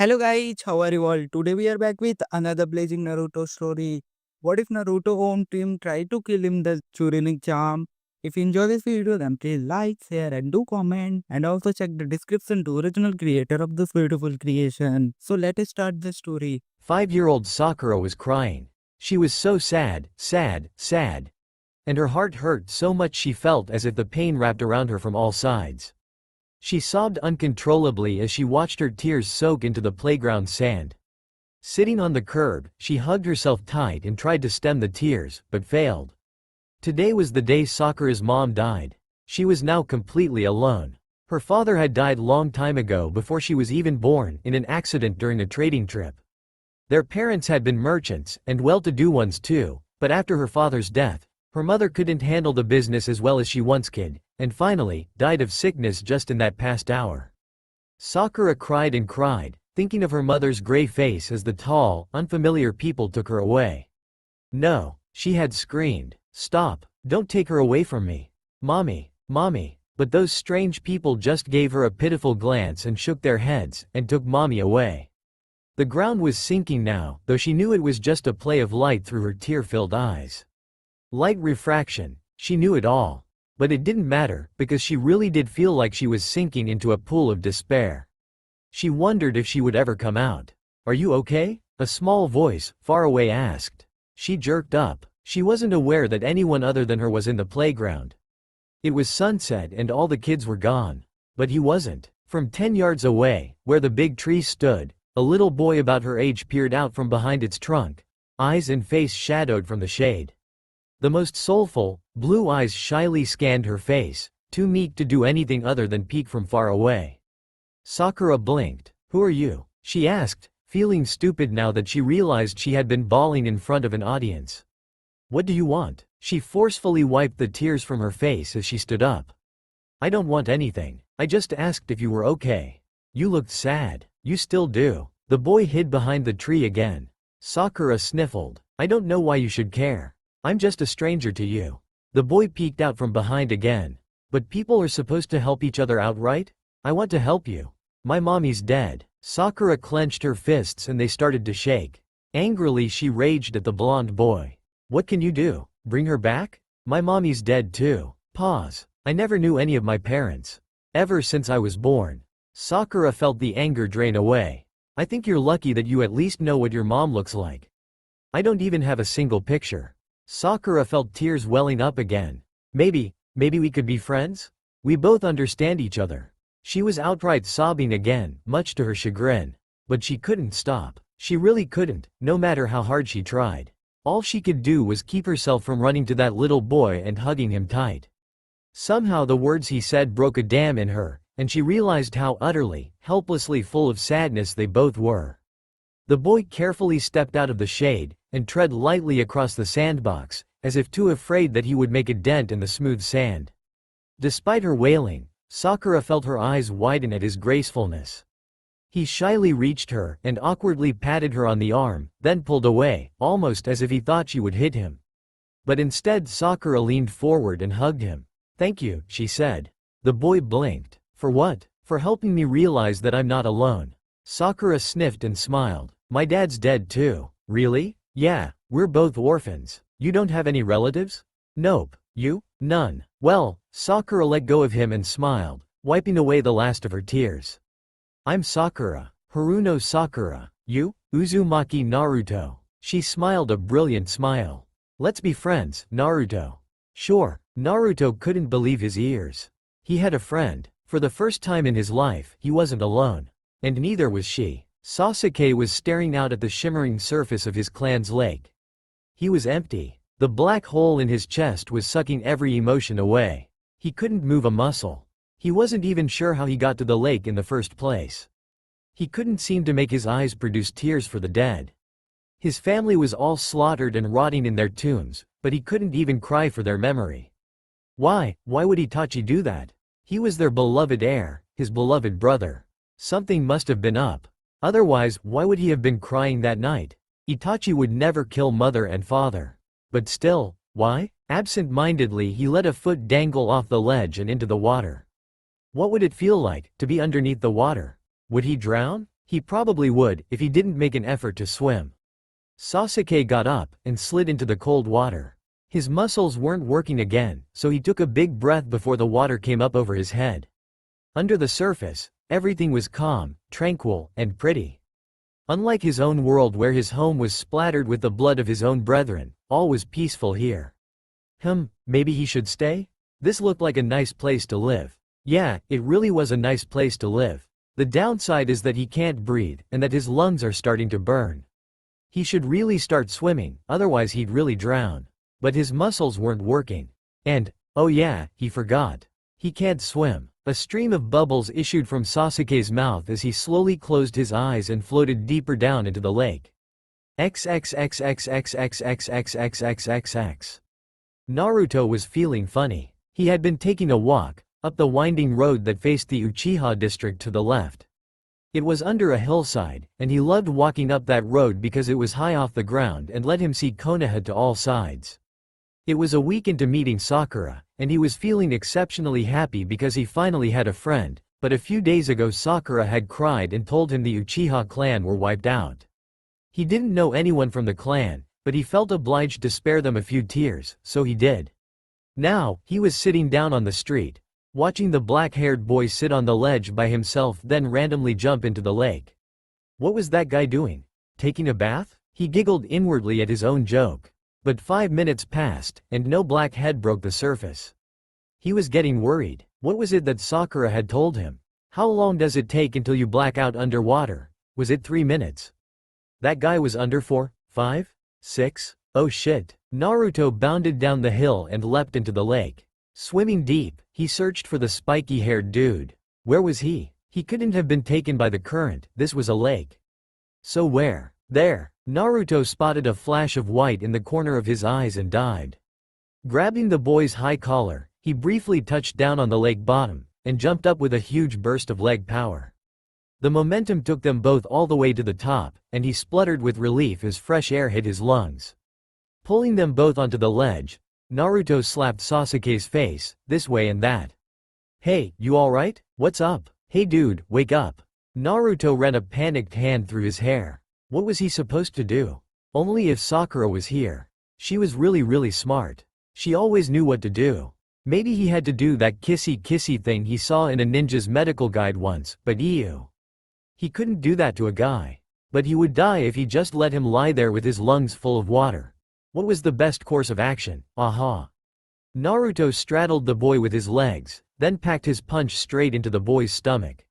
Hello guys, how are you all? Today we are back with another blazing Naruto story. What if Naruto home team tried to kill him the Chuunin charm? If you enjoy this video then please like, share and do comment and also check the description to original creator of this beautiful creation. So let us start the story. 5-year-old Sakura was crying. She was so sad, sad. And her heart hurt so much she felt as if the pain wrapped around her from all sides. She sobbed uncontrollably as she watched her tears soak into the playground sand. Sitting on the curb, she hugged herself tight and tried to stem the tears, but failed. Today was the day Sakura's mom died. She was now completely alone. Her father had died long time ago before she was even born in an accident during a trading trip. Their parents had been merchants, and well-to-do ones too, but after her father's death, her mother couldn't handle the business as well as she once could, and finally, died of sickness just in that past hour. Sakura cried and cried, thinking of her mother's gray face as the tall, unfamiliar people took her away. No, she had screamed, "Stop, don't take her away from me. Mommy, mommy." But those strange people just gave her a pitiful glance and shook their heads, and took mommy away. The ground was sinking now, though she knew it was just a play of light through her tear-filled eyes. Light refraction, she knew it all. But it didn't matter, because she really did feel like she was sinking into a pool of despair. She wondered if she would ever come out. "Are you okay?" a small voice, far away asked. She jerked up. She wasn't aware that anyone other than her was in the playground. It was sunset and all the kids were gone. But he wasn't. From 10 yards away, where the big tree stood, a little boy about her age peered out from behind its trunk, eyes and face shadowed from the shade. The most soulful, blue eyes shyly scanned her face, too meek to do anything other than peek from far away. Sakura blinked. "Who are you?" she asked, feeling stupid now that she realized she had been bawling in front of an audience. "What do you want?" She forcefully wiped the tears from her face as she stood up. "I don't want anything. I just asked if you were okay. You looked sad. You still do." The boy hid behind the tree again. Sakura sniffled. "I don't know why you should care. I'm just a stranger to you." The boy peeked out from behind again. "But people are supposed to help each other out, right? I want to help you. My mommy's dead." Sakura clenched her fists and they started to shake. Angrily she raged at the blonde boy. "What can you do? Bring her back? My mommy's dead too." Pause. "I never knew any of my parents. Ever since I was born." Sakura felt the anger drain away. "I think you're lucky that you at least know what your mom looks like. I don't even have a single picture." Sakura felt tears welling up again. Maybe we could be friends? We both understand each other." She was outright sobbing again, much to her chagrin. But she couldn't stop. She really couldn't, no matter how hard she tried. All she could do was keep herself from running to that little boy and hugging him tight. Somehow the words he said broke a dam in her, and she realized how utterly, helplessly full of sadness they both were. The boy carefully stepped out of the shade, and tread lightly across the sandbox, as if too afraid that he would make a dent in the smooth sand. Despite her wailing, Sakura felt her eyes widen at his gracefulness. He shyly reached her and awkwardly patted her on the arm, then pulled away, almost as if he thought she would hit him. But instead Sakura leaned forward and hugged him. "Thank you," she said. The boy blinked. "For what?" "For helping me realize that I'm not alone." Sakura sniffed and smiled. "My dad's dead too." "Really?" "Yeah, we're both orphans. You don't have any relatives?" "Nope. You?" "None." "Well," Sakura let go of him and smiled, wiping away the last of her tears. "I'm Sakura. Haruno Sakura. You?" "Uzumaki Naruto." She smiled a brilliant smile. "Let's be friends, Naruto." "Sure." Naruto couldn't believe his ears. He had a friend. For the first time in his life, he wasn't alone. And neither was she. Sasuke was staring out at the shimmering surface of his clan's lake. He was empty. The black hole in his chest was sucking every emotion away. He couldn't move a muscle. He wasn't even sure how he got to the lake in the first place. He couldn't seem to make his eyes produce tears for the dead. His family was all slaughtered and rotting in their tombs, but he couldn't even cry for their memory. Why would Itachi do that? He was their beloved heir, his beloved brother. Something must have been up. Otherwise, why would he have been crying that night? Itachi would never kill mother and father. But still, why? Absent-mindedly he let a foot dangle off the ledge and into the water. What would it feel like, to be underneath the water? Would he drown? He probably would if he didn't make an effort to swim. Sasuke got up and slid into the cold water. His muscles weren't working again, so he took a big breath before the water came up over his head. Under the surface, everything was calm, tranquil, and pretty. Unlike his own world where his home was splattered with the blood of his own brethren, all was peaceful here. Maybe he should stay? This looked like a nice place to live. Yeah, it really was a nice place to live. The downside is that he can't breathe, and that his lungs are starting to burn. He should really start swimming, otherwise he'd really drown. But his muscles weren't working. And, oh yeah, he forgot. He can't swim. A stream of bubbles issued from Sasuke's mouth as he slowly closed his eyes and floated deeper down into the lake. XXXXXXXXXXXXX. Naruto was feeling funny. He had been taking a walk up the winding road that faced the Uchiha district to the left. It was under a hillside, and he loved walking up that road because it was high off the ground and let him see Konoha to all sides. It was a week into meeting Sakura, and he was feeling exceptionally happy because he finally had a friend, but a few days ago Sakura had cried and told him the Uchiha clan were wiped out. He didn't know anyone from the clan, but he felt obliged to spare them a few tears, so he did. Now, he was sitting down on the street, watching the black-haired boy sit on the ledge by himself then randomly jump into the lake. What was that guy doing? Taking a bath? He giggled inwardly at his own joke. But 5 minutes passed, and no black head broke the surface. He was getting worried. What was it that Sakura had told him? How long does it take until you black out underwater? Was it 3 minutes? That guy was under 4, 5, 6? Oh shit. Naruto bounded down the hill and leapt into the lake. Swimming deep, he searched for the spiky-haired dude. Where was he? He couldn't have been taken by the current, this was a lake. So where? There. Naruto spotted a flash of white in the corner of his eyes and dived. Grabbing the boy's high collar, he briefly touched down on the lake bottom, and jumped up with a huge burst of leg power. The momentum took them both all the way to the top, and he spluttered with relief as fresh air hit his lungs. Pulling them both onto the ledge, Naruto slapped Sasuke's face, this way and that. Hey, you alright? What's up? Hey dude, wake up. Naruto ran a panicked hand through his hair. What was he supposed to do? Only if Sakura was here. She was really smart. She always knew what to do. Maybe he had to do that kissy thing he saw in a ninja's medical guide once, but ew. He couldn't do that to a guy. But he would die if he just let him lie there with his lungs full of water. What was the best course of action? Aha. Naruto straddled the boy with his legs, then packed his punch straight into the boy's stomach.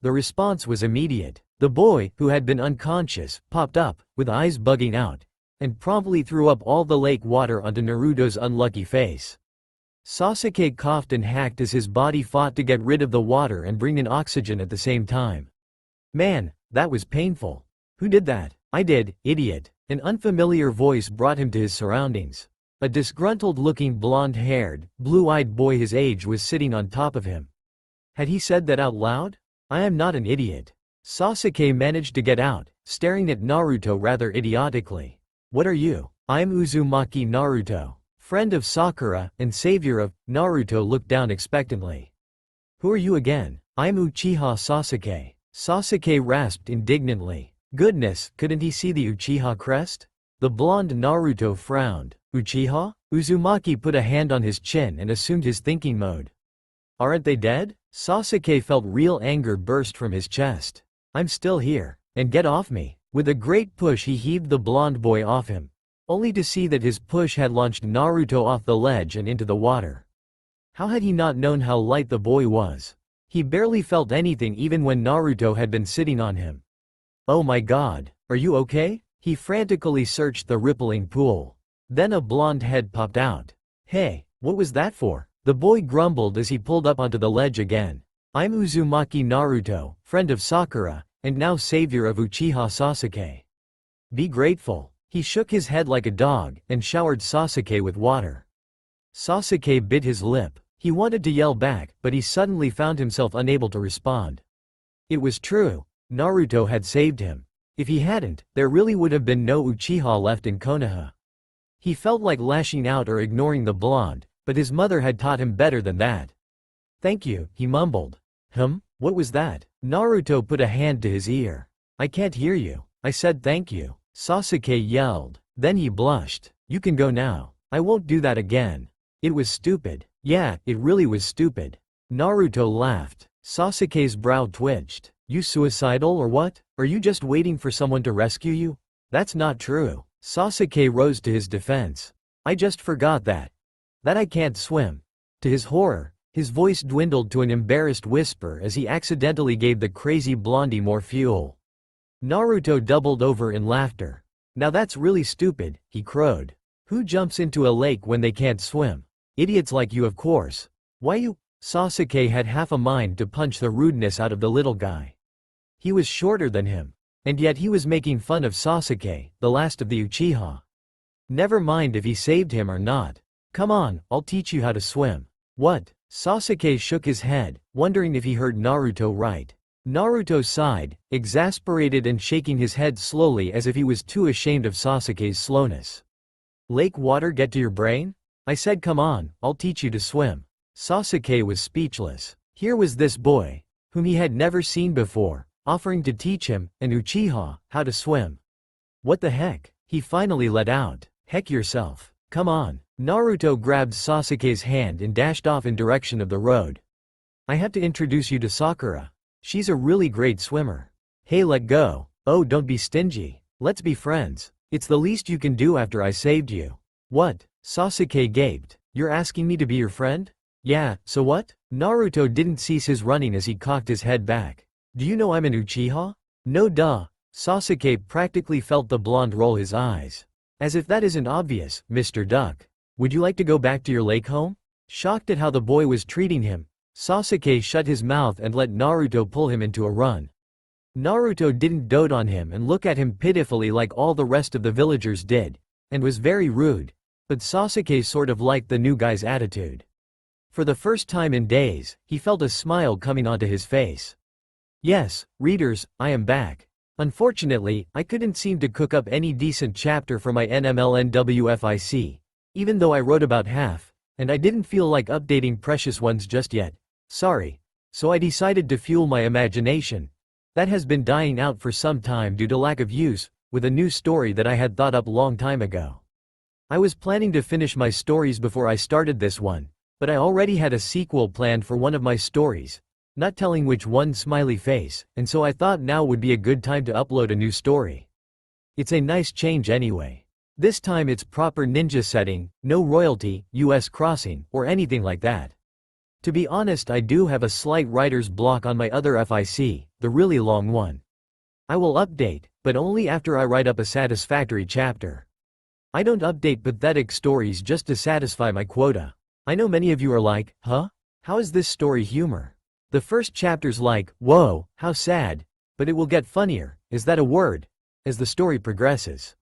The response was immediate. The boy, who had been unconscious, popped up, with eyes bugging out, and promptly threw up all the lake water onto Naruto's unlucky face. Sasuke coughed and hacked as his body fought to get rid of the water and bring in oxygen at the same time. Man, that was painful. Who did that? I did, idiot. An unfamiliar voice brought him to his surroundings. A disgruntled-looking blonde-haired, blue-eyed boy his age was sitting on top of him. Had he said that out loud? I am not an idiot. Sasuke managed to get out, staring at Naruto rather idiotically. What are you? I'm Uzumaki Naruto, friend of Sakura, and savior of... Naruto looked down expectantly. Who are you again? I'm Uchiha Sasuke. Sasuke rasped indignantly. Goodness, couldn't he see the Uchiha crest? The blonde Naruto frowned. Uchiha? Uzumaki put a hand on his chin and assumed his thinking mode. Aren't they dead? Sasuke felt real anger burst from his chest. I'm still here. And get off me. With a great push he heaved the blonde boy off him, only to see that his push had launched Naruto off the ledge and into the water. How had he not known how light the boy was? He barely felt anything even when Naruto had been sitting on him. Oh my god, are you okay? He frantically searched the rippling pool. Then a blonde head popped out. Hey, what was that for? The boy grumbled as he pulled up onto the ledge again. I'm Uzumaki Naruto, friend of Sakura, and now savior of Uchiha Sasuke. Be grateful. He shook his head like a dog, and showered Sasuke with water. Sasuke bit his lip. He wanted to yell back, but he suddenly found himself unable to respond. It was true. Naruto had saved him. If he hadn't, there really would have been no Uchiha left in Konoha. He felt like lashing out or ignoring the blonde, but his mother had taught him better than that. Thank you, he mumbled. What was that? Naruto put a hand to his ear. I can't hear you. I said thank you. Sasuke yelled. Then he blushed. You can go now. I won't do that again. It was stupid. Yeah, it really was stupid. Naruto laughed. Sasuke's brow twitched. You suicidal or what? Are you just waiting for someone to rescue you? That's not true. Sasuke rose to his defense. I just forgot that I can't swim. To his horror, his voice dwindled to an embarrassed whisper as he accidentally gave the crazy blondie more fuel. Naruto doubled over in laughter. Now that's really stupid, he crowed. Who jumps into a lake when they can't swim? Idiots like you, of course. Why you? Sasuke had half a mind to punch the rudeness out of the little guy. He was shorter than him. And yet he was making fun of Sasuke, the last of the Uchiha. Never mind if he saved him or not. Come on, I'll teach you how to swim. What? Sasuke shook his head, wondering if he heard Naruto right. Naruto sighed, exasperated and shaking his head slowly as if he was too ashamed of Sasuke's slowness. Lake water get to your brain? I said come on, I'll teach you to swim. Sasuke was speechless. Here was this boy, whom he had never seen before, offering to teach him, an Uchiha, how to swim. What the heck? He finally let out. Heck yourself. Come on. Naruto grabbed Sasuke's hand and dashed off in direction of the road. I have to introduce you to Sakura. She's a really great swimmer. Hey, let go. Oh, don't be stingy. Let's be friends. It's the least you can do after I saved you. What? Sasuke gaped. You're asking me to be your friend? Yeah, so what? Naruto didn't cease his running as he cocked his head back. Do you know I'm an Uchiha? No duh. Sasuke practically felt the blonde roll his eyes. As if that isn't obvious, Mr. Duck. Would you like to go back to your lake home? Shocked at how the boy was treating him, Sasuke shut his mouth and let Naruto pull him into a run. Naruto didn't dote on him and look at him pitifully like all the rest of the villagers did, and was very rude, but Sasuke sort of liked the new guy's attitude. For the first time in days, he felt a smile coming onto his face. Yes, readers, I am back. Unfortunately, I couldn't seem to cook up any decent chapter for my NMLNWFIC, even though I wrote about half, and I didn't feel like updating precious ones just yet. Sorry. So I decided to fuel my imagination, that has been dying out for some time due to lack of use, with a new story that I had thought up long time ago. I was planning to finish my stories before I started this one, but I already had a sequel planned for one of my stories, not telling which one, smiley face, and so I thought now would be a good time to upload a new story. It's a nice change anyway. This time it's proper ninja setting, no royalty, US crossing, or anything like that. To be honest, I do have a slight writer's block on my other FIC, the really long one. I will update, but only after I write up a satisfactory chapter. I don't update pathetic stories just to satisfy my quota. I know many of you are like, huh? How is this story humor? The first chapter's like, whoa, how sad, but it will get funnier, is that a word? As the story progresses.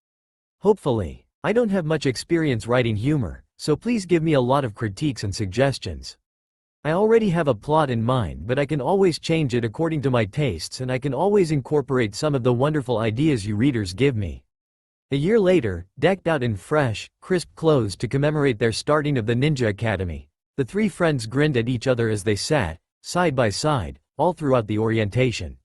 Hopefully. I don't have much experience writing humor, so please give me a lot of critiques and suggestions. I already have a plot in mind, but I can always change it according to my tastes, and I can always incorporate some of the wonderful ideas you readers give me. A year later, decked out in fresh, crisp clothes to commemorate their starting of the Ninja Academy, the three friends grinned at each other as they sat, side by side, all throughout the orientation.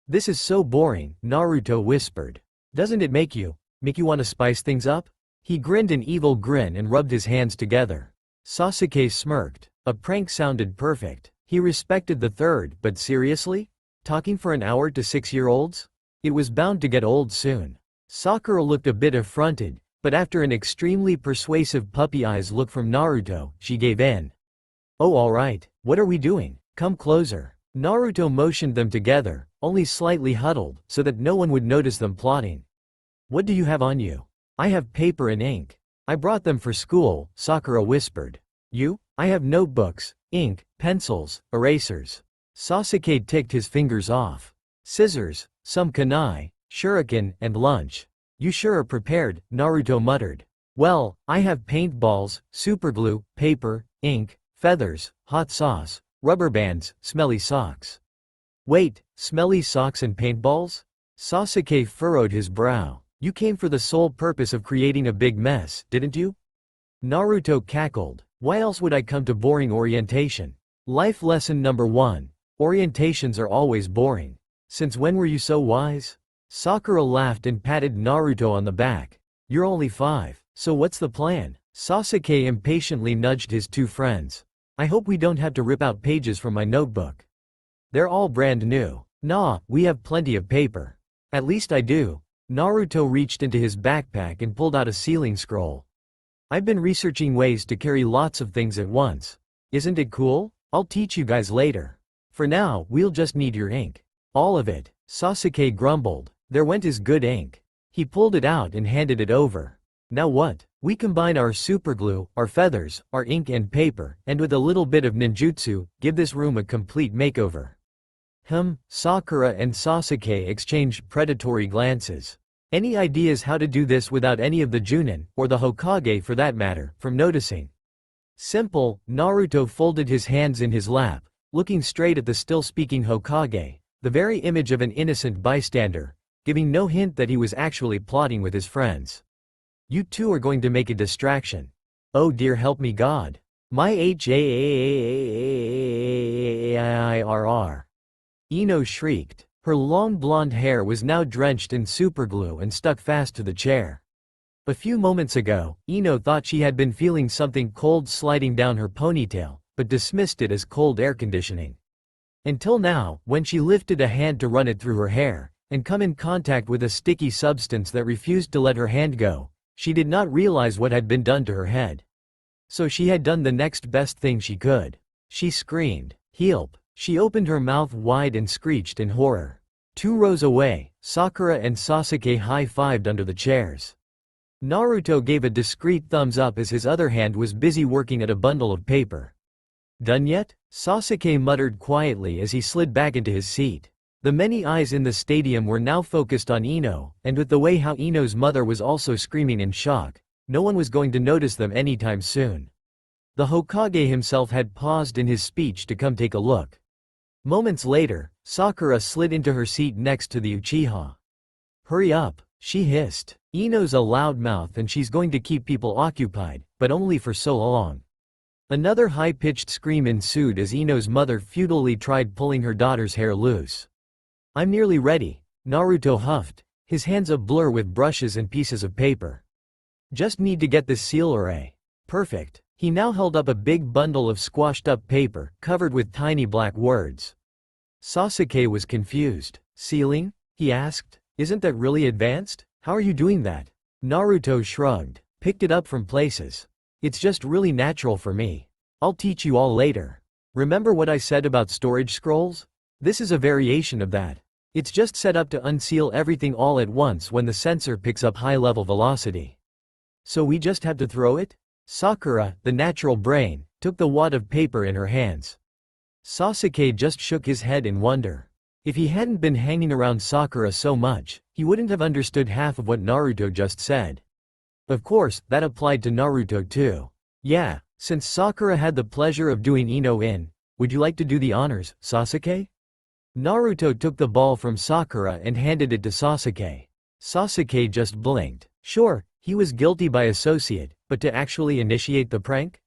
This is so boring, Naruto whispered. Doesn't it make you want to spice things up? He grinned an evil grin and rubbed his hands together. Sasuke smirked. A prank sounded perfect. He respected the third, but seriously? Talking for an hour to 6-year-olds? It was bound to get old soon. Sakura looked a bit affronted, but after an extremely persuasive puppy eyes look from Naruto, she gave in. Oh, alright, what are we doing? Come closer. Naruto motioned them together, only slightly huddled, so that no one would notice them plotting. What do you have on you? I have paper and ink. I brought them for school, Sakura whispered. You? I have notebooks, ink, pencils, erasers. Sasuke ticked his fingers off. Scissors, some kunai, shuriken, and lunch. You sure are prepared, Naruto muttered. Well, I have paintballs, superglue, paper, ink, feathers, hot sauce, rubber bands, smelly socks. Wait, smelly socks and paintballs? Sasuke furrowed his brow. You came for the sole purpose of creating a big mess, didn't you? Naruto cackled. Why else would I come to boring orientation? Life lesson number 1. Orientations are always boring. Since when were you so wise? Sakura laughed and patted Naruto on the back. You're only 5, so what's the plan? Sasuke impatiently nudged his two friends. I hope we don't have to rip out pages from my notebook. They're all brand new. Nah, we have plenty of paper. At least I do. Naruto reached into his backpack and pulled out a sealing scroll. I've been researching ways to carry lots of things at once. Isn't it cool? I'll teach you guys later. For now, we'll just need your ink. All of it. Sasuke grumbled. There went his good ink. He pulled it out and handed it over. Now what? We combine our superglue, our feathers, our ink and paper, and with a little bit of ninjutsu, give this room a complete makeover. Sakura and Sasuke exchanged predatory glances. Any ideas how to do this without any of the Chuunin, or the Hokage for that matter, from noticing? Simple. Naruto folded his hands in his lap, looking straight at the still-speaking Hokage, the very image of an innocent bystander, giving no hint that he was actually plotting with his friends. You two are going to make a distraction. Oh dear, help me God. My HAIRR. Ino shrieked. Her long blonde hair was now drenched in superglue and stuck fast to the chair. A few moments ago, Ino thought she had been feeling something cold sliding down her ponytail, but dismissed it as cold air conditioning. Until now, when she lifted a hand to run it through her hair, and come in contact with a sticky substance that refused to let her hand go, she did not realize what had been done to her head. So she had done the next best thing she could. She screamed, "Help!" She opened her mouth wide and screeched in horror. 2 rows away, Sakura and Sasuke high-fived under the chairs. Naruto gave a discreet thumbs up as his other hand was busy working at a bundle of paper. Done yet? Sasuke muttered quietly as he slid back into his seat. The many eyes in the stadium were now focused on Ino, and with the way how Ino's mother was also screaming in shock, no one was going to notice them anytime soon. The Hokage himself had paused in his speech to come take a look. Moments later, Sakura slid into her seat next to the Uchiha. Hurry up, she hissed. Ino's a loudmouth and she's going to keep people occupied, but only for so long. Another high-pitched scream ensued as Ino's mother futilely tried pulling her daughter's hair loose. I'm nearly ready, Naruto huffed, his hands a blur with brushes and pieces of paper. Just need to get this seal array. Perfect. He now held up a big bundle of squashed-up paper, covered with tiny black words. Sasuke was confused. Sealing? He asked. Isn't that really advanced? How are you doing that? Naruto shrugged. Picked it up from places. It's just really natural for me. I'll teach you all later. Remember what I said about storage scrolls? This is a variation of that. It's just set up to unseal everything all at once when the sensor picks up high-level velocity. So we just have to throw it? Sakura, the natural brain, took the wad of paper in her hands. Sasuke just shook his head in wonder. If he hadn't been hanging around Sakura so much, he wouldn't have understood half of what Naruto just said. Of course, that applied to Naruto too. Yeah, since Sakura had the pleasure of doing Ino in, would you like to do the honors, Sasuke? Naruto took the ball from Sakura and handed it to Sasuke. Sasuke just blinked. Sure, he was guilty by associate, but to actually initiate the prank?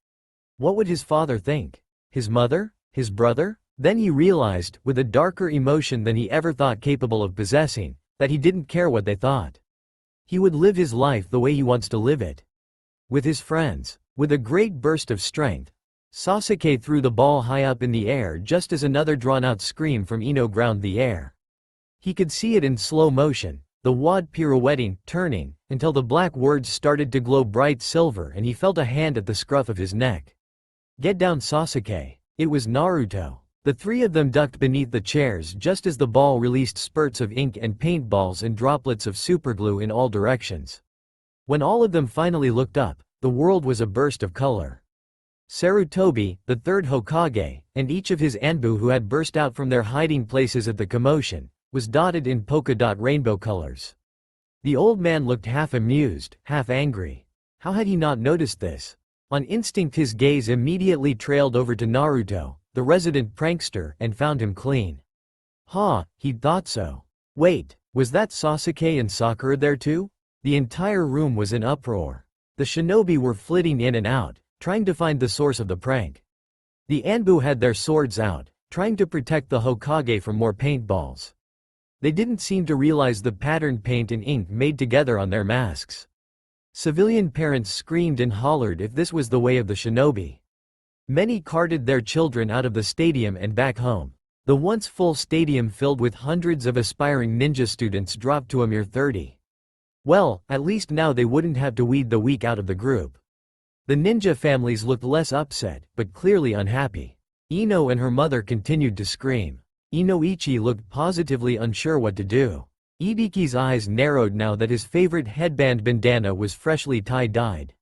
What would his father think? His mother? His brother? Then he realized, with a darker emotion than he ever thought capable of possessing, that he didn't care what they thought. He would live his life the way he wants to live it. With his friends. With a great burst of strength, Sasuke threw the ball high up in the air just as another drawn-out scream from Ino ground the air. He could see it in slow motion, the wad pirouetting, turning, until the black words started to glow bright silver and he felt a hand at the scruff of his neck. Get down, Sasuke. It was Naruto. The 3 of them ducked beneath the chairs just as the ball released spurts of ink and paintballs and droplets of superglue in all directions. When all of them finally looked up, the world was a burst of color. Sarutobi, the 3rd Hokage, and each of his Anbu who had burst out from their hiding places at the commotion, was dotted in polka dot rainbow colors. The old man looked half amused, half angry. How had he not noticed this? On instinct his gaze immediately trailed over to Naruto, the resident prankster, and found him clean. He'd thought so. Wait, was that Sasuke and Sakura there too? The entire room was in uproar. The shinobi were flitting in and out, trying to find the source of the prank. The Anbu had their swords out, trying to protect the Hokage from more paintballs. They didn't seem to realize the patterned paint and ink made together on their masks. Civilian parents screamed and hollered if this was the way of the shinobi. Many carted their children out of the stadium and back home. The once full stadium filled with hundreds of aspiring ninja students dropped to a mere 30. Well, at least now they wouldn't have to weed the weak out of the group. The ninja families looked less upset, but clearly unhappy. Ino and her mother continued to scream. Inoichi looked positively unsure what to do. Ibiki's eyes narrowed now that his favorite headband bandana was freshly tie-dyed.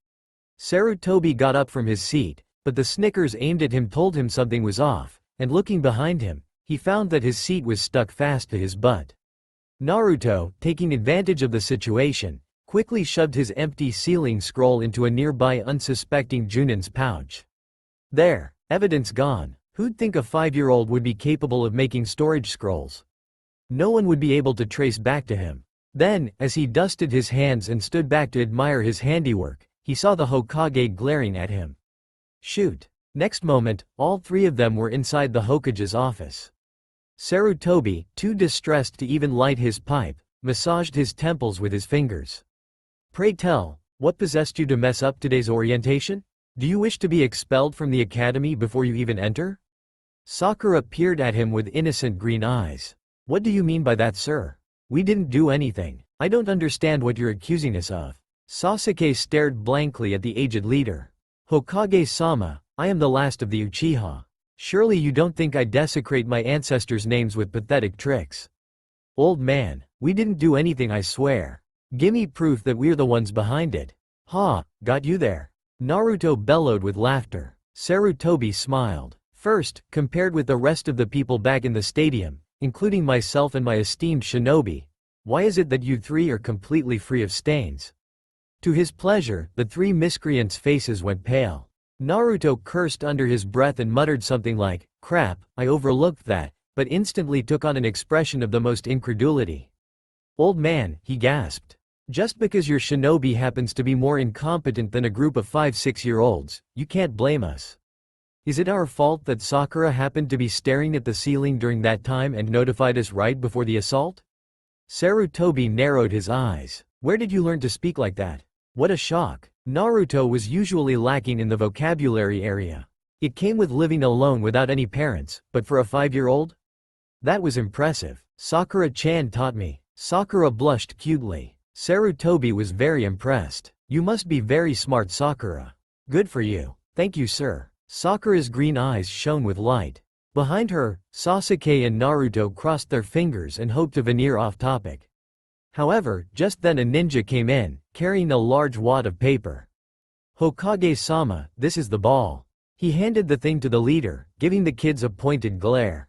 Sarutobi got up from his seat, but the snickers aimed at him told him something was off, and looking behind him, he found that his seat was stuck fast to his butt. Naruto, taking advantage of the situation, quickly shoved his empty sealing scroll into a nearby unsuspecting Chuunin's pouch. There, evidence gone. Who'd think a 5-year-old would be capable of making storage scrolls? No one would be able to trace back to him. Then, as he dusted his hands and stood back to admire his handiwork, he saw the Hokage glaring at him. Shoot. Next moment, all three of them were inside the Hokage's office. Sarutobi, too distressed to even light his pipe, massaged his temples with his fingers. Pray tell, what possessed you to mess up today's orientation? Do you wish to be expelled from the academy before you even enter? Sakura peered at him with innocent green eyes. What do you mean by that, sir? We didn't do anything. I don't understand what you're accusing us of. Sasuke stared blankly at the aged leader. Hokage-sama, I am the last of the Uchiha. Surely you don't think I desecrate my ancestors' names with pathetic tricks. Old man, we didn't do anything, I swear. Gimme proof that we're the ones behind it. Ha, got you there. Naruto bellowed with laughter. Sarutobi smiled. First, compared with the rest of the people back in the stadium, including myself and my esteemed shinobi, why is it that you three are completely free of stains? To his pleasure, the three miscreants' faces went pale. Naruto cursed under his breath and muttered something like, crap, I overlooked that, but instantly took on an expression of the most incredulity. Old man, he gasped. Just because your shinobi happens to be more incompetent than a group of 5-6-year-olds, you can't blame us. Is it our fault that Sakura happened to be staring at the ceiling during that time and notified us right before the assault? Sarutobi narrowed his eyes. Where did you learn to speak like that? What a shock. Naruto was usually lacking in the vocabulary area. It came with living alone without any parents, but for a 5-year-old? That was impressive. Sakura-chan taught me. Sakura blushed cutely. Sarutobi was very impressed. You must be very smart, Sakura. Good for you. Thank you, sir. Sakura's green eyes shone with light. Behind her, Sasuke and Naruto crossed their fingers and hoped to veneer off topic. However, just then a ninja came in, carrying a large wad of paper. Hokage-sama, this is the ball. He handed the thing to the leader, giving the kids a pointed glare.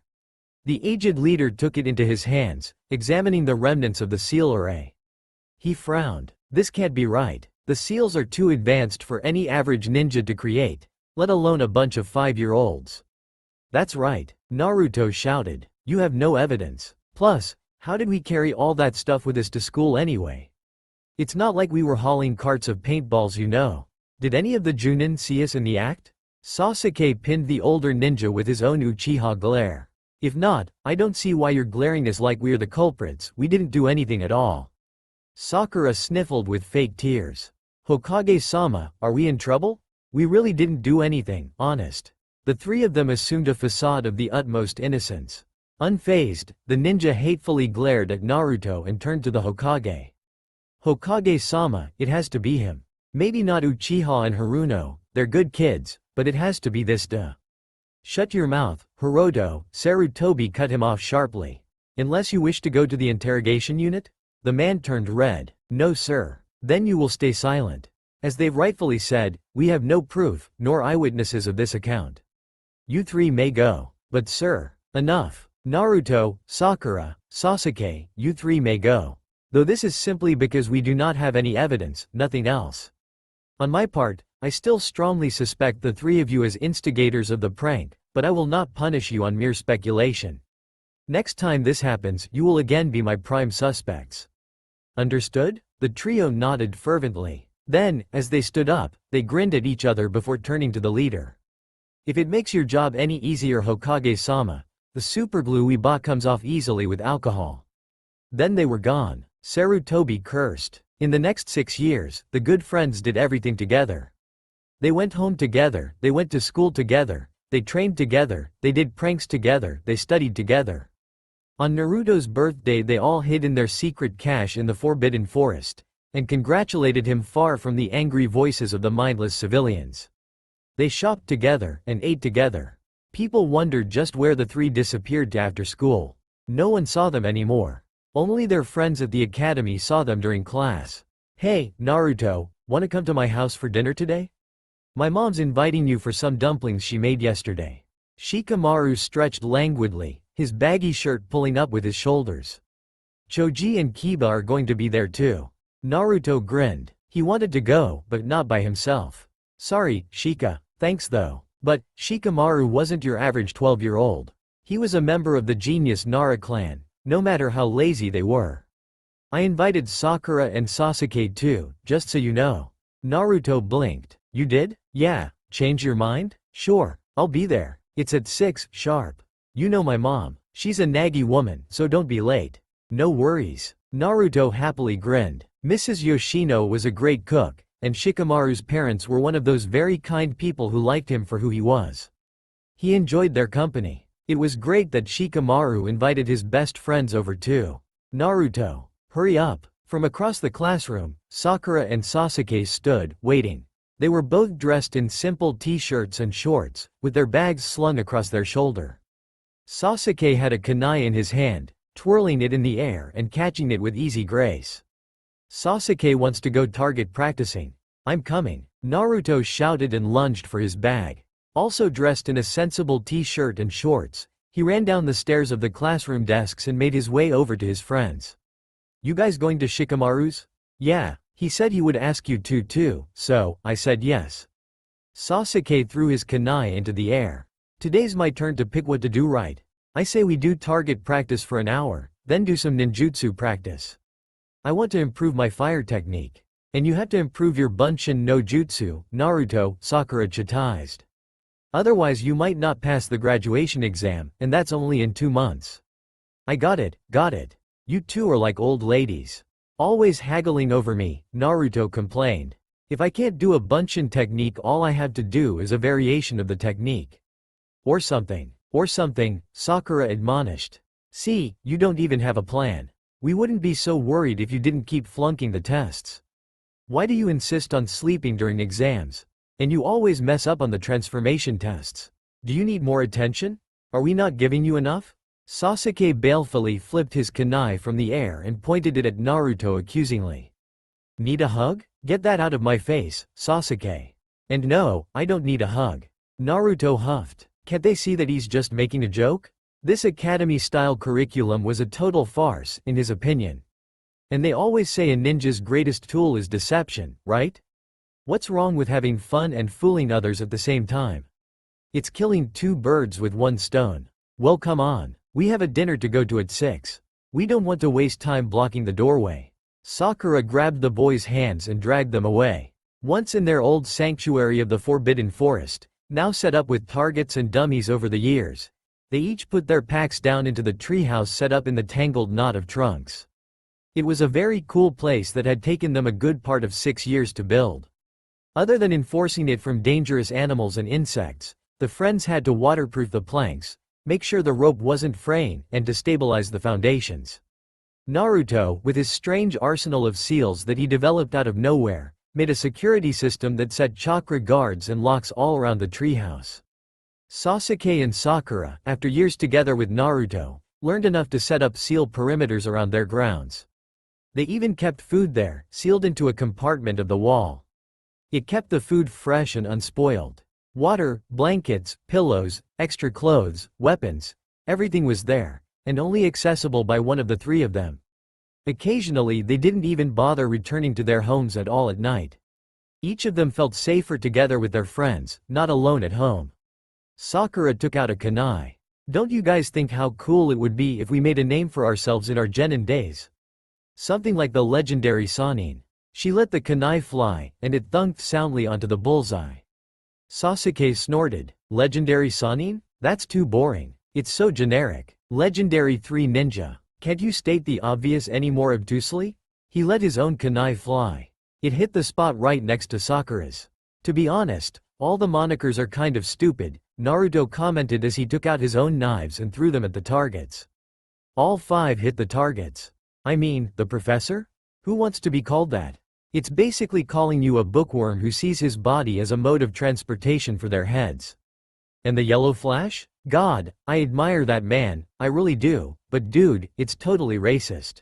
The aged leader took it into his hands, examining the remnants of the seal array. He frowned. This can't be right. The seals are too advanced for any average ninja to create, let alone a bunch of 5-year-olds. That's right, Naruto shouted. You have no evidence. Plus, how did we carry all that stuff with us to school anyway? It's not like we were hauling carts of paintballs, you know. Did any of the Chuunin see us in the act? Sasuke pinned the older ninja with his own Uchiha glare. If not, I don't see why you're glaring us like we're the culprits. We didn't do anything at all. Sakura sniffled with fake tears. Hokage-sama, are we in trouble? We really didn't do anything, honest. The three of them assumed a facade of the utmost innocence. Unfazed, the ninja hatefully glared at Naruto and turned to the Hokage. Hokage-sama, it has to be him. Maybe not Uchiha and Haruno, they're good kids, but it has to be this duh. Shut your mouth, Hiroto, Sarutobi cut him off sharply. Unless you wish to go to the interrogation unit? The man turned red. No sir. Then you will stay silent. As they've rightfully said, we have no proof, nor eyewitnesses of this account. You three may go. But sir, enough. Naruto, Sakura, Sasuke, you three may go. Though this is simply because we do not have any evidence, nothing else. On my part, I still strongly suspect the three of you as instigators of the prank, but I will not punish you on mere speculation. Next time this happens, you will again be my prime suspects. Understood? The trio nodded fervently. Then, as they stood up, they grinned at each other before turning to the leader. If it makes your job any easier, Hokage-sama, the superglue we bought comes off easily with alcohol. Then they were gone. Sarutobi cursed. In the next 6 years, the good friends did everything together. They went home together, they went to school together, they trained together, they did pranks together, they studied together. On Naruto's birthday they all hid in their secret cache in the Forbidden Forest, and congratulated him far from the angry voices of the mindless civilians. They shopped together, and ate together. People wondered just where the three disappeared to after school. No one saw them anymore. Only their friends at the academy saw them during class. "Hey, Naruto, wanna come to my house for dinner today? My mom's inviting you for some dumplings she made yesterday." Shikamaru stretched languidly, his baggy shirt pulling up with his shoulders. "Choji and Kiba are going to be there too." Naruto grinned. He wanted to go, but not by himself. "Sorry, Shika, thanks though." But Shikamaru wasn't your average 12-year-old. He was a member of the genius Nara clan, no matter how lazy they were. "I invited Sakura and Sasuke too, just so you know." Naruto blinked. "You did? Yeah, change your mind? Sure, I'll be there. It's at 6 sharp. You know my mom. She's a naggy woman, so don't be late." "No worries." Naruto happily grinned. Mrs. Yoshino was a great cook, and Shikamaru's parents were one of those very kind people who liked him for who he was. He enjoyed their company. It was great that Shikamaru invited his best friends over too. "Naruto, hurry up." From across the classroom, Sakura and Sasuke stood, waiting. They were both dressed in simple t-shirts and shorts, with their bags slung across their shoulder. Sasuke had a kunai in his hand, twirling it in the air and catching it with easy grace. "Sasuke wants to go target practicing. I'm coming." Naruto shouted and lunged for his bag. Also dressed in a sensible t-shirt and shorts, he ran down the stairs of the classroom desks and made his way over to his friends. "You guys going to Shikamaru's?" "Yeah, he said he would ask you to too, so I said yes." Sasuke threw his kunai into the air. "Today's my turn to pick what to do, right? I say we do target practice for an hour, then do some ninjutsu practice. I want to improve my fire technique. And you have to improve your Bunshin no Jutsu, Naruto," Sakura chastised. "Otherwise you might not pass the graduation exam, and that's only in 2 months." "I got it, got it. You two are like old ladies. Always haggling over me," Naruto complained. "If I can't do a Bunshin technique, all I have to do is a variation of the technique. Or something," Sakura admonished. "See, you don't even have a plan. We wouldn't be so worried if you didn't keep flunking the tests. Why do you insist on sleeping during exams? And you always mess up on the transformation tests. Do you need more attention? Are we not giving you enough?" Sasuke balefully flipped his kunai from the air and pointed it at Naruto accusingly. "Need a hug? Get that out of my face, Sasuke." "And no, I don't need a hug." Naruto huffed. Can't they see that he's just making a joke? This academy-style curriculum was a total farce, in his opinion. And they always say a ninja's greatest tool is deception, right? What's wrong with having fun and fooling others at the same time? It's killing 2 birds with 1 stone. Well, come on. We have a dinner to go to at 6. We don't want to waste time blocking the doorway. Sakura grabbed the boys' hands and dragged them away. Once in their old sanctuary of the Forbidden Forest, now set up with targets and dummies over the years, they each put their packs down into the treehouse set up in the tangled knot of trunks. It was a very cool place that had taken them a good part of 6 years to build. Other than enforcing it from dangerous animals and insects, the friends had to waterproof the planks, make sure the rope wasn't fraying, and to stabilize the foundations. Naruto, with his strange arsenal of seals that he developed out of nowhere, made a security system that set chakra guards and locks all around the treehouse. Sasuke and Sakura, after years together with Naruto, learned enough to set up seal perimeters around their grounds. They even kept food there, sealed into a compartment of the wall. It kept the food fresh and unspoiled. Water, blankets, pillows, extra clothes, weapons, everything was there, and only accessible by one of the 3 of them. Occasionally they didn't even bother returning to their homes at all at night. Each of them felt safer together with their friends, not alone at home. Sakura took out a kunai. "Don't you guys think how cool it would be if we made a name for ourselves in our genin days? Something like the legendary Chuunin." She let the kunai fly, and it thunked soundly onto the bullseye. Sasuke snorted. "Legendary Chuunin? That's too boring. It's so generic. Legendary 3 ninja. Can't you state the obvious any more obtusely? He let his own kunai fly. It hit the spot right next to Sakura's. To be honest, all the monikers are kind of stupid, Naruto commented as he took out his own knives and threw them at the targets. All 5 hit the targets. I mean, the professor? Who wants to be called that? It's basically calling you a bookworm who sees his body as a mode of transportation for their heads. And the yellow flash? God, I admire that man, I really do, but dude, it's totally racist.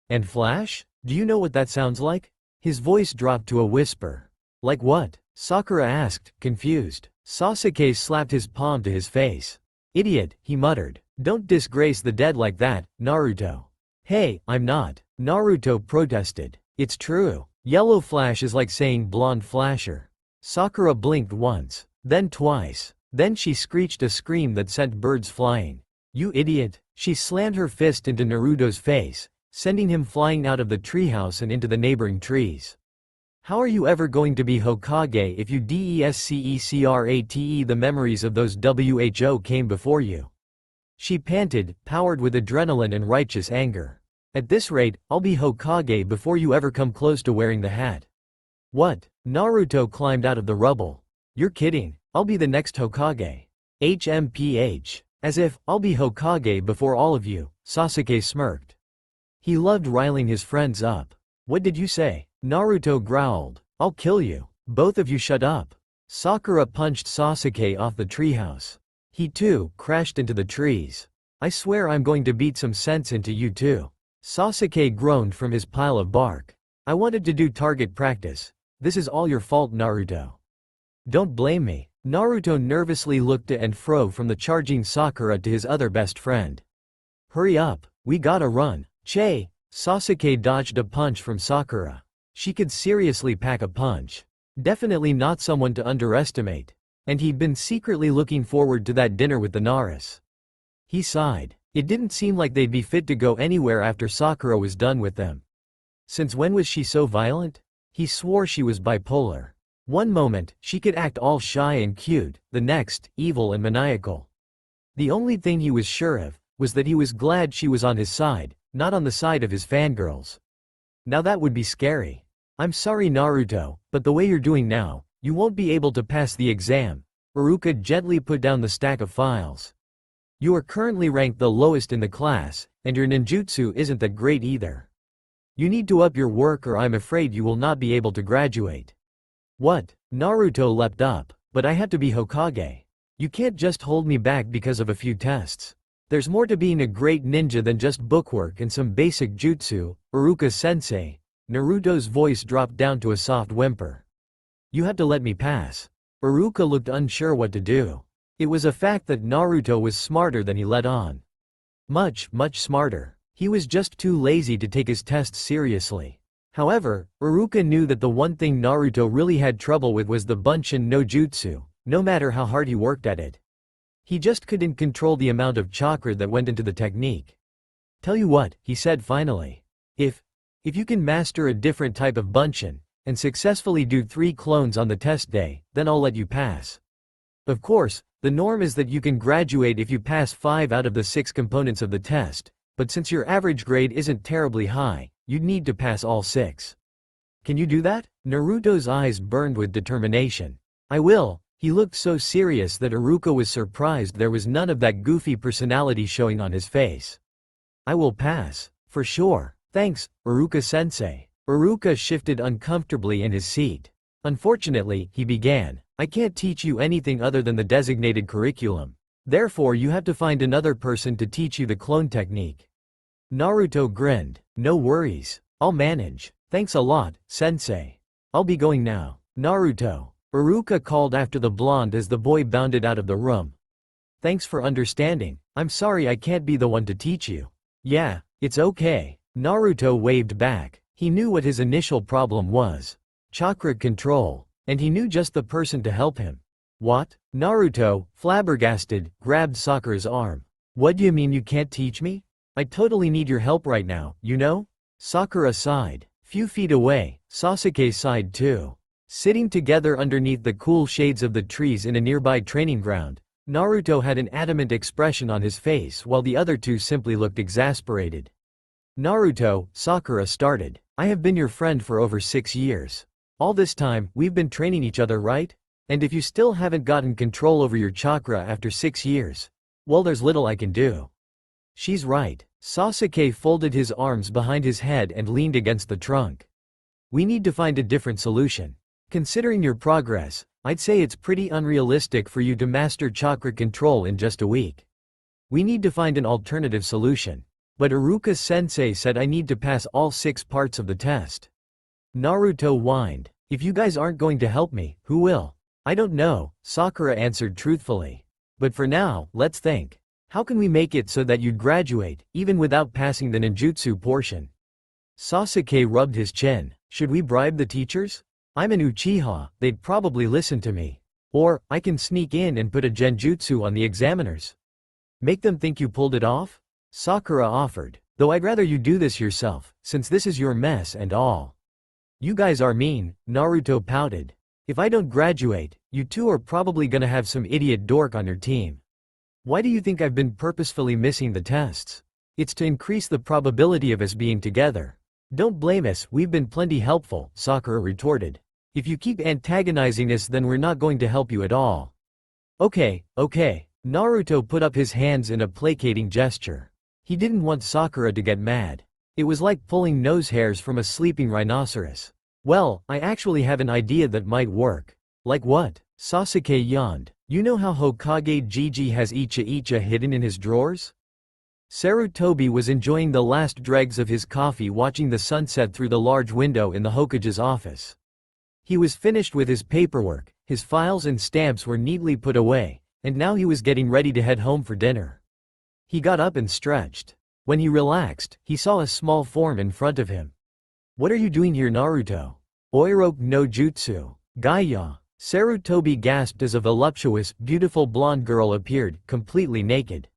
And Flash? Do you know what that sounds like? His voice dropped to a whisper. Like what? Sakura asked, confused. Sasuke slapped his palm to his face. Idiot, he muttered. Don't disgrace the dead like that, Naruto. Hey, I'm not. Naruto protested. It's true. Yellow flash is like saying blonde flasher. Sakura blinked once, then twice. Then she screeched a scream that sent birds flying. You idiot! She slammed her fist into Naruto's face, sending him flying out of the treehouse and into the neighboring trees. How are you ever going to be Hokage if you desecrate the memories of those who came before you? She panted, powered with adrenaline and righteous anger. At this rate, I'll be Hokage before you ever come close to wearing the hat. What? Naruto climbed out of the rubble. You're kidding. I'll be the next Hokage. HMPH. As if, I'll be Hokage before all of you, Sasuke smirked. He loved riling his friends up. What did you say? Naruto growled. I'll kill you. Both of you shut up. Sakura punched Sasuke off the treehouse. He too, crashed into the trees. I swear I'm going to beat some sense into you too. Sasuke groaned from his pile of bark. I wanted to do target practice. This is all your fault, Naruto. Don't blame me. Naruto nervously looked to and fro from the charging Sakura to his other best friend. Hurry up, we gotta run. Che! Sasuke dodged a punch from Sakura. She could seriously pack a punch. Definitely not someone to underestimate. And he'd been secretly looking forward to that dinner with the Naras. He sighed. It didn't seem like they'd be fit to go anywhere after Sakura was done with them. Since when was she so violent? He swore she was bipolar. One moment, she could act all shy and cute, the next, evil and maniacal. The only thing he was sure of, was that he was glad she was on his side, not on the side of his fangirls. Now that would be scary. I'm sorry Naruto, but the way you're doing now, you won't be able to pass the exam. Iruka gently put down the stack of files. You are currently ranked the lowest in the class, and your ninjutsu isn't that great either. You need to up your work or I'm afraid you will not be able to graduate. What? Naruto leapt up. But I have to be Hokage. You can't just hold me back because of a few tests. There's more to being a great ninja than just bookwork and some basic jutsu, Iruka-sensei. Naruto's voice dropped down to a soft whimper. You have to let me pass. Iruka looked unsure what to do. It was a fact that Naruto was smarter than he let on. Much, much smarter. He was just too lazy to take his tests seriously. However, Iruka knew that the one thing Naruto really had trouble with was the Bunshin no Jutsu, no matter how hard he worked at it. He just couldn't control the amount of chakra that went into the technique. Tell you what, he said finally. If you can master a different type of Bunshin, and successfully do 3 clones on the test day, then I'll let you pass. Of course, the norm is that you can graduate if you pass 5 out of the 6 components of the test, but since your average grade isn't terribly high, you'd need to pass all 6. Can you do that? Naruto's eyes burned with determination. I will. He looked so serious that Iruka was surprised there was none of that goofy personality showing on his face. I will pass. For sure. Thanks, Iruka-sensei. Iruka shifted uncomfortably in his seat. Unfortunately, he began, I can't teach you anything other than the designated curriculum. Therefore you have to find another person to teach you the clone technique. Naruto grinned. No worries. I'll manage. Thanks a lot, sensei. I'll be going now. Naruto. Iruka called after the blonde as the boy bounded out of the room. Thanks for understanding. I'm sorry I can't be the one to teach you. Yeah, it's okay. Naruto waved back. He knew what his initial problem was. Chakra control. And he knew just the person to help him. What? Naruto, flabbergasted, grabbed Sakura's arm. What do you mean you can't teach me? I totally need your help right now, you know? Sakura sighed. Few feet away, Sasuke sighed too. Sitting together underneath the cool shades of the trees in a nearby training ground, Naruto had an adamant expression on his face while the other two simply looked exasperated. Naruto, Sakura started. I have been your friend for over 6 years. All this time, we've been training each other, right? And if you still haven't gotten control over your chakra after 6 years, well, there's little I can do. She's right. Sasuke folded his arms behind his head and leaned against the trunk. We need to find a different solution. Considering your progress, I'd say it's pretty unrealistic for you to master chakra control in just a week. We need to find an alternative solution. But Iruka-sensei said I need to pass all 6 parts of the test. Naruto whined. If you guys aren't going to help me, who will? I don't know, Sakura answered truthfully. But for now, let's think. How can we make it so that you'd graduate, even without passing the ninjutsu portion? Sasuke rubbed his chin. Should we bribe the teachers? I'm an Uchiha, they'd probably listen to me. Or, I can sneak in and put a genjutsu on the examiners. Make them think you pulled it off? Sakura offered. Though I'd rather you do this yourself, since this is your mess and all. You guys are mean, Naruto pouted. If I don't graduate, you two are probably gonna have some idiot dork on your team. Why do you think I've been purposefully missing the tests? It's to increase the probability of us being together. Don't blame us, we've been plenty helpful, Sakura retorted. If you keep antagonizing us, then we're not going to help you at all. Okay. Naruto put up his hands in a placating gesture. He didn't want Sakura to get mad. It was like pulling nose hairs from a sleeping rhinoceros. Well, I actually have an idea that might work. Like what? Sasuke yawned. You know how Hokage Gigi has Icha hidden in his drawers? Sarutobi was enjoying the last dregs of his coffee watching the sunset through the large window in the Hokage's office. He was finished with his paperwork, his files and stamps were neatly put away, and now he was getting ready to head home for dinner. He got up and stretched. When he relaxed, he saw a small form in front of him. What are you doing here, Naruto? Oiroke no jutsu. Gaia. Sarutobi gasped as a voluptuous, beautiful blonde girl appeared, completely naked.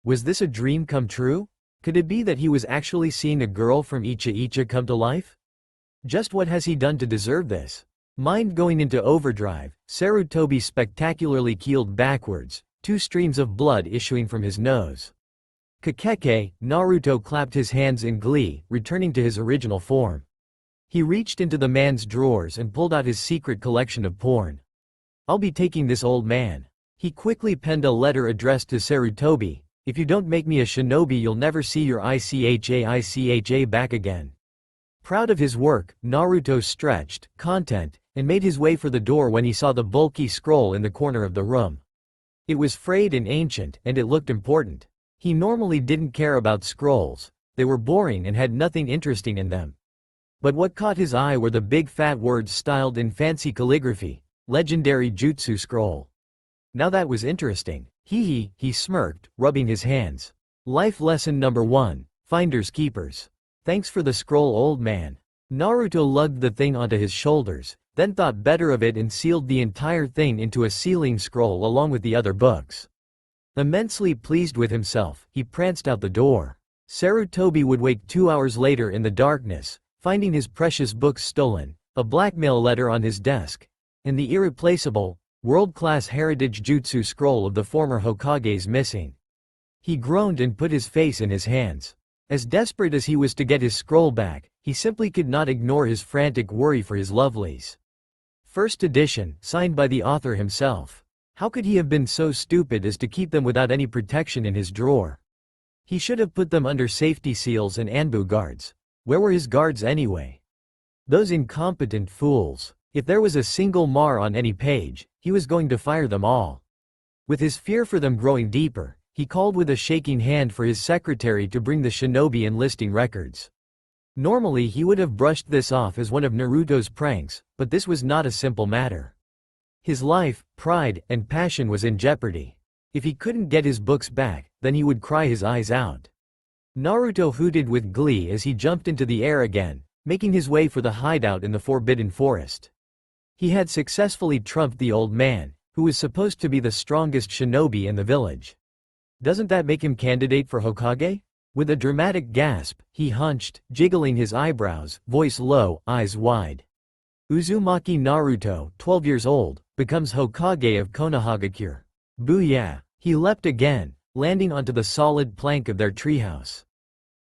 Was this a dream come true? Could it be that he was actually seeing a girl from Icha come to life? Just what has he done to deserve this? Mind going into overdrive, Sarutobi spectacularly keeled backwards, 2 streams of blood issuing from his nose. Kakeke, Naruto clapped his hands in glee, returning to his original form. He reached into the man's drawers and pulled out his secret collection of porn. I'll be taking this old man. He quickly penned a letter addressed to Sarutobi. If you don't make me a shinobi, you'll never see your ICHA back again. Proud of his work, Naruto stretched, content, and made his way for the door when he saw the bulky scroll in the corner of the room. It was frayed and ancient, and it looked important. He normally didn't care about scrolls. They were boring and had nothing interesting in them. But what caught his eye were the big fat words styled in fancy calligraphy, Legendary Jutsu Scroll. Now that was interesting. He smirked, rubbing his hands. Life lesson number 1, finders keepers. Thanks for the scroll, old man. Naruto lugged the thing onto his shoulders, then thought better of it and sealed the entire thing into a sealing scroll along with the other books. Immensely pleased with himself, he pranced out the door. Sarutobi would wake 2 hours later in the darkness, finding his precious books stolen, a blackmail letter on his desk, and the irreplaceable, world-class heritage jutsu scroll of the former Hokage's missing. He groaned and put his face in his hands. As desperate as he was to get his scroll back, he simply could not ignore his frantic worry for his lovelies. First edition, signed by the author himself. How could he have been so stupid as to keep them without any protection in his drawer? He should have put them under safety seals and Anbu guards. Where were his guards anyway? Those incompetent fools. If there was a single mar on any page, he was going to fire them all. With his fear for them growing deeper, he called with a shaking hand for his secretary to bring the shinobi enlisting records. Normally he would have brushed this off as one of Naruto's pranks, but this was not a simple matter. His life, pride, and passion was in jeopardy. If he couldn't get his books back, then he would cry his eyes out. Naruto hooted with glee as he jumped into the air again, making his way for the hideout in the Forbidden Forest. He had successfully trumped the old man, who was supposed to be the strongest shinobi in the village. Doesn't that make him candidate for Hokage? With a dramatic gasp, he hunched, jiggling his eyebrows, voice low, eyes wide. Uzumaki Naruto, 12 years old, becomes Hokage of Konohagakure. Booyah! He leapt again, landing onto the solid plank of their treehouse.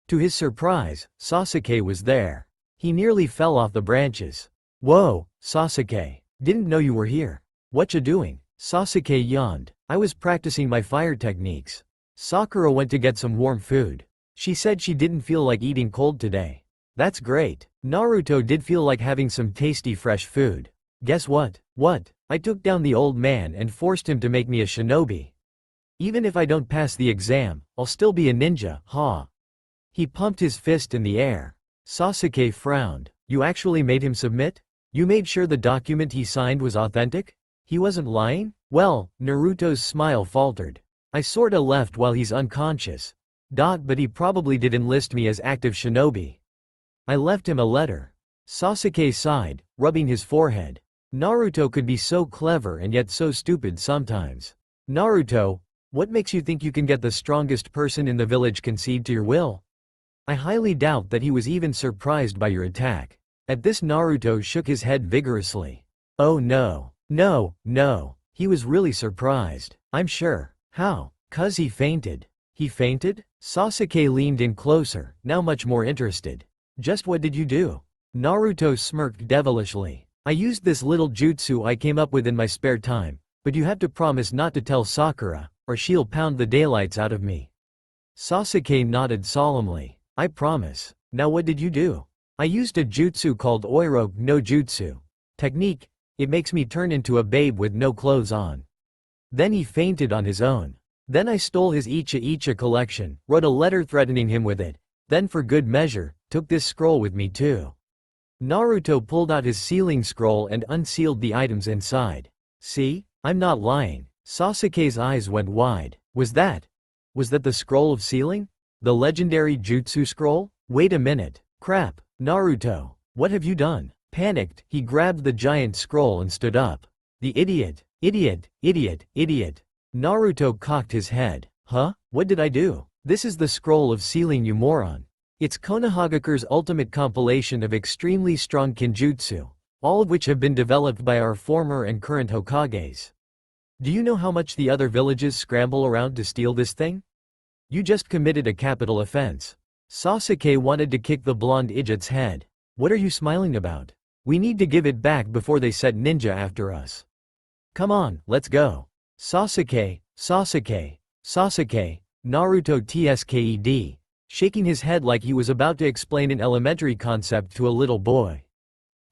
To his surprise, Sasuke was there. He nearly fell off the branches. Whoa, Sasuke. Didn't know you were here. Whatcha doing? Sasuke yawned. I was practicing my fire techniques. Sakura went to get some warm food. She said she didn't feel like eating cold today. That's great. Naruto did feel like having some tasty fresh food. Guess what? What? I took down the old man and forced him to make me a shinobi. Even if I don't pass the exam, I'll still be a ninja, huh? He pumped his fist in the air. Sasuke frowned. You actually made him submit? You made sure the document he signed was authentic? He wasn't lying? Well, Naruto's smile faltered. I sorta left while he's unconscious. But he probably did enlist me as active shinobi. I left him a letter. Sasuke sighed, rubbing his forehead. Naruto could be so clever and yet so stupid sometimes. Naruto, what makes you think you can get the strongest person in the village concede to your will? I highly doubt that he was even surprised by your attack. At this, Naruto shook his head vigorously. Oh no. No. He was really surprised. I'm sure. How? 'Cause he fainted. He fainted? Sasuke leaned in closer, now much more interested. Just what did you do? Naruto smirked devilishly. I used this little jutsu I came up with in my spare time, but you have to promise not to tell Sakura, or she'll pound the daylights out of me. Sasuke nodded solemnly. I promise. Now what did you do? I used a jutsu called Oiro no Jutsu. Technique, it makes me turn into a babe with no clothes on. Then he fainted on his own. Then I stole his Icha collection, wrote a letter threatening him with it, then for good measure, took this scroll with me too. Naruto pulled out his sealing scroll and unsealed the items inside. See? I'm not lying. Sasuke's eyes went wide. Was that the scroll of sealing? The legendary jutsu scroll? Wait a minute. Crap. Naruto, what have you done? Panicked, he grabbed the giant scroll and stood up. The idiot. Naruto cocked his head. Huh? What did I do? This is the scroll of sealing, you moron. It's Konohagakure's ultimate compilation of extremely strong kinjutsu, all of which have been developed by our former and current Hokages. Do you know how much the other villages scramble around to steal this thing? You just committed a capital offense. Sasuke wanted to kick the blonde idiot's head. What are you smiling about? We need to give it back before they set ninja after us. Come on, let's go. Sasuke, Naruto tsked, shaking his head like he was about to explain an elementary concept to a little boy.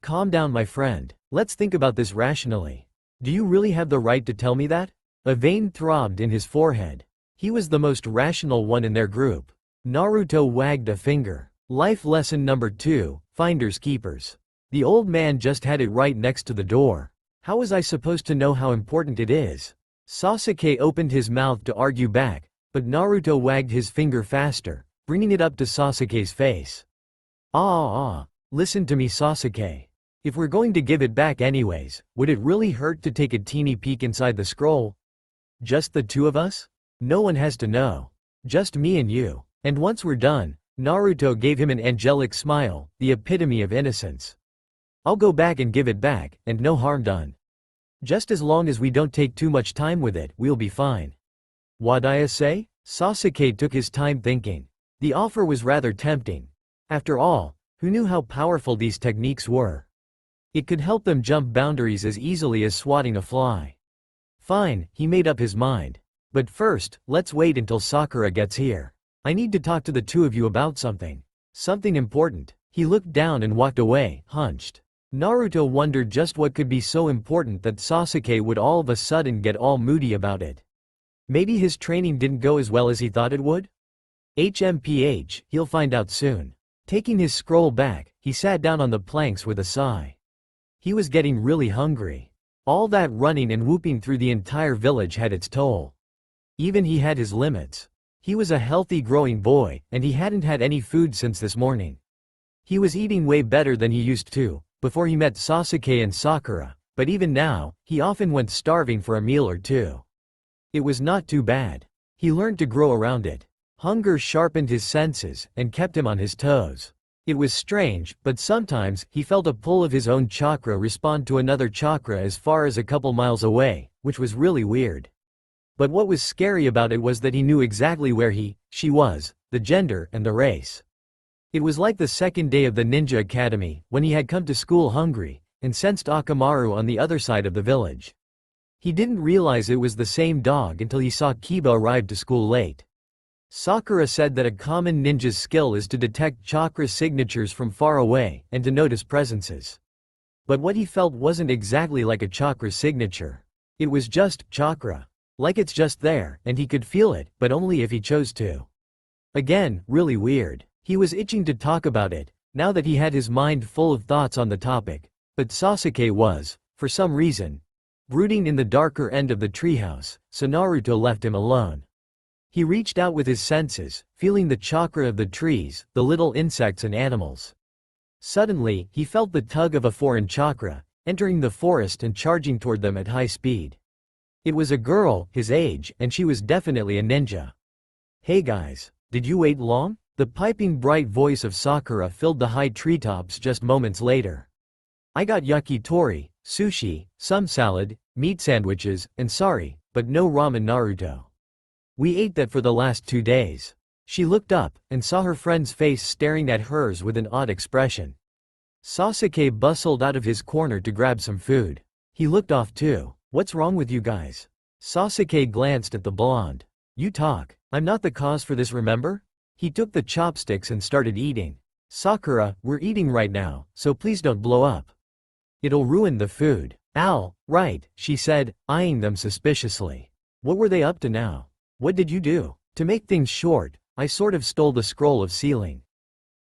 Calm down, my friend. Let's think about this rationally. Do you really have the right to tell me that? A vein throbbed in his forehead. He was the most rational one in their group. Naruto wagged a finger. Life lesson number 2, finders keepers. The old man just had it right next to the door. How was I supposed to know how important it is? Sasuke opened his mouth to argue back, but Naruto wagged his finger faster, bringing it up to Sasuke's face. Listen to me, Sasuke. If we're going to give it back anyways, would it really hurt to take a teeny peek inside the scroll? Just the two of us? No one has to know. Just me and you. And once we're done, Naruto gave him an angelic smile, the epitome of innocence. I'll go back and give it back, and no harm done. Just as long as we don't take too much time with it, we'll be fine. What'd I say? Sasuke took his time thinking. The offer was rather tempting. After all, who knew how powerful these techniques were? It could help them jump boundaries as easily as swatting a fly. Fine, he made up his mind. But first, let's wait until Sakura gets here. I need to talk to the two of you about something. Something important. He looked down and walked away, hunched. Naruto wondered just what could be so important that Sasuke would all of a sudden get all moody about it. Maybe his training didn't go as well as he thought it would? He'll find out soon. Taking his scroll back, he sat down on the planks with a sigh. He was getting really hungry. All that running and whooping through the entire village had its toll. Even he had his limits. He was a healthy growing boy, and he hadn't had any food since this morning. He was eating way better than he used to, before he met Sasuke and Sakura, but even now, he often went starving for a meal or two. It was not too bad. He learned to grow around it. Hunger sharpened his senses, and kept him on his toes. It was strange, but sometimes, he felt a pull of his own chakra respond to another chakra as far as a couple miles away, which was really weird. But what was scary about it was that he knew exactly where she was, the gender, and the race. It was like the second day of the ninja academy, when he had come to school hungry, and sensed Akamaru on the other side of the village. He didn't realize it was the same dog until he saw Kiba arrive to school late. Sakura said that a common ninja's skill is to detect chakra signatures from far away, and to notice presences. But what he felt wasn't exactly like a chakra signature. It was just chakra. Like it's just there, and he could feel it, but only if he chose to. Again, really weird. He was itching to talk about it, now that he had his mind full of thoughts on the topic. But Sasuke was, for some reason, brooding in the darker end of the treehouse, so Naruto left him alone. He reached out with his senses, feeling the chakra of the trees, the little insects and animals. Suddenly, he felt the tug of a foreign chakra, entering the forest and charging toward them at high speed. It was a girl, his age, and she was definitely a ninja. "Hey guys, did you wait long?" The piping bright voice of Sakura filled the high treetops just moments later. "I got yakitori, sushi, some salad, meat sandwiches, and sorry, but no ramen Naruto. We ate that for the last 2 days." She looked up, and saw her friend's face staring at hers with an odd expression. Sasuke bustled out of his corner to grab some food. He looked off too. "What's wrong with you guys?" Sasuke glanced at the blonde. "You talk. I'm not the cause for this, remember?" He took the chopsticks and started eating. "Sakura, we're eating right now, so please don't blow up. It'll ruin the food." "Ow, right," she said, eyeing them suspiciously. "What were they up to now? What did you do?" "To make things short, I sort of stole the scroll of sealing."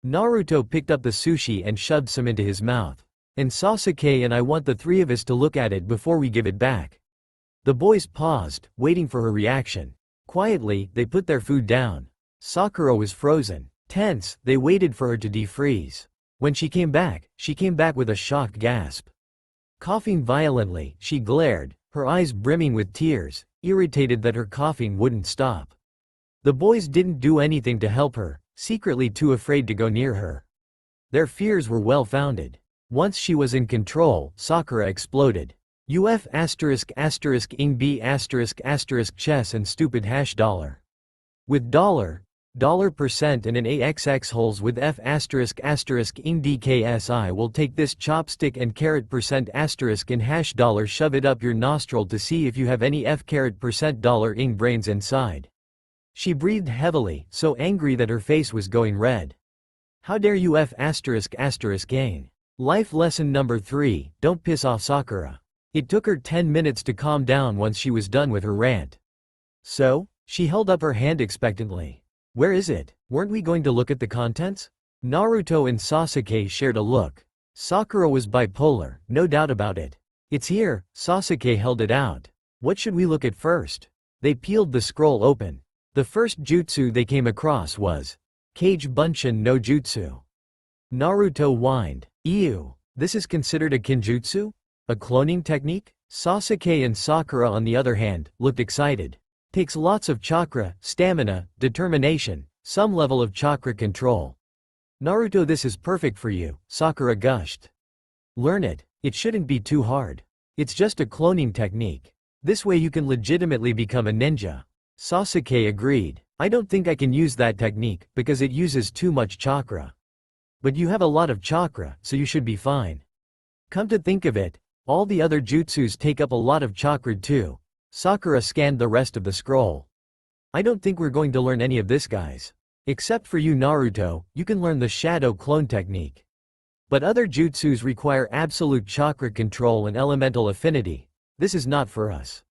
Naruto picked up the sushi and shoved some into his mouth. "And Sasuke and I want the three of us to look at it before we give it back." The boys paused, waiting for her reaction. Quietly, they put their food down. Sakura was frozen. Tense, they waited for her to defreeze. When she came back with a shocked gasp. Coughing violently, she glared, her eyes brimming with tears, irritated that her coughing wouldn't stop. The boys didn't do anything to help her, secretly too afraid to go near her. Their fears were well-founded. Once she was in control, Sakura exploded. UF ***ing B *** chess and stupid $. With $% and an AXX holes with F *** ing DKSI will take this chopstick and $% in $. Shove it up your nostril to see if you have any F $% ing brains inside. She breathed heavily, so angry that her face was going red. How dare you F *** gain. Life lesson number 3, don't piss off Sakura. It took her 10 minutes to calm down once she was done with her rant. "So?" She held up her hand expectantly. "Where is it? Weren't we going to look at the contents?" Naruto and Sasuke shared a look. Sakura was bipolar, no doubt about it. "It's here." Sasuke held it out. "What should we look at first?" They peeled the scroll open. The first jutsu they came across was Kage Bunshin no Jutsu. Naruto whined. "Ew, this is considered a kinjutsu? A cloning technique?" Sasuke and Sakura on the other hand, looked excited. "Takes lots of chakra, stamina, determination, some level of chakra control." "Naruto, this is perfect for you," Sakura gushed. "Learn it. It shouldn't be too hard. It's just a cloning technique. This way you can legitimately become a ninja." Sasuke agreed. "I don't think I can use that technique, because it uses too much chakra. But you have a lot of chakra, so you should be fine. Come to think of it, all the other jutsus take up a lot of chakra too." Sakura scanned the rest of the scroll. "I don't think we're going to learn any of this, guys. Except for you, Naruto, you can learn the shadow clone technique. But other jutsus require absolute chakra control and elemental affinity. This is not for us."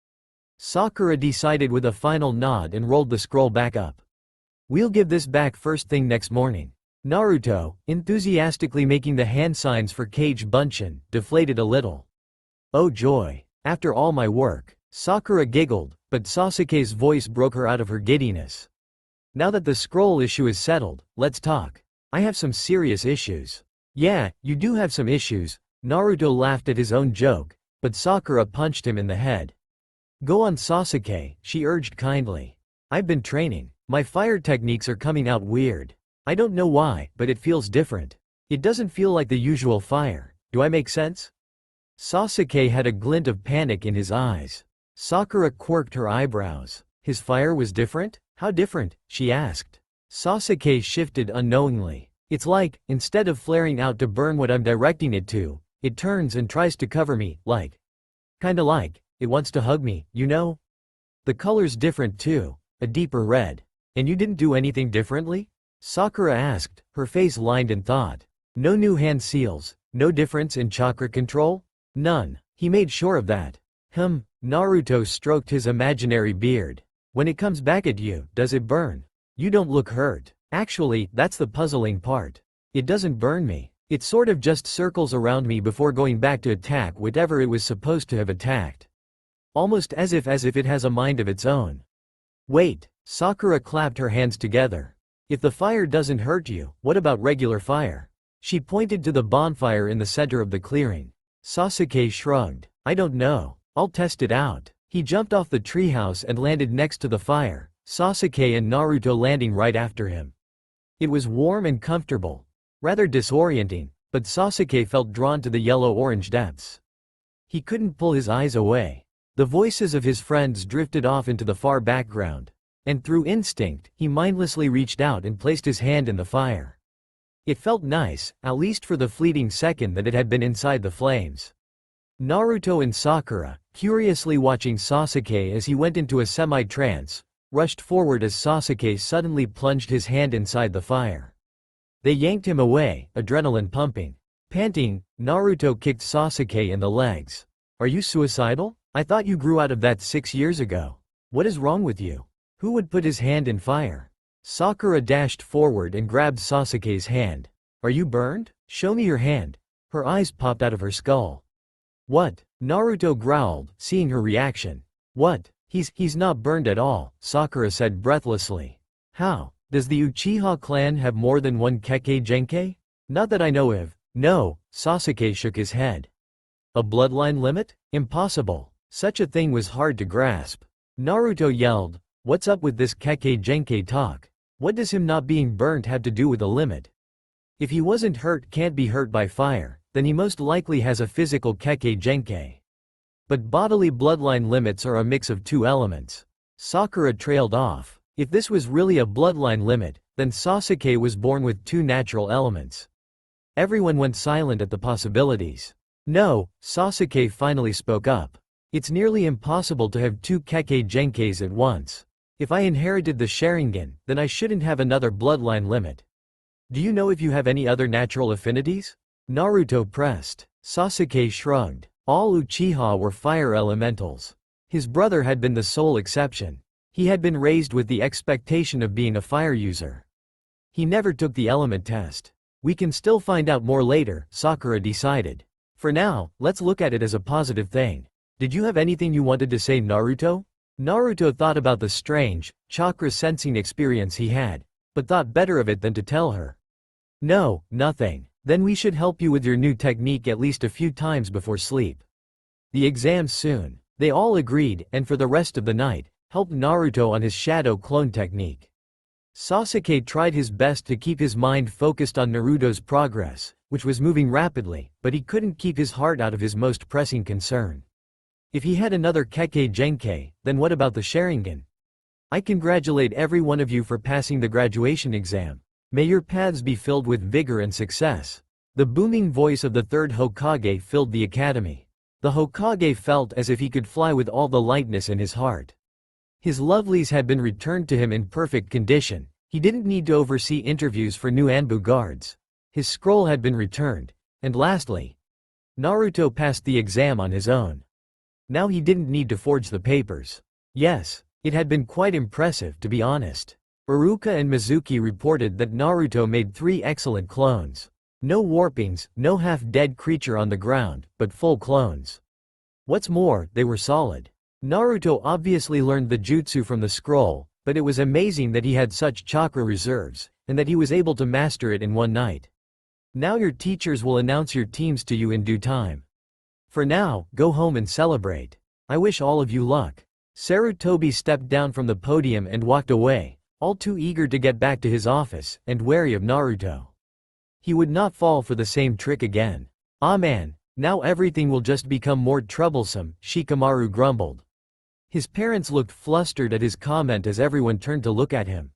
Sakura decided with a final nod and rolled the scroll back up. "We'll give this back first thing next morning." Naruto, enthusiastically making the hand signs for Kage Bunshin, deflated a little. "Oh joy. After all my work." Sakura giggled, but Sasuke's voice broke her out of her giddiness. "Now that the scroll issue is settled, let's talk. I have some serious issues." "Yeah, you do have some issues." Naruto laughed at his own joke, but Sakura punched him in the head. "Go on, Sasuke," she urged kindly. "I've been training. My fire techniques are coming out weird. I don't know why, but it feels different. It doesn't feel like the usual fire. Do I make sense?" Sasuke had a glint of panic in his eyes. Sakura quirked her eyebrows. His fire was different? How different? She asked. Sasuke shifted unknowingly. It's like, instead of flaring out to burn what I'm directing it to, it turns and tries to cover me, like. Kinda like, it wants to hug me, you know? The color's different too, a deeper red. And you didn't do anything differently? Sakura asked, her face lined in thought. No new hand seals, no difference in chakra control? None. He made sure of that. Naruto stroked his imaginary beard. When it comes back at you, does it burn? You don't look hurt. Actually, that's the puzzling part. It doesn't burn me. It sort of just circles around me before going back to attack whatever it was supposed to have attacked. Almost as if it has a mind of its own. Wait, Sakura clapped her hands together. If the fire doesn't hurt you, what about regular fire? She pointed to the bonfire in the center of the clearing. Sasuke shrugged. I don't know. I'll test it out. He jumped off the treehouse and landed next to the fire, Sasuke and Naruto landing right after him. It was warm and comfortable. Rather disorienting, but Sasuke felt drawn to the yellow-orange depths. He couldn't pull his eyes away. The voices of his friends drifted off into the far background, and through instinct, he mindlessly reached out and placed his hand in the fire. It felt nice, at least for the fleeting second that it had been inside the flames. Naruto and Sakura, curiously watching Sasuke as he went into a semi-trance, rushed forward as Sasuke suddenly plunged his hand inside the fire. They yanked him away, adrenaline pumping. Panting, Naruto kicked Sasuke in the legs. Are you suicidal? I thought you grew out of that 6 years ago. What is wrong with you? Who would put his hand in fire? Sakura dashed forward and grabbed Sasuke's hand. Are you burned? Show me your hand. Her eyes popped out of her skull. What? Naruto growled, seeing her reaction. What? He's not burned at all, Sakura said breathlessly. How? Does the Uchiha clan have more than one Kekkei Genkai? Not that I know of. No, Sasuke shook his head. A bloodline limit? Impossible. Such a thing was hard to grasp. Naruto yelled, what's up with this Kekkei Genkai talk? What does him not being burnt have to do with a limit? If he wasn't hurt can't be hurt by fire, then he most likely has a physical Kekkei Genkai. But bodily bloodline limits are a mix of two elements. Sakura trailed off. If this was really a bloodline limit, then Sasuke was born with two natural elements. Everyone went silent at the possibilities. No, Sasuke finally spoke up. It's nearly impossible to have two Kekkei Genkais at once. If I inherited the Sharingan, then I shouldn't have another bloodline limit. Do you know if you have any other natural affinities? Naruto pressed. Sasuke shrugged. All Uchiha were fire elementals. His brother had been the sole exception. He had been raised with the expectation of being a fire user. He never took the element test. We can still find out more later, Sakura decided. For now, let's look at it as a positive thing. Did you have anything you wanted to say, Naruto? Naruto thought about the strange, chakra sensing experience he had, but thought better of it than to tell her. No, nothing. Then we should help you with your new technique at least a few times before sleep. The exam's soon. They all agreed, and for the rest of the night, helped Naruto on his shadow clone technique. Sasuke tried his best to keep his mind focused on Naruto's progress, which was moving rapidly, but he couldn't keep his heart out of his most pressing concern. If he had another Kekkei Genkai, then what about the Sharingan? I congratulate every one of you for passing the graduation exam. May your paths be filled with vigor and success. The booming voice of the third Hokage filled the academy. The Hokage felt as if he could fly with all the lightness in his heart. His lovelies had been returned to him in perfect condition. He didn't need to oversee interviews for new Anbu guards. His scroll had been returned. And lastly, Naruto passed the exam on his own. Now he didn't need to forge the papers. Yes, it had been quite impressive, to be honest. Iruka and Mizuki reported that Naruto made 3 excellent clones. No warpings, no half-dead creature on the ground, but full clones. What's more, they were solid. Naruto obviously learned the jutsu from the scroll, but it was amazing that he had such chakra reserves, and that he was able to master it in one night. Now your teachers will announce your teams to you in due time. For now, go home and celebrate. I wish all of you luck. Sarutobi stepped down from the podium and walked away, all too eager to get back to his office, and wary of Naruto. He would not fall for the same trick again. Ah man, now everything will just become more troublesome, Shikamaru grumbled. His parents looked flustered at his comment as everyone turned to look at him.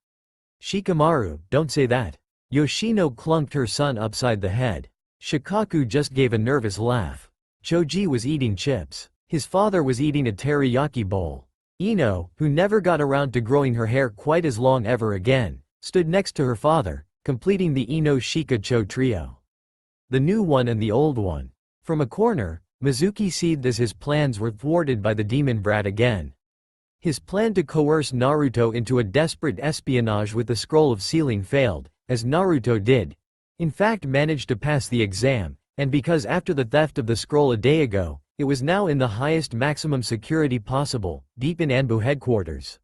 Shikamaru, don't say that. Yoshino clunked her son upside the head. Shikaku just gave a nervous laugh. Choji was eating chips. His father was eating a teriyaki bowl. Ino, who never got around to growing her hair quite as long ever again, stood next to her father, completing the Ino-Shika-Cho trio. The new one and the old one. From a corner, Mizuki seethed as his plans were thwarted by the demon brat again. His plan to coerce Naruto into a desperate espionage with the scroll of sealing failed, as Naruto did. In fact, managed to pass the exam, and because after the theft of the scroll a day ago, it was now in the highest maximum security possible, deep in Anbu headquarters.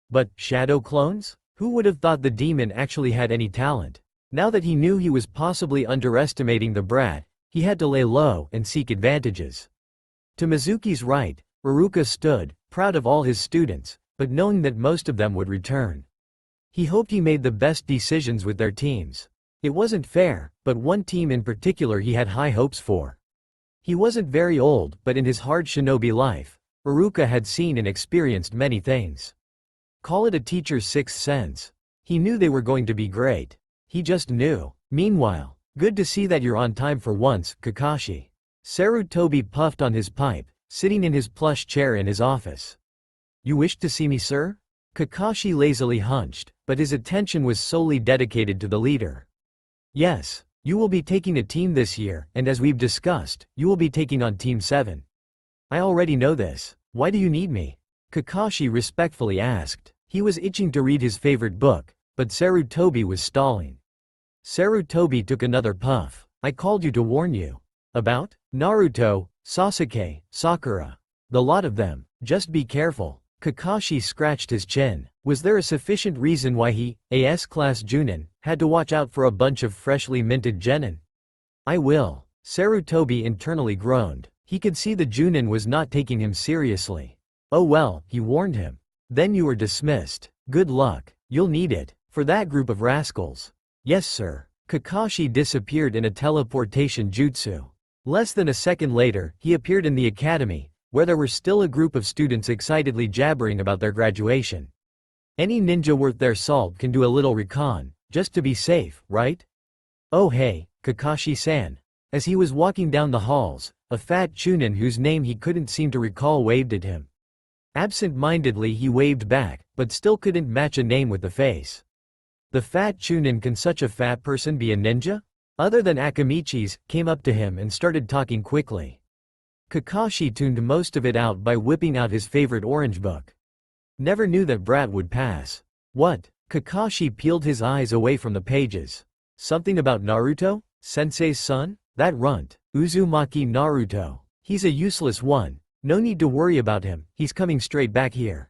But, shadow clones? Who would have thought the demon actually had any talent? Now that he knew he was possibly underestimating the brat, he had to lay low and seek advantages. To Mizuki's right, Iruka stood, proud of all his students, but knowing that most of them would return. He hoped he made the best decisions with their teams. It wasn't fair, but one team in particular he had high hopes for. He wasn't very old, but in his hard shinobi life, Iruka had seen and experienced many things. Call it a teacher's sixth sense. He knew they were going to be great. He just knew. Meanwhile, good to see that you're on time for once, Kakashi. Sarutobi puffed on his pipe, sitting in his plush chair in his office. You wished to see me, sir? Kakashi lazily hunched, but his attention was solely dedicated to the leader. Yes. You will be taking a team this year, and as we've discussed, you will be taking on Team 7. I already know this. Why do you need me? Kakashi respectfully asked. He was itching to read his favorite book, but Sarutobi was stalling. Sarutobi took another puff. I called you to warn you. About? Naruto, Sasuke, Sakura. The lot of them. Just be careful. Kakashi scratched his chin. Was there a sufficient reason why he, a S-class Chuunin, had to watch out for a bunch of freshly minted genin? I will. Sarutobi internally groaned. He could see the Chuunin was not taking him seriously. Oh well, he warned him. Then you were dismissed. Good luck. You'll need it. For that group of rascals. Yes sir. Kakashi disappeared in a teleportation jutsu. Less than a second later, he appeared in the academy, where there were still a group of students excitedly jabbering about their graduation. Any ninja worth their salt can do a little recon, just to be safe, right? Oh hey, Kakashi-san. As he was walking down the halls, a fat Chuunin whose name he couldn't seem to recall waved at him. Absent-mindedly he waved back, but still couldn't match a name with the face. The fat Chuunin, can such a fat person be a ninja? Other than Akamichi's, came up to him and started talking quickly. Kakashi tuned most of it out by whipping out his favorite orange book. Never knew that brat would pass. What? Kakashi peeled his eyes away from the pages. Something about Naruto? Sensei's son? That runt. Uzumaki Naruto. He's a useless one. No need to worry about him, he's coming straight back here.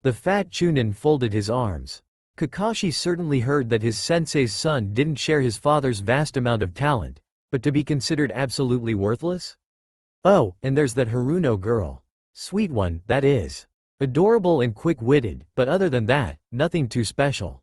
The fat Chuunin folded his arms. Kakashi certainly heard that his sensei's son didn't share his father's vast amount of talent, but to be considered absolutely worthless? Oh, and there's that Haruno girl. Sweet one, that is. Adorable and quick-witted, but other than that, nothing too special.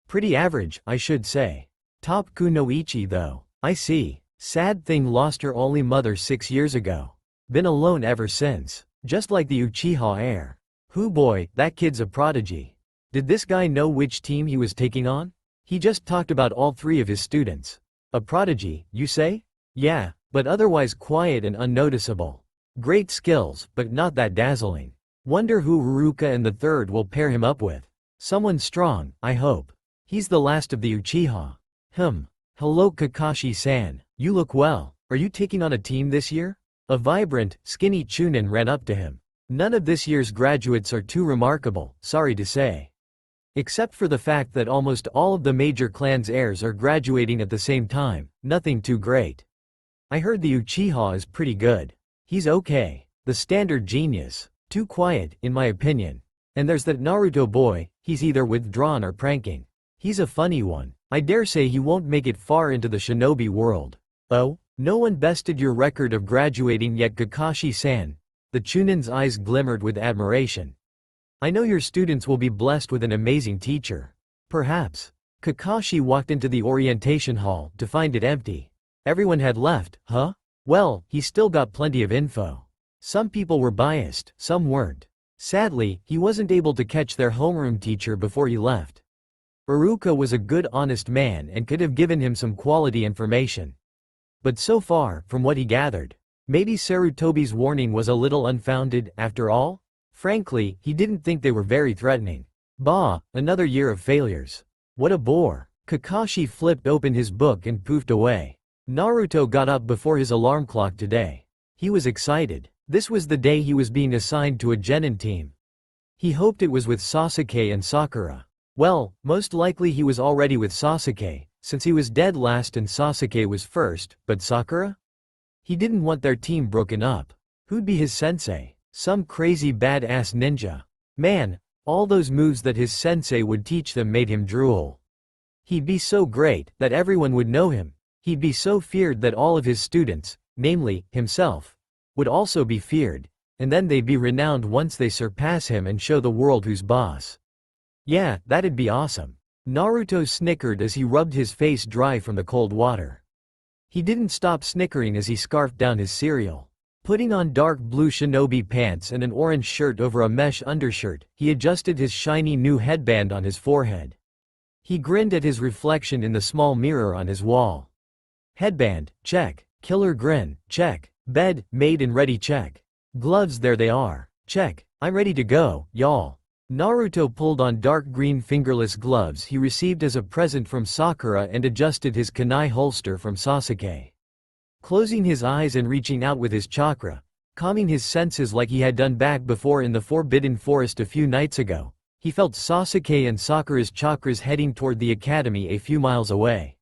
Pretty average, I should say. Top Kunoichi though. I see. Sad thing, lost her only mother 6 years ago. Been alone ever since. Just like the Uchiha heir. Hoo boy, that kid's a prodigy. Did this guy know which team he was taking on? He just talked about all 3 of his students. A prodigy, you say? Yeah, but otherwise quiet and unnoticeable. Great skills, but not that dazzling. Wonder who Iruka and the third will pair him up with. Someone strong, I hope. He's the last of the Uchiha. Hello Kakashi-san, you look well. Are you taking on a team this year? A vibrant, skinny Chuunin ran up to him. None of this year's graduates are too remarkable, sorry to say. Except for the fact that almost all of the major clan's heirs are graduating at the same time, nothing too great. I heard the Uchiha is pretty good. He's okay. The standard genius. Too quiet, in my opinion. And there's that Naruto boy, he's either withdrawn or pranking. He's a funny one. I dare say he won't make it far into the shinobi world. Oh? No one bested your record of graduating yet, Kakashi-san. The Chuunin's eyes glimmered with admiration. I know your students will be blessed with an amazing teacher. Perhaps. Kakashi walked into the orientation hall to find it empty. Everyone had left, huh? Well, he still got plenty of info. Some people were biased, some weren't. Sadly, he wasn't able to catch their homeroom teacher before he left. Iruka was a good honest man and could have given him some quality information. But so far, from what he gathered, maybe Sarutobi's warning was a little unfounded, after all? Frankly, he didn't think they were very threatening. Bah, another year of failures. What a bore. Kakashi flipped open his book and poofed away. Naruto got up before his alarm clock today. He was excited. This was the day he was being assigned to a genin team. He hoped it was with Sasuke and Sakura. Well, most likely he was already with Sasuke, since he was dead last and Sasuke was first, but Sakura? He didn't want their team broken up. Who'd be his sensei? Some crazy badass ninja. Man, all those moves that his sensei would teach them made him drool. He'd be so great that everyone would know him. He'd be so feared that all of his students, namely, himself, would also be feared, and then they'd be renowned once they surpass him and show the world who's boss. Yeah, that'd be awesome. Naruto snickered as he rubbed his face dry from the cold water. He didn't stop snickering as he scarfed down his cereal. Putting on dark blue shinobi pants and an orange shirt over a mesh undershirt, he adjusted his shiny new headband on his forehead. He grinned at his reflection in the small mirror on his wall. Headband, check. Killer grin, check. Bed, made and ready, check. Gloves, there they are, check. I'm ready to go, y'all. Naruto pulled on dark green fingerless gloves he received as a present from Sakura and adjusted his kunai holster from Sasuke. Closing his eyes and reaching out with his chakra, calming his senses like he had done back before in the Forbidden Forest a few nights ago, he felt Sasuke and Sakura's chakras heading toward the academy a few miles away.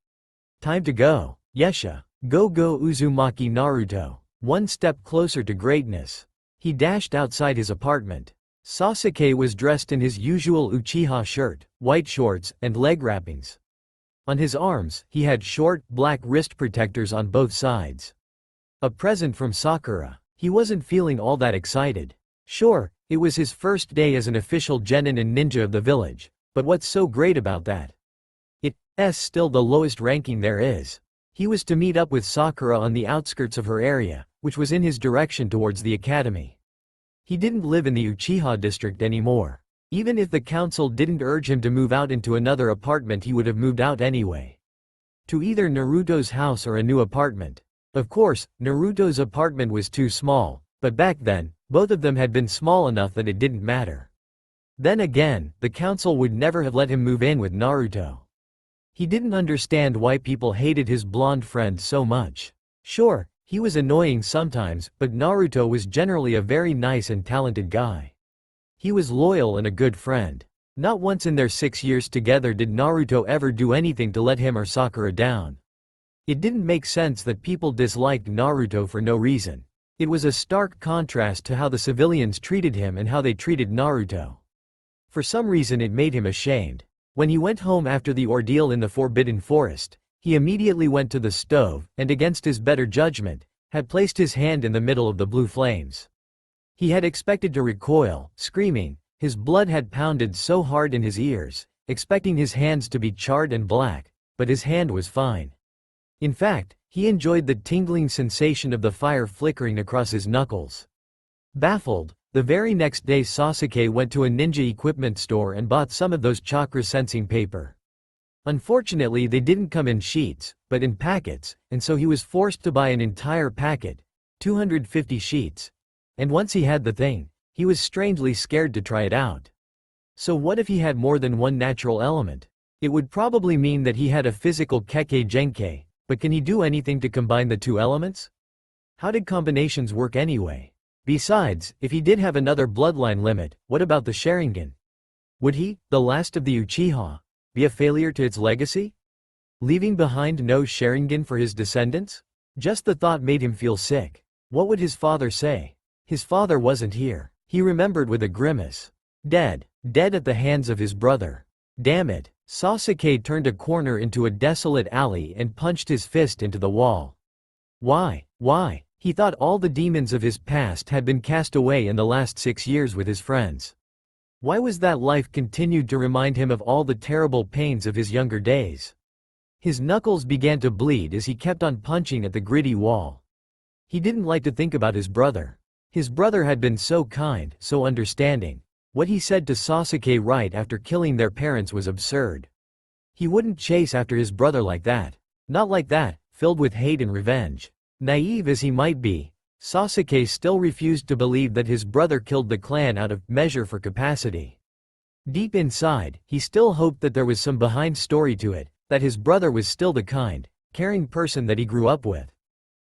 Time to go. Yesha. Go Uzumaki Naruto. One step closer to greatness. He dashed outside his apartment. Sasuke was dressed in his usual Uchiha shirt, white shorts, and leg wrappings. On his arms, he had short, black wrist protectors on both sides. A present from Sakura. He wasn't feeling all that excited. Sure, it was his first day as an official genin and ninja of the village, but what's so great about that? It's still the lowest ranking there is. He was to meet up with Sakura on the outskirts of her area, which was in his direction towards the academy. He didn't live in the Uchiha district anymore. Even if the council didn't urge him to move out into another apartment, he would have moved out anyway. To either Naruto's house or a new apartment. Of course, Naruto's apartment was too small, but back then, both of them had been small enough that it didn't matter. Then again, the council would never have let him move in with Naruto. He didn't understand why people hated his blonde friend so much. Sure, he was annoying sometimes, but Naruto was generally a very nice and talented guy. He was loyal and a good friend. Not once in their 6 years together did Naruto ever do anything to let him or Sakura down. It didn't make sense that people disliked Naruto for no reason. It was a stark contrast to how the civilians treated him and how they treated Naruto. For some reason it made him ashamed. When he went home after the ordeal in the Forbidden Forest, he immediately went to the stove and, against his better judgment, had placed his hand in the middle of the blue flames. He had expected to recoil, screaming. His blood had pounded so hard in his ears, expecting his hands to be charred and black, but his hand was fine. In fact, he enjoyed the tingling sensation of the fire flickering across his knuckles. Baffled, the very next day Sasuke went to a ninja equipment store and bought some of those chakra sensing paper. Unfortunately, they didn't come in sheets, but in packets, and so he was forced to buy an entire packet, 250 sheets. And once he had the thing, he was strangely scared to try it out. So what if he had more than one natural element? It would probably mean that he had a physical Kekkei Genkei, but can he do anything to combine the two elements? How did combinations work anyway? Besides, if he did have another bloodline limit, what about the Sharingan? Would he, the last of the Uchiha, be a failure to its legacy? Leaving behind no Sharingan for his descendants? Just the thought made him feel sick. What would his father say? His father wasn't here. He remembered with a grimace. Dead. Dead at the hands of his brother. Damn it. Sasuke turned a corner into a desolate alley and punched his fist into the wall. Why? Why? He thought all the demons of his past had been cast away in the last 6 years with his friends. Why was that life continued to remind him of all the terrible pains of his younger days? His knuckles began to bleed as he kept on punching at the gritty wall. He didn't like to think about his brother. His brother had been so kind, so understanding. What he said to Sasuke right after killing their parents was absurd. He wouldn't chase after his brother like that. Not like that, filled with hate and revenge. Naive as he might be, Sasuke still refused to believe that his brother killed the clan out of measure for capacity. Deep inside, he still hoped that there was some behind story to it, that his brother was still the kind, caring person that he grew up with.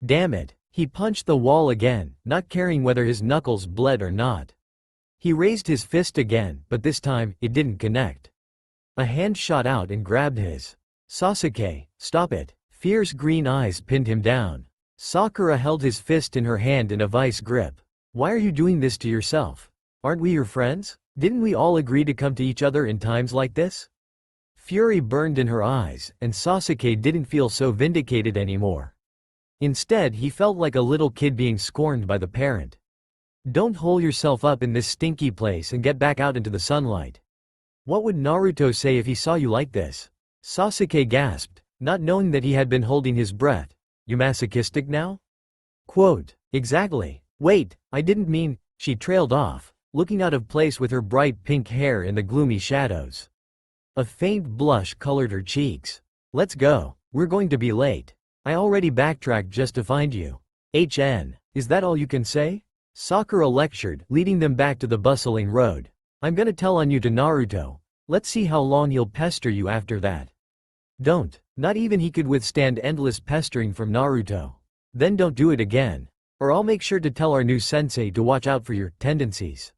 Damn it, he punched the wall again, not caring whether his knuckles bled or not. He raised his fist again, but this time, it didn't connect. A hand shot out and grabbed his. Sasuke, stop it. Fierce green eyes pinned him down. Sakura held his fist in her hand in a vice grip. Why are you doing this to yourself? Aren't we your friends? Didn't we all agree to come to each other in times like this? Fury burned in her eyes, and Sasuke didn't feel so vindicated anymore. Instead, he felt like a little kid being scorned by the parent. Don't hole yourself up in this stinky place and get back out into the sunlight. What would Naruto say if he saw you like this? Sasuke gasped, not knowing that he had been holding his breath. You masochistic now? Quote, exactly. Wait, I didn't mean, she trailed off, looking out of place with her bright pink hair in the gloomy shadows. A faint blush colored her cheeks. Let's go, we're going to be late. I already backtracked just to find you. Is that all you can say? Sakura lectured, leading them back to the bustling road. I'm gonna tell on you to Naruto. Let's see how long he'll pester you after that. Don't. Not even he could withstand endless pestering from Naruto. Then don't do it again. Or I'll make sure to tell our new sensei to watch out for your tendencies.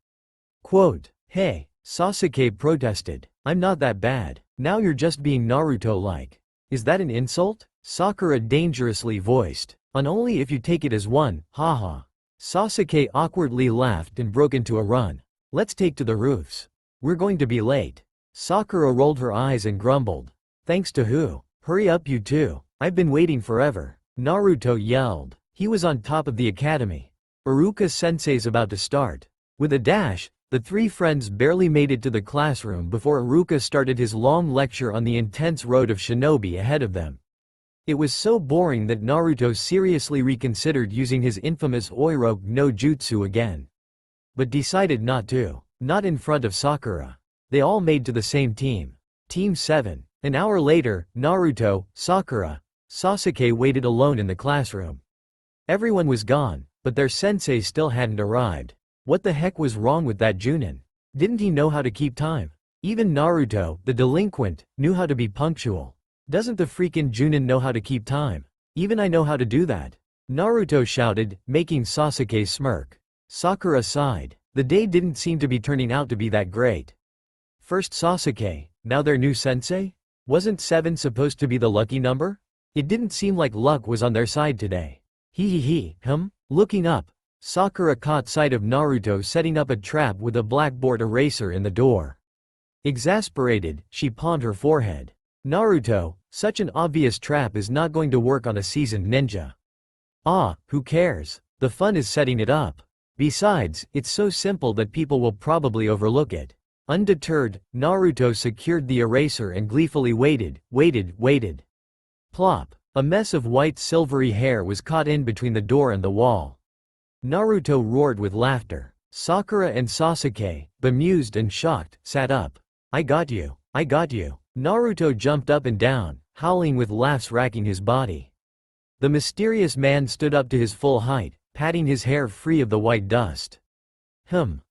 Quote, hey, Sasuke protested. I'm not that bad. Now you're just being Naruto-like. Is that an insult? Sakura dangerously voiced. And only if you take it as one, haha. Sasuke awkwardly laughed and broke into a run. Let's take to the roofs. We're going to be late. Sakura rolled her eyes and grumbled. Thanks to who? Hurry up you two. I've been waiting forever. Naruto yelled. He was on top of the academy. Iruka-sensei's about to start. With a dash, the three friends barely made it to the classroom before Iruka started his long lecture on the intense road of shinobi ahead of them. It was so boring that Naruto seriously reconsidered using his infamous Oiroke no Jutsu again. But decided not to. Not in front of Sakura. They all made to the same team. Team 7. An hour later, Naruto, Sakura, Sasuke waited alone in the classroom. Everyone was gone, but their sensei still hadn't arrived. What the heck was wrong with that Chuunin? Didn't he know how to keep time? Even Naruto, the delinquent, knew how to be punctual. Doesn't the freaking Chuunin know how to keep time? Even I know how to do that. Naruto shouted, making Sasuke smirk. Sakura sighed. The day didn't seem to be turning out to be that great. First Sasuke, now their new sensei? Wasn't 7 supposed to be the lucky number? It didn't seem like luck was on their side today. Looking up, Sakura caught sight of Naruto setting up a trap with a blackboard eraser in the door. Exasperated, she pawned her forehead. Naruto, such an obvious trap is not going to work on a seasoned ninja. Ah, who cares? The fun is setting it up. Besides, it's so simple that people will probably overlook it. Undeterred, Naruto secured the eraser and gleefully waited. Plop. A mess of white silvery hair was caught in between the door and the wall. Naruto roared with laughter. Sakura and Sasuke, bemused and shocked, sat up. I got you. Naruto jumped up and down, howling with laughs racking his body. The mysterious man stood up to his full height, patting his hair free of the white dust.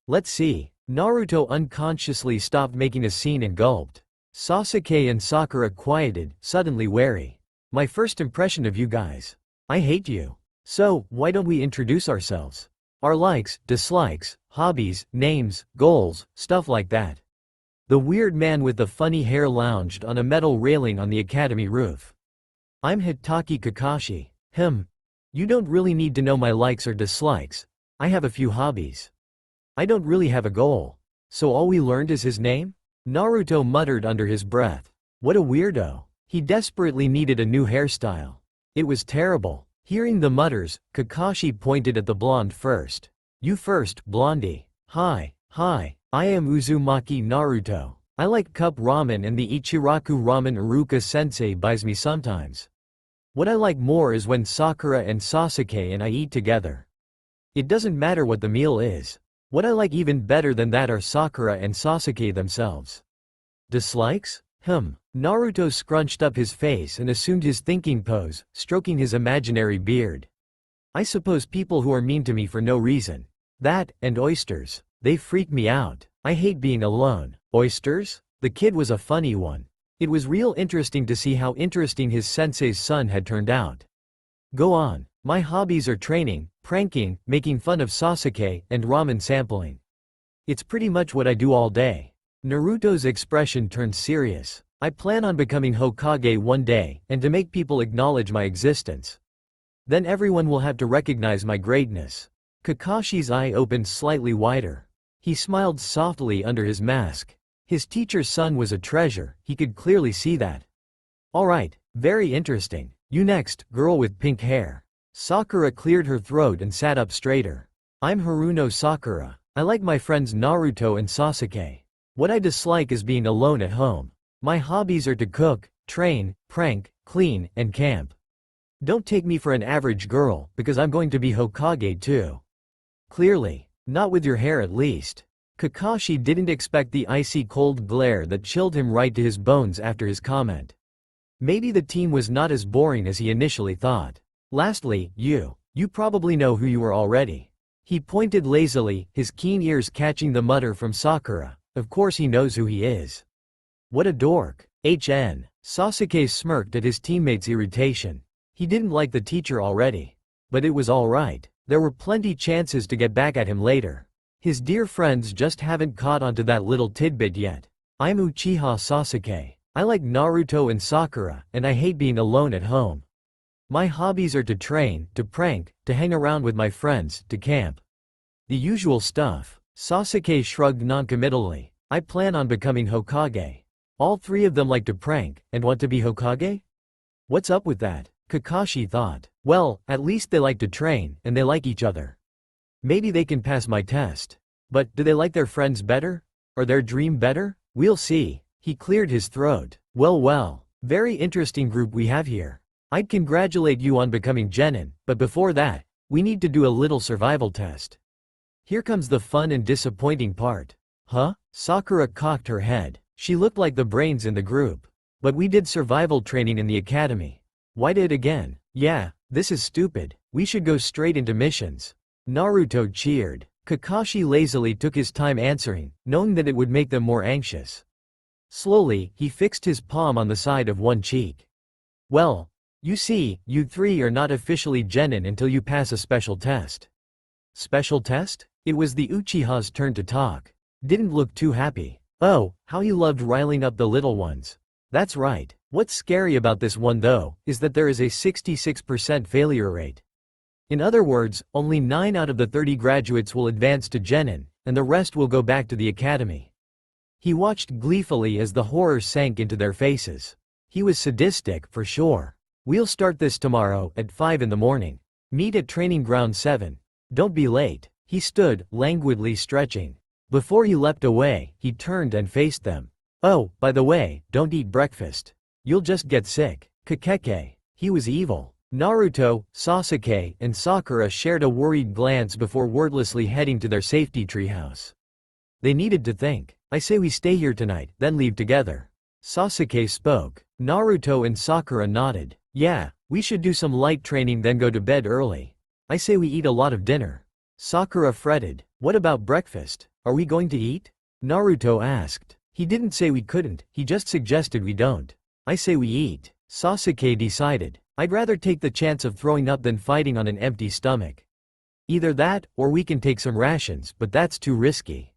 Let's see. Naruto unconsciously stopped making a scene and gulped. Sasuke and Sakura quieted, suddenly wary. My first impression of you guys. I hate you. So, why don't we introduce ourselves? Our likes, dislikes, hobbies, names, goals, stuff like that. The weird man with the funny hair lounged on a metal railing on the academy roof. I'm Hitaki Kakashi. You don't really need to know my likes or dislikes. I have a few hobbies. I don't really have a goal. So all we learned is his name? Naruto muttered under his breath. What a weirdo. He desperately needed a new hairstyle. It was terrible. Hearing the mutters, Kakashi pointed at the blonde first. You first, blondie. Hi, I am Uzumaki Naruto. I like cup ramen and the Ichiraku ramen Iruka-sensei buys me sometimes. What I like more is when Sakura and Sasuke and I eat together. It doesn't matter what the meal is. What I like even better than that are Sakura and Sasuke themselves. Dislikes? Naruto scrunched up his face and assumed his thinking pose, stroking his imaginary beard. I suppose people who are mean to me for no reason. That, and oysters. They freak me out. I hate being alone. Oysters? The kid was a funny one. It was real interesting to see how interesting his sensei's son had turned out. Go on. My hobbies are training, pranking, making fun of Sasuke, and ramen sampling. It's pretty much what I do all day. Naruto's expression turned serious. I plan on becoming Hokage one day, and to make people acknowledge my existence. Then everyone will have to recognize my greatness. Kakashi's eye opened slightly wider. He smiled softly under his mask. His teacher's son was a treasure, he could clearly see that. Alright, very interesting. You next, girl with pink hair. Sakura cleared her throat and sat up straighter. I'm Haruno Sakura. I like my friends Naruto and Sasuke. What I dislike is being alone at home. My hobbies are to cook, train, prank, clean, and camp. Don't take me for an average girl, because I'm going to be Hokage too. Clearly. Not with your hair at least. Kakashi didn't expect the icy cold glare that chilled him right to his bones after his comment. Maybe the team was not as boring as he initially thought. Lastly, you probably know who you are already. He pointed lazily, his keen ears catching the mutter from Sakura. Of course he knows who he is. What a dork. Sasuke smirked at his teammate's irritation. He didn't like the teacher already. But it was alright. There were plenty chances to get back at him later. His dear friends just haven't caught onto that little tidbit yet. I'm Uchiha Sasuke. I like Naruto and Sakura, and I hate being alone at home. My hobbies are to train, to prank, to hang around with my friends, to camp. The usual stuff. Sasuke shrugged noncommittally. I plan on becoming Hokage. All three of them like to prank, and want to be Hokage? What's up with that? Kakashi thought. Well, at least they like to train, and they like each other. Maybe they can pass my test. But, do they like their friends better? Or their dream better? We'll see. He cleared his throat. Well, very interesting group we have here. I'd congratulate you on becoming Genin, but before that, we need to do a little survival test. Here comes the fun and disappointing part. Huh? Sakura cocked her head. She looked like the brains in the group. But we did survival training in the academy. Why did again? Yeah, this is stupid. We should go straight into missions. Naruto cheered. Kakashi lazily took his time answering, knowing that it would make them more anxious. Slowly, he fixed his palm on the side of one cheek. Well, you see, you three are not officially Genin until you pass a special test. Special test? It was the Uchiha's turn to talk. Didn't look too happy. Oh, how he loved riling up the little ones. That's right. What's scary about this one though, is that there is a 66% failure rate. In other words, only 9 out of the 30 graduates will advance to Genin, and the rest will go back to the academy. He watched gleefully as the horror sank into their faces. He was sadistic, for sure. We'll start this tomorrow, at 5 in the morning. Meet at training ground 7. Don't be late. He stood, languidly stretching. Before he leapt away, he turned and faced them. Oh, by the way, don't eat breakfast. You'll just get sick. Kakeke. He was evil. Naruto, Sasuke, and Sakura shared a worried glance before wordlessly heading to their safety treehouse. They needed to think. I say we stay here tonight, then leave together. Sasuke spoke. Naruto and Sakura nodded. Yeah, we should do some light training then go to bed early. I say we eat a lot of dinner. Sakura fretted. What about breakfast? Are we going to eat? Naruto asked. He didn't say we couldn't, he just suggested we don't. I say we eat. Sasuke decided. I'd rather take the chance of throwing up than fighting on an empty stomach. Either that, or we can take some rations, but that's too risky.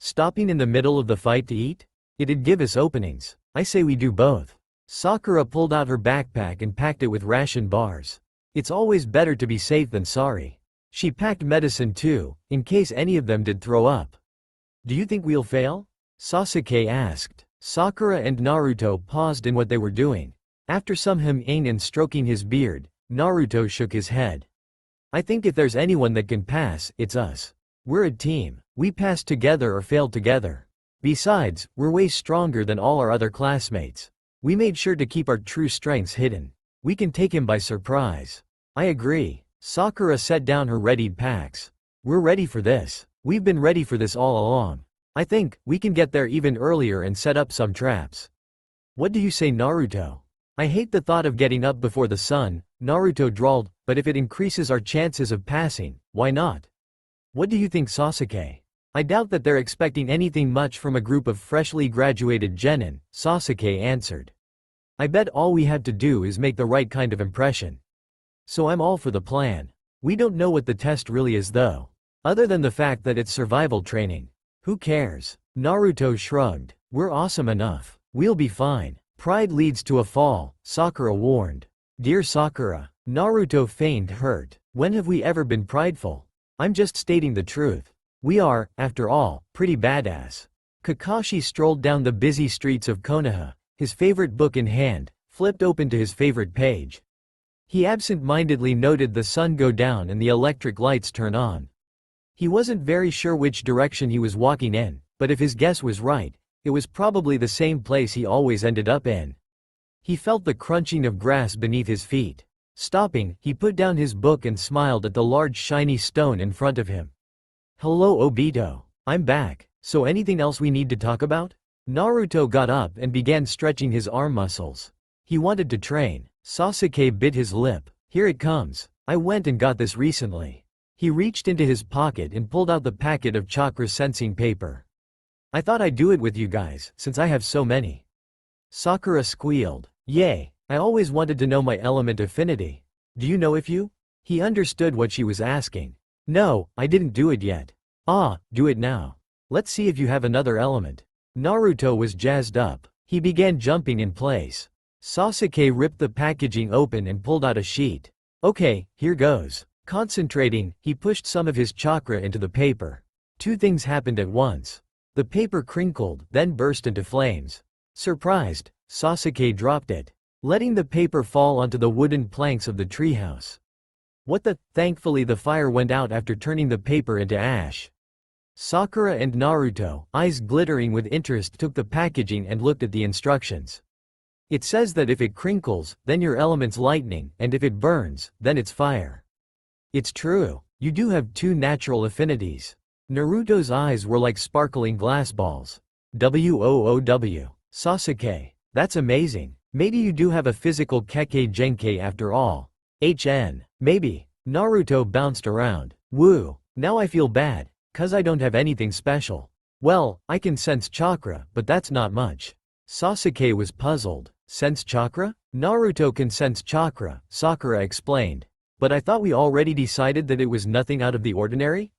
Stopping in the middle of the fight to eat? It'd give us openings. I say we do both. Sakura pulled out her backpack and packed it with ration bars. It's always better to be safe than sorry. She packed medicine too, in case any of them did throw up. Do you think we'll fail? Sasuke asked. Sakura and Naruto paused in what they were doing. After some hemming and stroking his beard, Naruto shook his head. I think if there's anyone that can pass, it's us. We're a team. We pass together or fail together. Besides, we're way stronger than all our other classmates. We made sure to keep our true strengths hidden. We can take him by surprise. I agree. Sakura set down her readied packs. We're ready for this. We've been ready for this all along. I think we can get there even earlier and set up some traps. What do you say, Naruto? I hate the thought of getting up before the sun, Naruto drawled, but if it increases our chances of passing, why not? What do you think, Sasuke? I doubt that they're expecting anything much from a group of freshly graduated genin, Sasuke answered. I bet all we have to do is make the right kind of impression. So I'm all for the plan. We don't know what the test really is though. Other than the fact that it's survival training. Who cares? Naruto shrugged. We're awesome enough. We'll be fine. Pride leads to a fall, Sakura warned. Dear Sakura, Naruto feigned hurt. When have we ever been prideful? I'm just stating the truth. We are, after all, pretty badass. Kakashi strolled down the busy streets of Konoha, his favorite book in hand, flipped open to his favorite page. He absent-mindedly noted the sun go down and the electric lights turn on. He wasn't very sure which direction he was walking in, but if his guess was right, it was probably the same place he always ended up in. He felt the crunching of grass beneath his feet. Stopping, he put down his book and smiled at the large shiny stone in front of him. Hello Obito. I'm back. So anything else we need to talk about? Naruto got up and began stretching his arm muscles. He wanted to train. Sasuke bit his lip. Here it comes. I went and got this recently. He reached into his pocket and pulled out the packet of chakra sensing paper. I thought I'd do it with you guys, since I have so many. Sakura squealed. Yay, I always wanted to know my element affinity. Do you know if you? He understood what she was asking. No, I didn't do it yet. Ah, do it now. Let's see if you have another element. Naruto was jazzed up. He began jumping in place. Sasuke ripped the packaging open and pulled out a sheet. Okay, here goes. Concentrating, he pushed some of his chakra into the paper. Two things happened at once. The paper crinkled, then burst into flames. Surprised, Sasuke dropped it, letting the paper fall onto the wooden planks of the treehouse. What the? Thankfully the fire went out after turning the paper into ash. Sakura and Naruto, eyes glittering with interest, took the packaging and looked at the instructions. It says that if it crinkles, then your element's lightning, and if it burns, then it's fire. It's true. You do have two natural affinities. Naruto's eyes were like sparkling glass balls. Woow. Sasuke. That's amazing. Maybe you do have a physical Kekkei Genkai after all. Maybe. Naruto bounced around. Woo. Now I feel bad. 'Cause I don't have anything special. Well, I can sense chakra, but that's not much. Sasuke was puzzled. Sense chakra? Naruto can sense chakra, Sakura explained. But I thought we already decided that it was nothing out of the ordinary?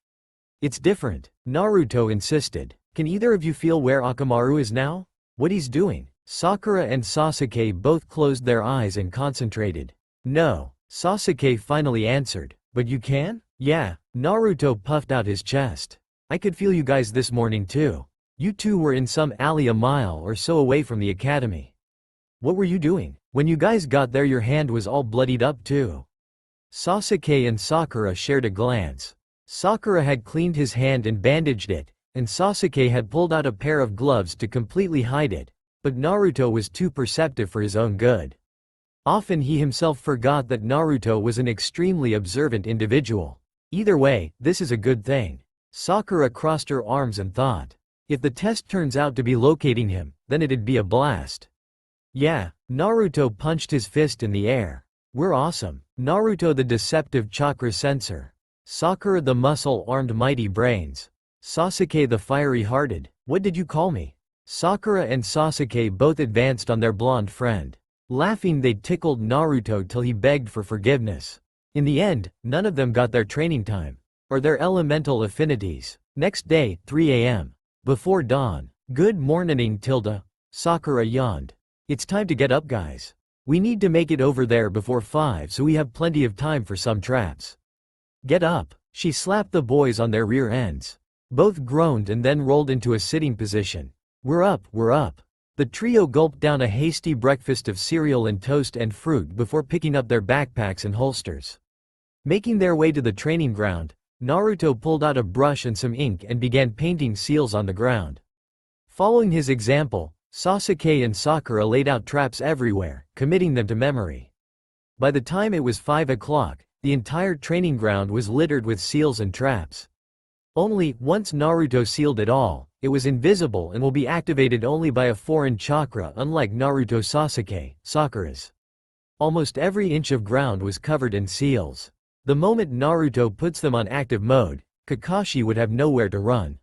It's different, Naruto insisted. Can either of you feel where Akamaru is now? What he's doing? Sakura and Sasuke both closed their eyes and concentrated. No, Sasuke finally answered. But you can? Yeah, Naruto puffed out his chest. I could feel you guys this morning too. You two were in some alley a mile or so away from the academy. What were you doing? When you guys got there your hand was all bloodied up too. Sasuke and Sakura shared a glance. Sakura had cleaned his hand and bandaged it, and Sasuke had pulled out a pair of gloves to completely hide it, but Naruto was too perceptive for his own good. Often he himself forgot that Naruto was an extremely observant individual. Either way, this is a good thing. Sakura crossed her arms and thought. If the test turns out to be locating him, then it'd be a blast. Yeah, Naruto punched his fist in the air. We're awesome. Naruto the deceptive chakra sensor. Sakura the muscle-armed mighty brains. Sasuke the fiery-hearted. What did you call me? Sakura and Sasuke both advanced on their blonde friend. Laughing they tickled Naruto till he begged for forgiveness. In the end, none of them got their training time. Or their elemental affinities. Next day, 3 a.m. Before dawn. Good morning, Tilda. Sakura yawned. It's time to get up, guys. We need to make it over there before 5 so we have plenty of time for some traps. Get up. She slapped the boys on their rear ends. Both groaned and then rolled into a sitting position. We're up, we're up. The trio gulped down a hasty breakfast of cereal and toast and fruit before picking up their backpacks and holsters. Making their way to the training ground, Naruto pulled out a brush and some ink and began painting seals on the ground. Following his example, Sasuke and Sakura laid out traps everywhere, committing them to memory. By the time it was 5 o'clock, the entire training ground was littered with seals and traps. Only, once Naruto sealed it all, it was invisible and will be activated only by a foreign chakra, unlike Naruto Sakura's. Almost every inch of ground was covered in seals. The moment Naruto puts them on active mode, Kakashi would have nowhere to run.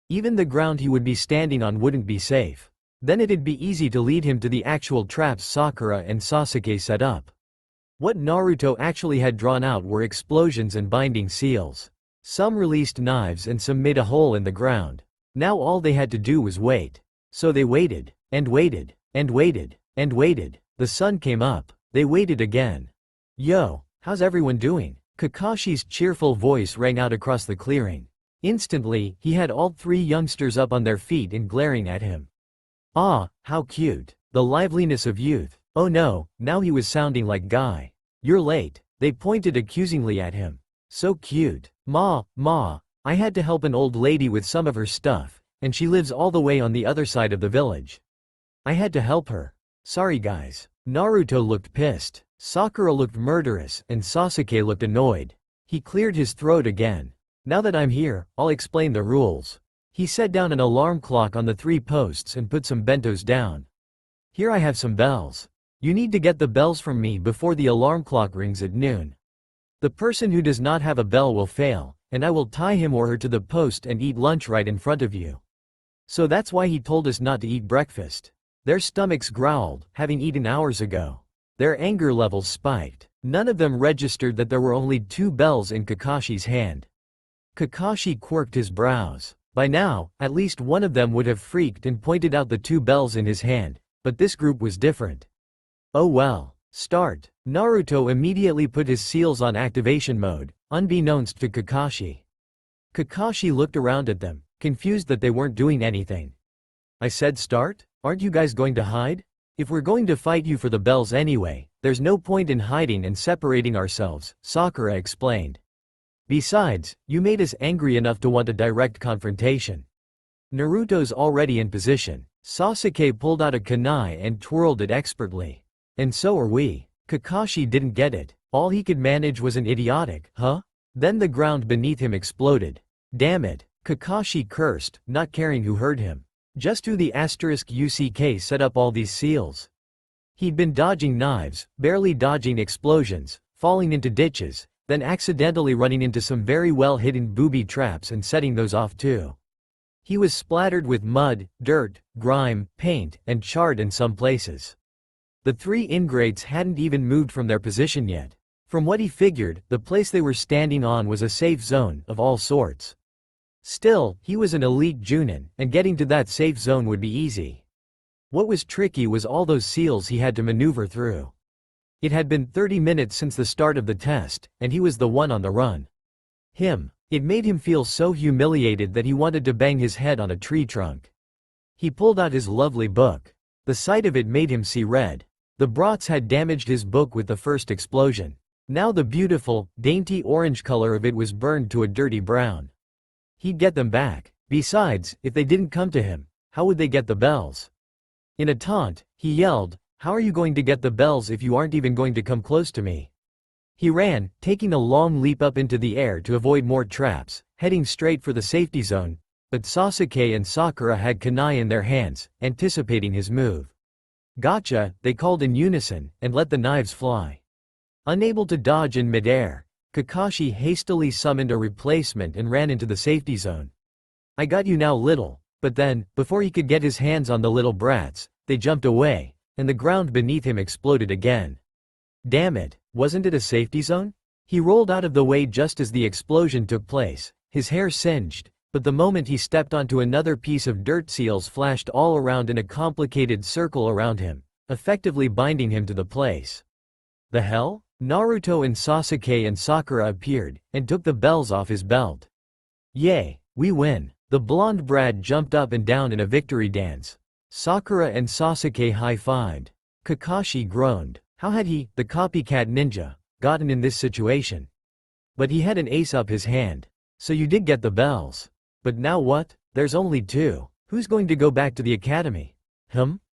Even the ground he would be standing on wouldn't be safe. Then it'd be easy to lead him to the actual traps Sakura and Sasuke set up. What Naruto actually had drawn out were explosions and binding seals. Some released knives and some made a hole in the ground. Now all they had to do was wait. So they waited, and waited, and waited, and waited. The sun came up. They waited again. "Yo, how's everyone doing?" Kakashi's cheerful voice rang out across the clearing. Instantly, he had all three youngsters up on their feet and glaring at him. Ah, how cute. The liveliness of youth. Oh no, now he was sounding like Guy. "You're late." They pointed accusingly at him. "So cute. Ma, I had to help an old lady with some of her stuff, and she lives all the way on the other side of the village. I had to help her. Sorry guys." Naruto looked pissed. Sakura looked murderous, and Sasuke looked annoyed. He cleared his throat again. "Now that I'm here, I'll explain the rules." He set down an alarm clock on the 3 posts and put some bentos down. "Here I have some bells. You need to get the bells from me before the alarm clock rings at noon. The person who does not have a bell will fail, and I will tie him or her to the post and eat lunch right in front of you." So that's why he told us not to eat breakfast. Their stomachs growled, having eaten hours ago. Their anger levels spiked. None of them registered that there were only 2 bells in Kakashi's hand. Kakashi quirked his brows. By now, at least one of them would have freaked and pointed out the 2 bells in his hand, but this group was different. "Oh well. Start." Naruto immediately put his seals on activation mode, unbeknownst to Kakashi. Kakashi looked around at them, confused that they weren't doing anything. "I said start? Aren't you guys going to hide? If we're going to fight you for the bells anyway, there's no point in hiding and separating ourselves," Sakura explained. "Besides, you made us angry enough to want a direct confrontation. Naruto's already in position." Sasuke pulled out a kunai and twirled it expertly. "And so are we." Kakashi didn't get it. All he could manage was an idiotic, "Huh?" Then the ground beneath him exploded. "Damn it," Kakashi cursed, not caring who heard him. Just who the *UCK set up all these seals? He'd been dodging knives, barely dodging explosions, falling into ditches, then accidentally running into some very well-hidden booby traps and setting those off too. He was splattered with mud, dirt, grime, paint, and charred in some places. The 3 ingrates hadn't even moved from their position yet. From what he figured, the place they were standing on was a safe zone of all sorts. Still, he was an elite Chuunin, and getting to that safe zone would be easy. What was tricky was all those seals he had to maneuver through. It had been 30 minutes since the start of the test, and he was the one on the run. It made him feel so humiliated that he wanted to bang his head on a tree trunk. He pulled out his lovely book. The sight of it made him see red. The brats had damaged his book with the first explosion. Now the beautiful, dainty orange color of it was burned to a dirty brown. He'd get them back. Besides, if they didn't come to him, how would they get the bells? In a taunt, he yelled, "How are you going to get the bells if you aren't even going to come close to me?" He ran, taking a long leap up into the air to avoid more traps, heading straight for the safety zone, but Sasuke and Sakura had kunai in their hands, anticipating his move. "Gotcha," they called in unison, and let the knives fly. Unable to dodge in midair, Kakashi hastily summoned a replacement and ran into the safety zone. "I got you now, little," but then, before he could get his hands on the little brats, they jumped away, and the ground beneath him exploded again. Damn it, wasn't it a safety zone? He rolled out of the way just as the explosion took place, his hair singed, but the moment he stepped onto another piece of dirt, seals flashed all around in a complicated circle around him, effectively binding him to the place. The hell? Naruto and Sasuke and Sakura appeared, and took the bells off his belt. "Yay, we win." The blonde brat jumped up and down in a victory dance. Sakura and Sasuke high-fived. Kakashi groaned. How had he, the copycat ninja, gotten in this situation? But he had an ace up his hand. "So you did get the bells. But now what? There's only 2. Who's going to go back to the academy?"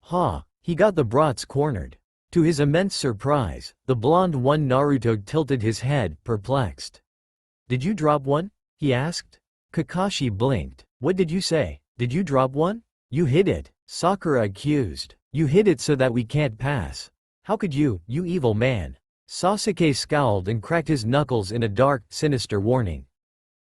Ha, he got the brats cornered. To his immense surprise, the blonde one Naruto tilted his head, perplexed. Did you drop one? He asked. Kakashi blinked. What did you say? Did you drop one? You hid it, Sakura accused. You hid it so that we can't pass. How could you evil man? Sasuke scowled and cracked his knuckles in a dark, sinister warning.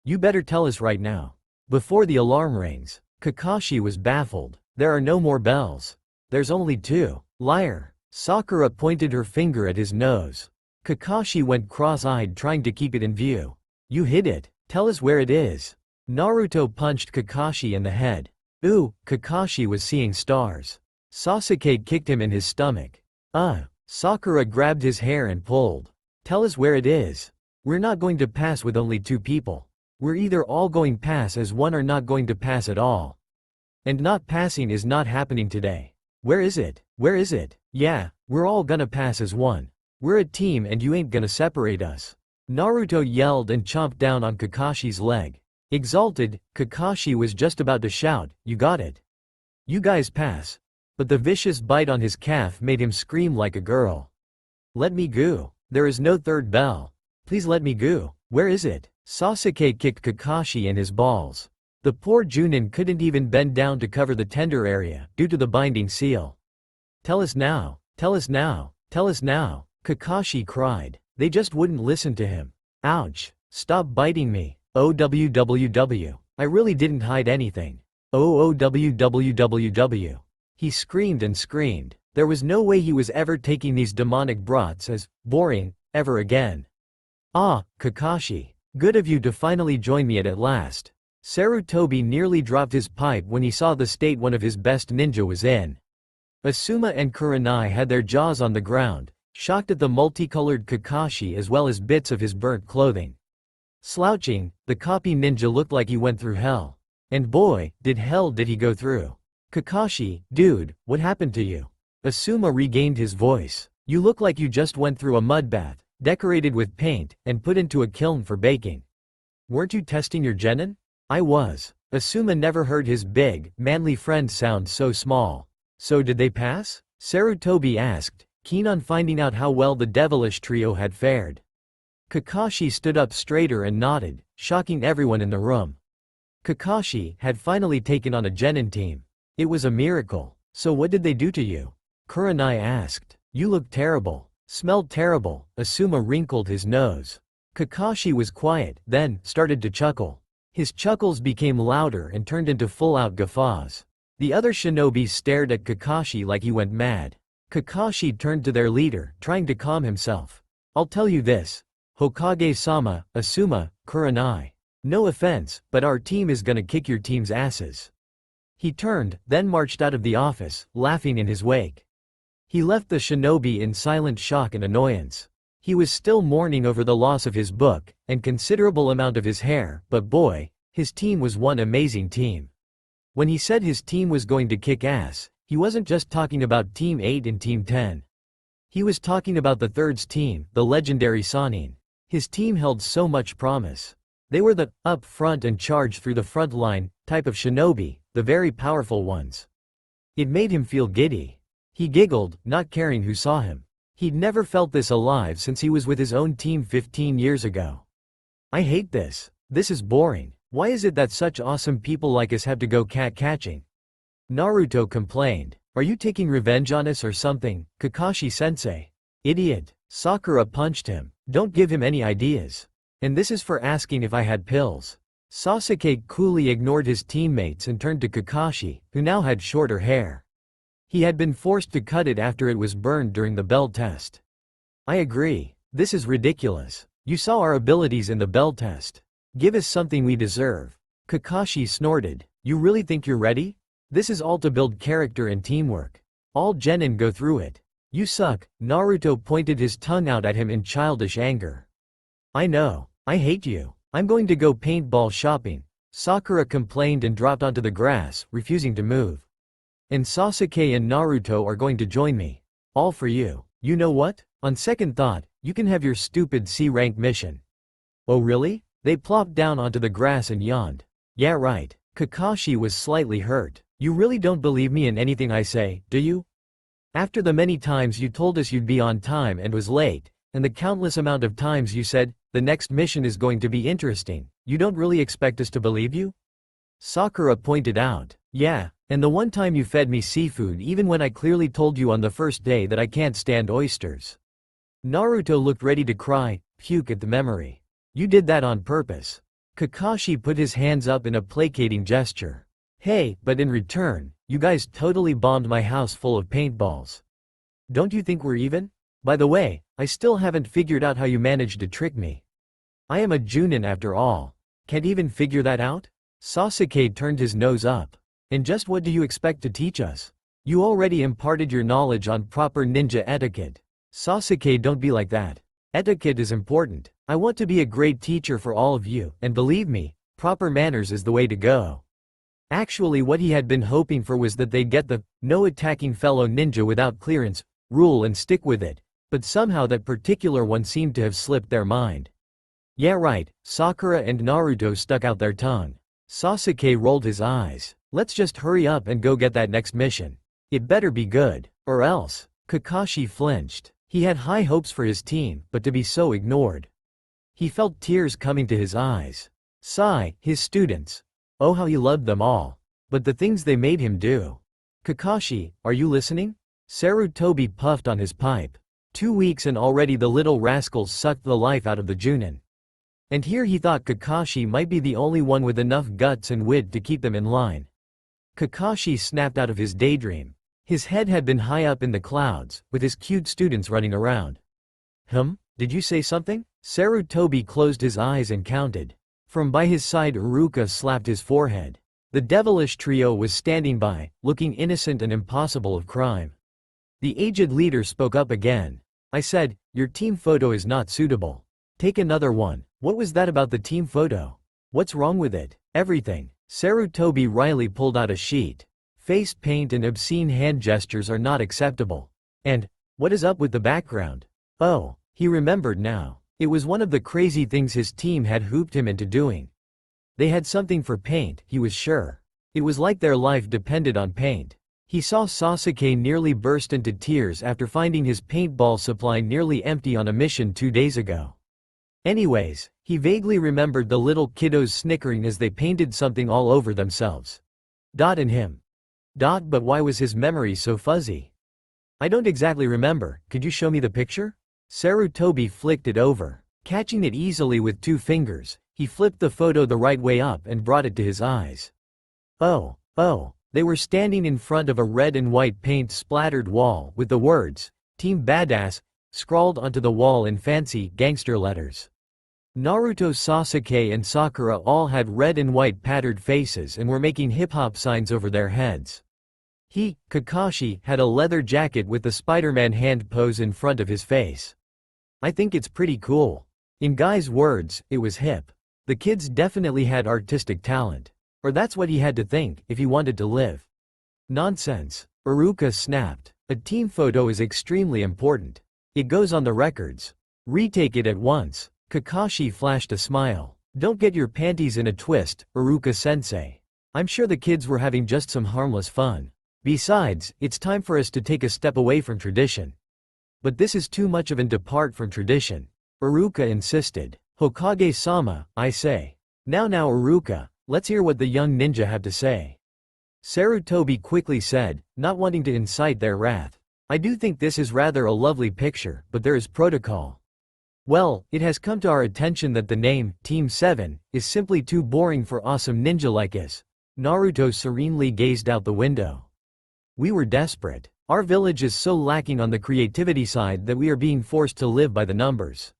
You better tell us right now. Before the alarm rings. Kakashi was baffled. There are no more bells. There's only two. Liar. Sakura pointed her finger at his nose. Kakashi went cross-eyed trying to keep it in view. You hid it. Tell us where it is. Naruto punched Kakashi in the head. Ooh, Kakashi was seeing stars. Sasuke kicked him in his stomach. Sakura grabbed his hair and pulled. Tell us where it is. We're not going to pass with only two people. We're either all going pass as one or not going to pass at all. And not passing is not happening today. Where is it? Where is it? Yeah, we're all gonna pass as one. We're a team and you ain't gonna separate us. Naruto yelled and chomped down on Kakashi's leg. Exalted, Kakashi was just about to shout, you got it. You guys pass. But the vicious bite on his calf made him scream like a girl. Let me go. There is no third bell. Please let me go. Where is it? Sasuke kicked Kakashi in his balls. The poor Chuunin couldn't even bend down to cover the tender area, due to the binding seal. Tell us now. Tell us now. Tell us now. Kakashi cried. They just wouldn't listen to him. Ouch. Stop biting me. OWWW. I really didn't hide anything. OWWWW. He screamed and screamed. There was no way he was ever taking these demonic brats as boring, ever again. Ah, Kakashi. Good of you to finally join me at last. Sarutobi nearly dropped his pipe when he saw the state one of his best ninja was in. Asuma and Kurenai had their jaws on the ground, shocked at the multicolored Kakashi as well as bits of his burnt clothing. Slouching, the copy ninja looked like he went through hell. And boy, did he go through. Kakashi, dude, what happened to you? Asuma regained his voice. You look like you just went through a mud bath, decorated with paint, and put into a kiln for baking. Weren't you testing your genin? I was. Asuma never heard his big, manly friend sound so small. So did they pass? Sarutobi asked, keen on finding out how well the devilish trio had fared. Kakashi stood up straighter and nodded, shocking everyone in the room. Kakashi had finally taken on a genin team. It was a miracle. So what did they do to you? Kurenai asked. You look terrible. Smelled terrible. Asuma wrinkled his nose. Kakashi was quiet, then started to chuckle. His chuckles became louder and turned into full-out guffaws. The other shinobis stared at Kakashi like he went mad. Kakashi turned to their leader, trying to calm himself. I'll tell you this. Hokage-sama, Asuma, Kurenai. No offense, but our team is gonna kick your team's asses. He turned, then marched out of the office, laughing in his wake. He left the shinobi in silent shock and annoyance. He was still mourning over the loss of his book, and considerable amount of his hair, but boy, his team was one amazing team. When he said his team was going to kick ass, he wasn't just talking about Team 8 and Team 10. He was talking about the third's team, the legendary Chuunin. His team held so much promise. They were the up front and charge through the front line type of shinobi, the very powerful ones. It made him feel giddy. He giggled, not caring who saw him. He'd never felt this alive since he was with his own team 15 years ago. I hate this. This is boring. Why is it that such awesome people like us have to go cat-catching? Naruto complained. Are you taking revenge on us or something, Kakashi-sensei? Idiot. Sakura punched him. Don't give him any ideas. And this is for asking if I had pills. Sasuke coolly ignored his teammates and turned to Kakashi, who now had shorter hair. He had been forced to cut it after it was burned during the bell test. I agree. This is ridiculous. You saw our abilities in the bell test. Give us something we deserve. Kakashi snorted. You really think you're ready? This is all to build character and teamwork. All genin go through it. You suck. Naruto pointed his tongue out at him in childish anger. I know. I hate you. I'm going to go paintball shopping. Sakura complained and dropped onto the grass, refusing to move. And Sasuke and Naruto are going to join me. All for you. You know what? On second thought, you can have your stupid C-rank mission. Oh really? They plopped down onto the grass and yawned. Yeah right. Kakashi was slightly hurt. You really don't believe me in anything I say, do you? After the many times you told us you'd be on time and was late, and the countless amount of times you said, the next mission is going to be interesting, you don't really expect us to believe you? Sakura pointed out. Yeah, and the one time you fed me seafood even when I clearly told you on the first day that I can't stand oysters. Naruto looked ready to cry, puke at the memory. You did that on purpose. Kakashi put his hands up in a placating gesture. Hey, but in return, you guys totally bombed my house full of paintballs. Don't you think we're even? By the way, I still haven't figured out how you managed to trick me. I am a Chuunin after all. Can't even figure that out? Sasuke turned his nose up. And just what do you expect to teach us? You already imparted your knowledge on proper ninja etiquette. Sasuke, don't be like that. Etiquette is important. I want to be a great teacher for all of you, and believe me, proper manners is the way to go. Actually, what he had been hoping for was that they'd get the no attacking fellow ninja without clearance rule and stick with it, but somehow that particular one seemed to have slipped their mind. Yeah right, Sakura and Naruto stuck out their tongue. Sasuke rolled his eyes. Let's just hurry up and go get that next mission. It better be good, or else. Kakashi flinched. He had high hopes for his team, but to be so ignored. He felt tears coming to his eyes. Sigh, his students. Oh, how he loved them all. But the things they made him do. Kakashi, are you listening? Sarutobi puffed on his pipe. 2 weeks and already the little rascals sucked the life out of the Chuunin. And here he thought Kakashi might be the only one with enough guts and wit to keep them in line. Kakashi snapped out of his daydream. His head had been high up in the clouds, with his cute students running around. Did you say something? Sarutobi closed his eyes and counted. From by his side Iruka slapped his forehead. The devilish trio was standing by, looking innocent and impossible of crime. The aged leader spoke up again. I said, your team photo is not suitable. Take another one. What was that about the team photo? What's wrong with it? Everything. Sarutobi wryly pulled out a sheet. Face paint and obscene hand gestures are not acceptable. And, what is up with the background? Oh, he remembered now. It was one of the crazy things his team had hooped him into doing. They had something for paint, he was sure. It was like their life depended on paint. He saw Sasuke nearly burst into tears after finding his paintball supply nearly empty on a mission 2 days ago. Anyways, he vaguely remembered the little kiddos snickering as they painted something all over themselves. And him. But why was his memory so fuzzy? I don't exactly remember, could you show me the picture? Sarutobi flicked it over. Catching it easily with 2 fingers, he flipped the photo the right way up and brought it to his eyes. Oh, they were standing in front of a red and white paint-splattered wall with the words, Team Badass, scrawled onto the wall in fancy, gangster letters. Naruto, Sasuke and Sakura all had red and white patterned faces and were making hip-hop signs over their heads. Kakashi, had a leather jacket with the Spider-Man hand pose in front of his face. I think it's pretty cool. In Guy's words, it was hip. The kids definitely had artistic talent. Or that's what he had to think, if he wanted to live. Nonsense. Iruka snapped. A team photo is extremely important. It goes on the records. Retake it at once. Kakashi flashed a smile. Don't get your panties in a twist, Iruka-sensei. I'm sure the kids were having just some harmless fun. Besides, it's time for us to take a step away from tradition. But this is too much of an depart from tradition. Iruka insisted. Hokage-sama, I say. Now Iruka, let's hear what the young ninja have to say. Sarutobi quickly said, not wanting to incite their wrath. I do think this is rather a lovely picture, but there is protocol. Well, it has come to our attention that the name, Team 7, is simply too boring for awesome ninja like us. Naruto serenely gazed out the window. We were desperate. Our village is so lacking on the creativity side that we are being forced to live by the numbers.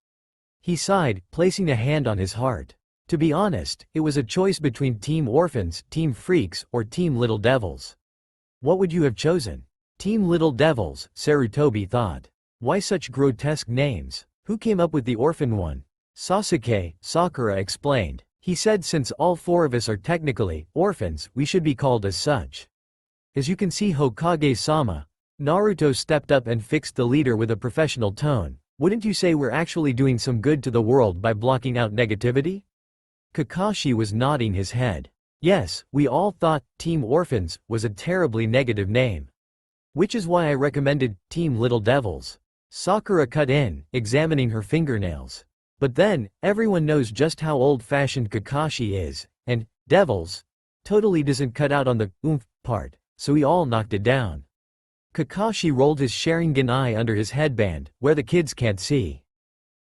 He sighed, placing a hand on his heart. To be honest, it was a choice between Team Orphans, Team Freaks, or Team Little Devils. What would you have chosen? Team Little Devils, Sarutobi thought. Why such grotesque names? Who came up with the orphan one? Sasuke, Sakura explained. He said since all 4 of us are technically orphans, we should be called as such. As you can see, Hokage-sama. Naruto stepped up and fixed the leader with a professional tone. Wouldn't you say we're actually doing some good to the world by blocking out negativity? Kakashi was nodding his head. Yes, we all thought Team Orphans was a terribly negative name. Which is why I recommended Team Little Devils. Sakura cut in, examining her fingernails. But then, everyone knows just how old-fashioned Kakashi is, and devils totally doesn't cut out on the oomph part, so we all knocked it down. Kakashi rolled his Sharingan eye under his headband, where the kids can't see.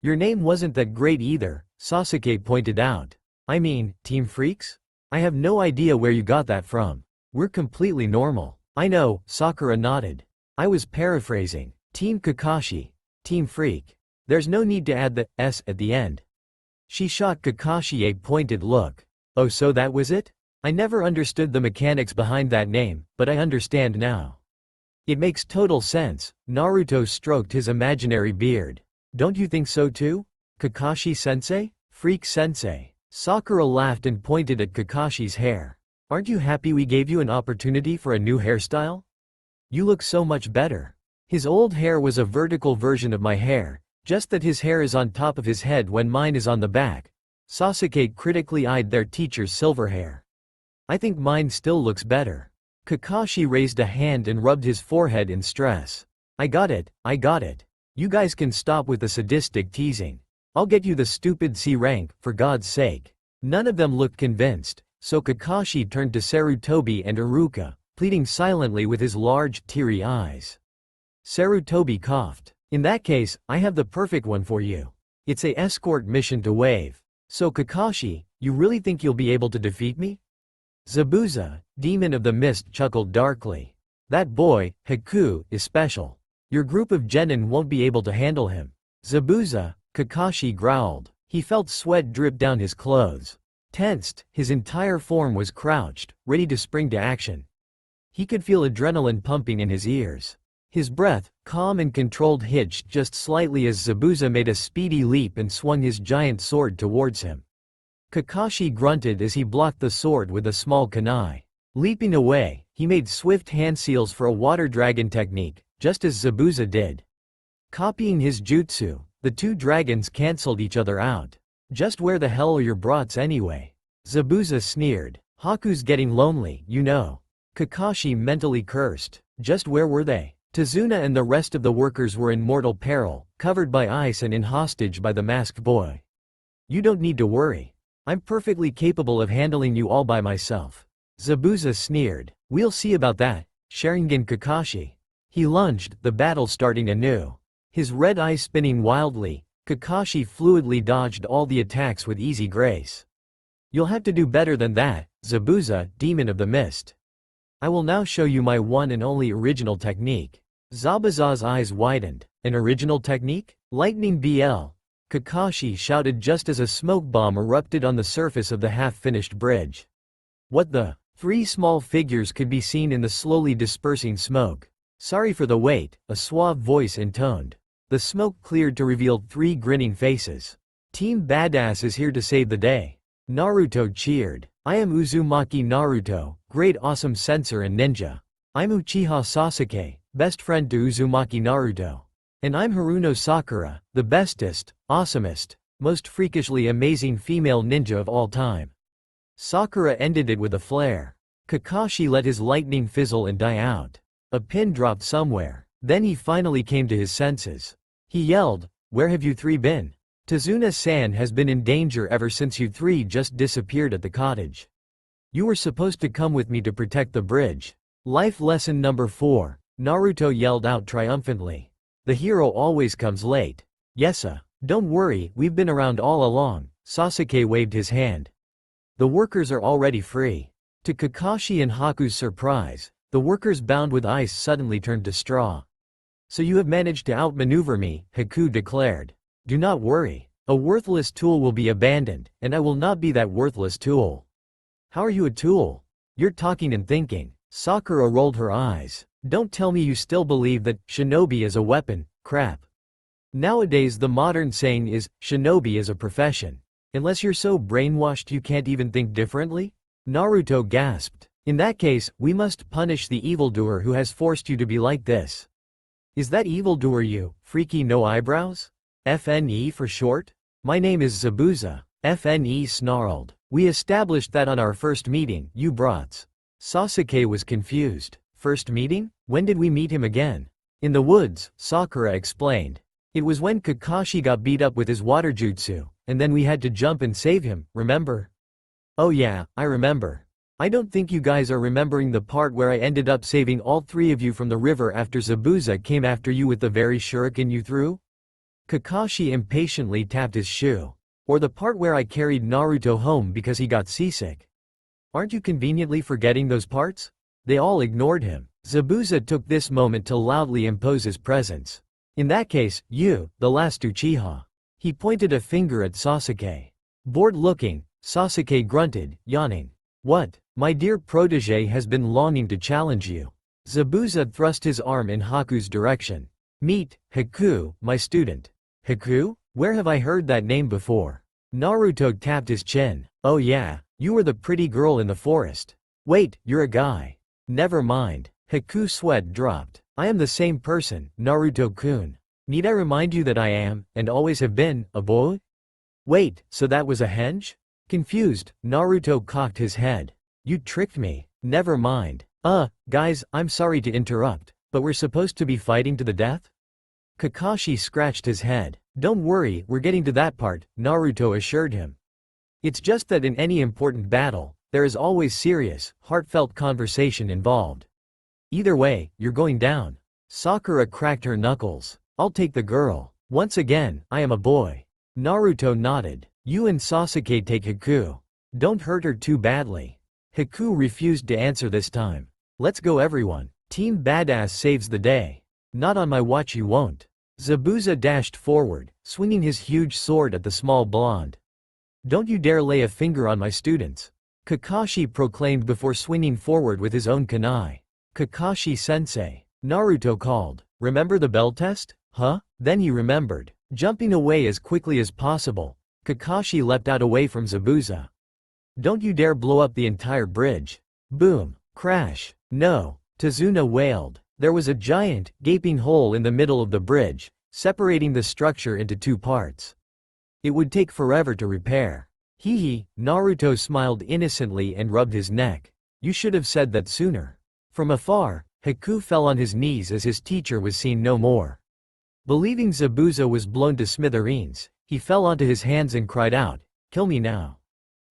Your name wasn't that great either, Sasuke pointed out. I mean, Team Freaks? I have no idea where you got that from. We're completely normal. I know, Sakura nodded. I was paraphrasing. Team Kakashi. Team Freak. There's no need to add the S at the end. She shot Kakashi a pointed look. Oh, so that was it? I never understood the mechanics behind that name, but I understand now. It makes total sense. Naruto stroked his imaginary beard. Don't you think so too? Kakashi-sensei? Freak-sensei. Sakura laughed and pointed at Kakashi's hair. Aren't you happy we gave you an opportunity for a new hairstyle? You look so much better. His old hair was a vertical version of my hair, just that his hair is on top of his head when mine is on the back. Sasuke critically eyed their teacher's silver hair. I think mine still looks better. Kakashi raised a hand and rubbed his forehead in stress. I got it, I got it. You guys can stop with the sadistic teasing. I'll get you the stupid C rank, for God's sake. None of them looked convinced, so Kakashi turned to Sarutobi and Iruka, pleading silently with his large, teary eyes. Sarutobi coughed. In that case, I have the perfect one for you. It's a escort mission to Wave. So Kakashi, you really think you'll be able to defeat me? Zabuza, Demon of the Mist, chuckled darkly. That boy, Haku, is special. Your group of genin won't be able to handle him. Zabuza, Kakashi growled. He felt sweat drip down his clothes. Tensed, his entire form was crouched, ready to spring to action. He could feel adrenaline pumping in his ears. His breath, calm and controlled, hitched just slightly as Zabuza made a speedy leap and swung his giant sword towards him. Kakashi grunted as he blocked the sword with a small kunai. Leaping away, he made swift hand seals for a water dragon technique, just as Zabuza did. Copying his jutsu, the two dragons cancelled each other out. Just where the hell are your brats anyway? Zabuza sneered. Haku's getting lonely, you know. Kakashi mentally cursed. Just where were they? Tazuna and the rest of the workers were in mortal peril, covered by ice and in hostage by the masked boy. You don't need to worry. I'm perfectly capable of handling you all by myself. Zabuza sneered. We'll see about that, Sharingan Kakashi. He lunged, the battle starting anew. His red eyes spinning wildly, Kakashi fluidly dodged all the attacks with easy grace. You'll have to do better than that, Zabuza, Demon of the Mist. I will now show you my one and only original technique. Zabuza's eyes widened. An original technique? Lightning BL. Kakashi shouted just as a smoke bomb erupted on the surface of the half-finished bridge. What the? 3 small figures could be seen in the slowly dispersing smoke. Sorry for the wait, a suave voice intoned. The smoke cleared to reveal 3 grinning faces. Team Badass is here to save the day. Naruto cheered. I am Uzumaki Naruto, great awesome sensor and ninja. I'm Uchiha Sasuke, best friend to Uzumaki Naruto. And I'm Haruno Sakura, the bestest, awesomest, most freakishly amazing female ninja of all time. Sakura ended it with a flare. Kakashi let his lightning fizzle and die out. A pin dropped somewhere. Then he finally came to his senses. He yelled, "Where have you 3 been? Tazuna-san has been in danger ever since you 3 just disappeared at the cottage. You were supposed to come with me to protect the bridge." Life lesson number 4, Naruto yelled out triumphantly. The hero always comes late. Yesa. Don't worry, we've been around all along, Sasuke waved his hand. The workers are already free. To Kakashi and Haku's surprise, the workers bound with ice suddenly turned to straw. So you have managed to outmaneuver me, Haku declared. Do not worry. A worthless tool will be abandoned, and I will not be that worthless tool. How are you a tool? You're talking and thinking. Sakura rolled her eyes. Don't tell me you still believe that shinobi is a weapon, crap. Nowadays the modern saying is, shinobi is a profession. Unless you're so brainwashed you can't even think differently? Naruto gasped. In that case, we must punish the evildoer who has forced you to be like this. Is that evildoer you, freaky no eyebrows? FNE for short? My name is Zabuza. FNE snarled. We established that on our first meeting, you brats. Sasuke was confused. First meeting? When did we meet him again? In the woods, Sakura explained. It was when Kakashi got beat up with his water jutsu, and then we had to jump and save him, remember? Oh yeah, I remember. I don't think you guys are remembering the part where I ended up saving all three of you from the river after Zabuza came after you with the very shuriken you threw? Kakashi impatiently tapped his shoe. Or the part where I carried Naruto home because he got seasick. Aren't you conveniently forgetting those parts? They all ignored him. Zabuza took this moment to loudly impose his presence. In that case, you, the last Uchiha. He pointed a finger at Sasuke. Bored looking, Sasuke grunted, yawning. What? My dear protege has been longing to challenge you. Zabuza thrust his arm in Haku's direction. Meet, Haku, my student. Haku? Where have I heard that name before? Naruto tapped his chin. Oh yeah, you were the pretty girl in the forest. Wait, you're a guy. Never mind. Haku's sweat dropped. I am the same person, Naruto-kun. Need I remind you that I am, and always have been, a boy? Wait, so that was a henge? Confused, Naruto cocked his head. You tricked me. Never mind. Guys, I'm sorry to interrupt, but we're supposed to be fighting to the death? Kakashi scratched his head. Don't worry, we're getting to that part, Naruto assured him. It's just that in any important battle, there is always serious, heartfelt conversation involved. Either way, you're going down. Sakura cracked her knuckles. I'll take the girl. Once again, I am a boy. Naruto nodded. You and Sasuke take Haku. Don't hurt her too badly. Haku refused to answer this time. Let's go everyone. Team Badass saves the day. Not on my watch you won't. Zabuza dashed forward, swinging his huge sword at the small blonde. Don't you dare lay a finger on my students. Kakashi proclaimed before swinging forward with his own kunai. Kakashi-sensei. Naruto called. Remember the bell test? Huh? Then he remembered. Jumping away as quickly as possible, Kakashi leapt out away from Zabuza. Don't you dare blow up the entire bridge. Boom. Crash. No. Tazuna wailed. There was a giant, gaping hole in the middle of the bridge, separating the structure into two parts. It would take forever to repair. Hee, Naruto smiled innocently and rubbed his neck. You should have said that sooner. From afar, Haku fell on his knees as his teacher was seen no more. Believing Zabuza was blown to smithereens, he fell onto his hands and cried out, "Kill me now.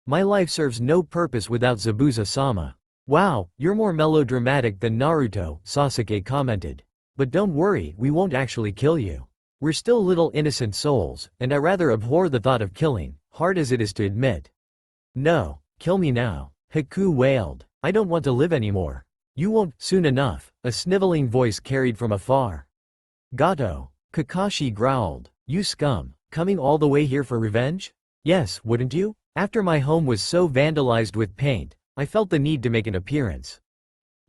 My life serves no purpose without Zabuza-sama." Wow, you're more melodramatic than Naruto, Sasuke commented. But don't worry, we won't actually kill you. We're still little innocent souls, and I rather abhor the thought of killing, hard as it is to admit. No, kill me now. Haku wailed. I don't want to live anymore. You won't, soon enough, a sniveling voice carried from afar. Gato. Kakashi growled. You scum, coming all the way here for revenge? Yes, wouldn't you? After my home was so vandalized with paint, I felt the need to make an appearance.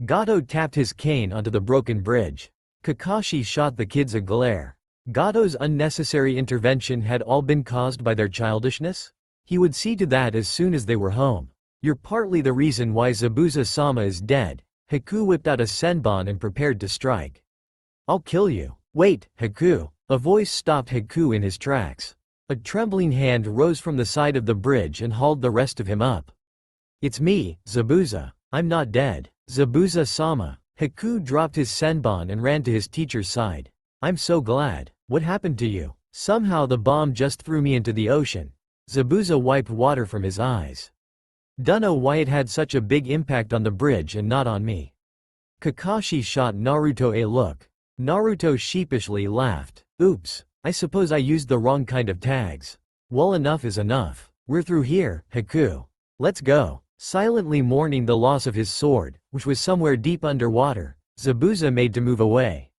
Gato tapped his cane onto the broken bridge. Kakashi shot the kids a glare. Gato's unnecessary intervention had all been caused by their childishness? He would see to that as soon as they were home. You're partly the reason why Zabuza-sama is dead. Haku whipped out a senbon and prepared to strike. I'll kill you. Wait, Haku. A voice stopped Haku in his tracks. A trembling hand rose from the side of the bridge and hauled the rest of him up. It's me, Zabuza. I'm not dead. Zabuza-sama. Haku dropped his senbon and ran to his teacher's side. I'm so glad. What happened to you? Somehow the bomb just threw me into the ocean. Zabuza wiped water from his eyes. Dunno why it had such a big impact on the bridge and not on me. Kakashi shot Naruto a look. Naruto sheepishly laughed. Oops, I suppose I used the wrong kind of tags. Well, enough is enough. We're through here, Haku. Let's go. Silently mourning the loss of his sword, which was somewhere deep underwater, Zabuza made to move away.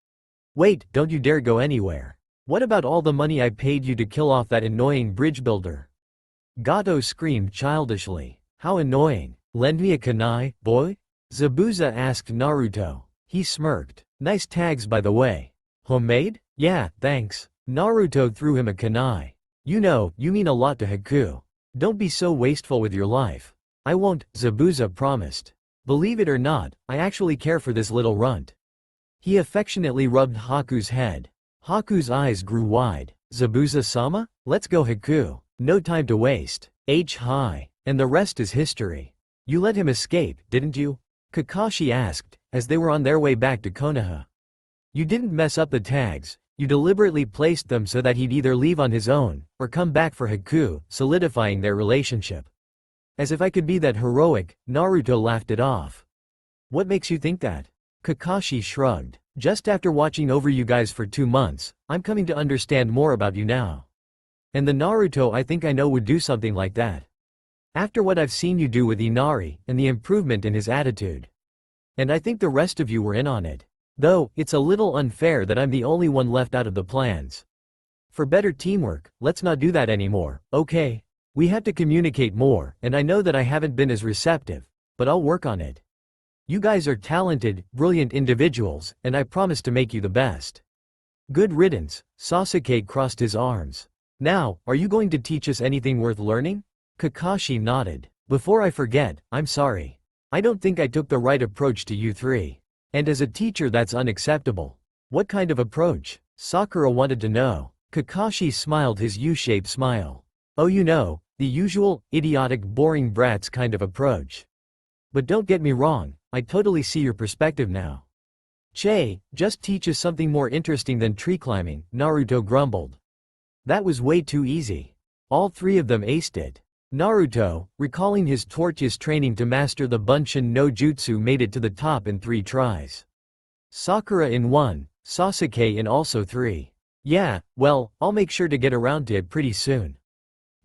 Wait, don't you dare go anywhere. What about all the money I paid you to kill off that annoying bridge builder? Gato screamed childishly. How annoying. Lend me a kunai, boy? Zabuza asked Naruto. He smirked. Nice tags by the way. Homemade? Yeah, thanks. Naruto threw him a kunai. You know, you mean a lot to Haku. Don't be so wasteful with your life. I won't, Zabuza promised. Believe it or not, I actually care for this little runt. He affectionately rubbed Haku's head. Haku's eyes grew wide. Zabuza-sama? Let's go, Haku. No time to waste. H-high. And the rest is history. You let him escape, didn't you? Kakashi asked, as they were on their way back to Konoha. You didn't mess up the tags, you deliberately placed them so that he'd either leave on his own, or come back for Haku, solidifying their relationship. As if I could be that heroic, Naruto laughed it off. What makes you think that? Kakashi shrugged. Just after watching over you guys for 2 months, I'm coming to understand more about you now. And the Naruto I think I know would do something like that. After what I've seen you do with Inari, and the improvement in his attitude. And I think the rest of you were in on it. Though, it's a little unfair that I'm the only one left out of the plans. For better teamwork, let's not do that anymore, okay? We have to communicate more, and I know that I haven't been as receptive, but I'll work on it. You guys are talented, brilliant individuals, and I promise to make you the best. Good riddance, Sasuke crossed his arms. Now, are you going to teach us anything worth learning? Kakashi nodded. Before I forget, I'm sorry. I don't think I took the right approach to you three. And as a teacher that's unacceptable. What kind of approach? Sakura wanted to know. Kakashi smiled his U-shaped smile. Oh, you know, the usual, idiotic, boring brats kind of approach. But don't get me wrong, I totally see your perspective now. Che, just teach us something more interesting than tree climbing, Naruto grumbled. That was way too easy. All three of them aced it. Naruto, recalling his tortoise training to master the Bunshin no Jutsu, made it to the top in 3 tries. Sakura in 1, Sasuke in also 3. Yeah, well, I'll make sure to get around to it pretty soon.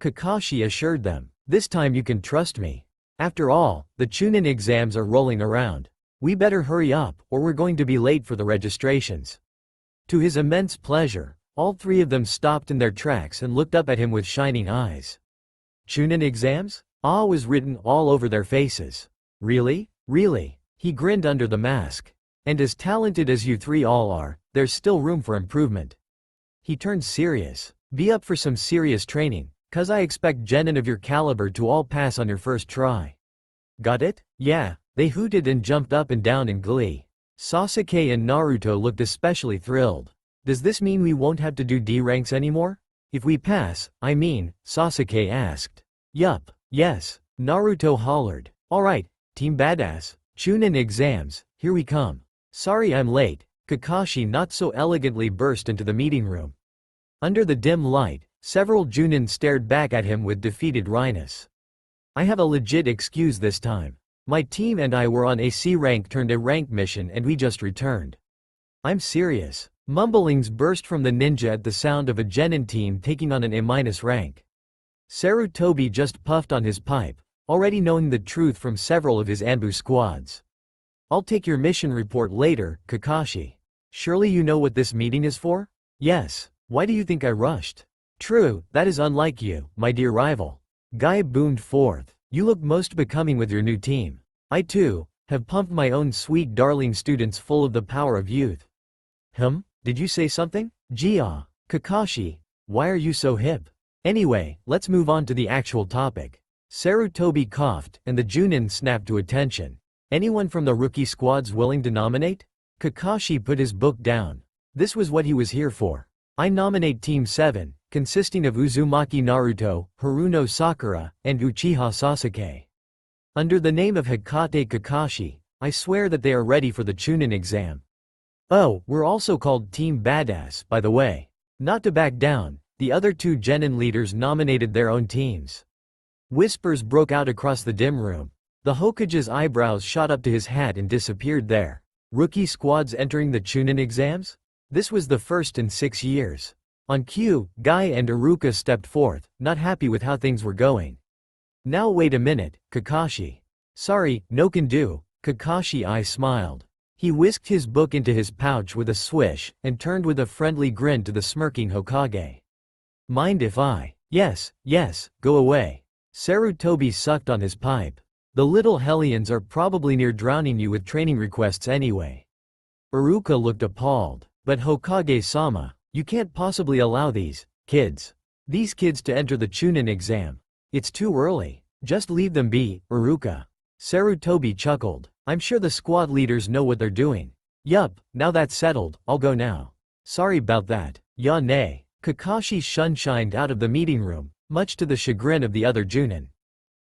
Kakashi assured them. This time you can trust me. After all, the Chuunin exams are rolling around. We better hurry up, or we're going to be late for the registrations. To his immense pleasure, all 3 of them stopped in their tracks and looked up at him with shining eyes. Chuunin exams? Awe was written all over their faces. Really? Really? He grinned under the mask. And as talented as you 3 all are, there's still room for improvement. He turned serious. Be up for some serious training. 'Cause I expect genin of your caliber to all pass on your first try. Got it? Yeah, they hooted and jumped up and down in glee. Sasuke and Naruto looked especially thrilled. Does this mean we won't have to do D ranks anymore? If we pass, I mean, Sasuke asked. Yup, yes, Naruto hollered. Alright, Team Badass, Chuunin exams, here we come. Sorry I'm late, Kakashi not so elegantly burst into the meeting room. Under the dim light, several Chuunin stared back at him with defeated wryness. I have a legit excuse this time. My team and I were on a C rank turned A rank mission and we just returned. I'm serious. Mumblings burst from the ninja at the sound of a genin team taking on an A- rank. Sarutobi just puffed on his pipe, already knowing the truth from several of his Anbu squads. I'll take your mission report later, Kakashi. Surely you know what this meeting is for? Yes. Why do you think I rushed? True, that is unlike you, my dear rival. Guy boomed forth. You look most becoming with your new team. I too, have pumped my own sweet darling students full of the power of youth. Did you say something? Jia, Kakashi, why are you so hip? Anyway, let's move on to the actual topic. Sarutobi coughed, and the Chuunin snapped to attention. Anyone from the rookie squads willing to nominate? Kakashi put his book down. This was what he was here for. I nominate Team 7, consisting of Uzumaki Naruto, Haruno Sakura, and Uchiha Sasuke. Under the name of Hikate Kakashi, I swear that they are ready for the Chuunin exam. Oh, we're also called Team Badass, by the way. Not to back down, the other 2 genin leaders nominated their own teams. Whispers broke out across the dim room. The Hokage's eyebrows shot up to his hat and disappeared there. Rookie squads entering the Chuunin exams? This was the first in 6 years. On cue, Guy and Iruka stepped forth, not happy with how things were going. Now wait a minute, Kakashi. Sorry, no can do, Kakashi I smiled. He whisked his book into his pouch with a swish, and turned with a friendly grin to the smirking Hokage. Mind if I? Yes, go away. Sarutobi sucked on his pipe. The little hellions are probably near drowning you with training requests anyway. Iruka looked appalled. But Hokage-sama, you can't possibly allow these kids to enter the Chuunin exam. It's too early. Just leave them be, Iruka. Sarutobi chuckled. I'm sure the squad leaders know what they're doing. Yup, now that's settled, I'll go now. Sorry about that. Ya nay. Kakashi shunshined out of the meeting room, much to the chagrin of the other Chuunin.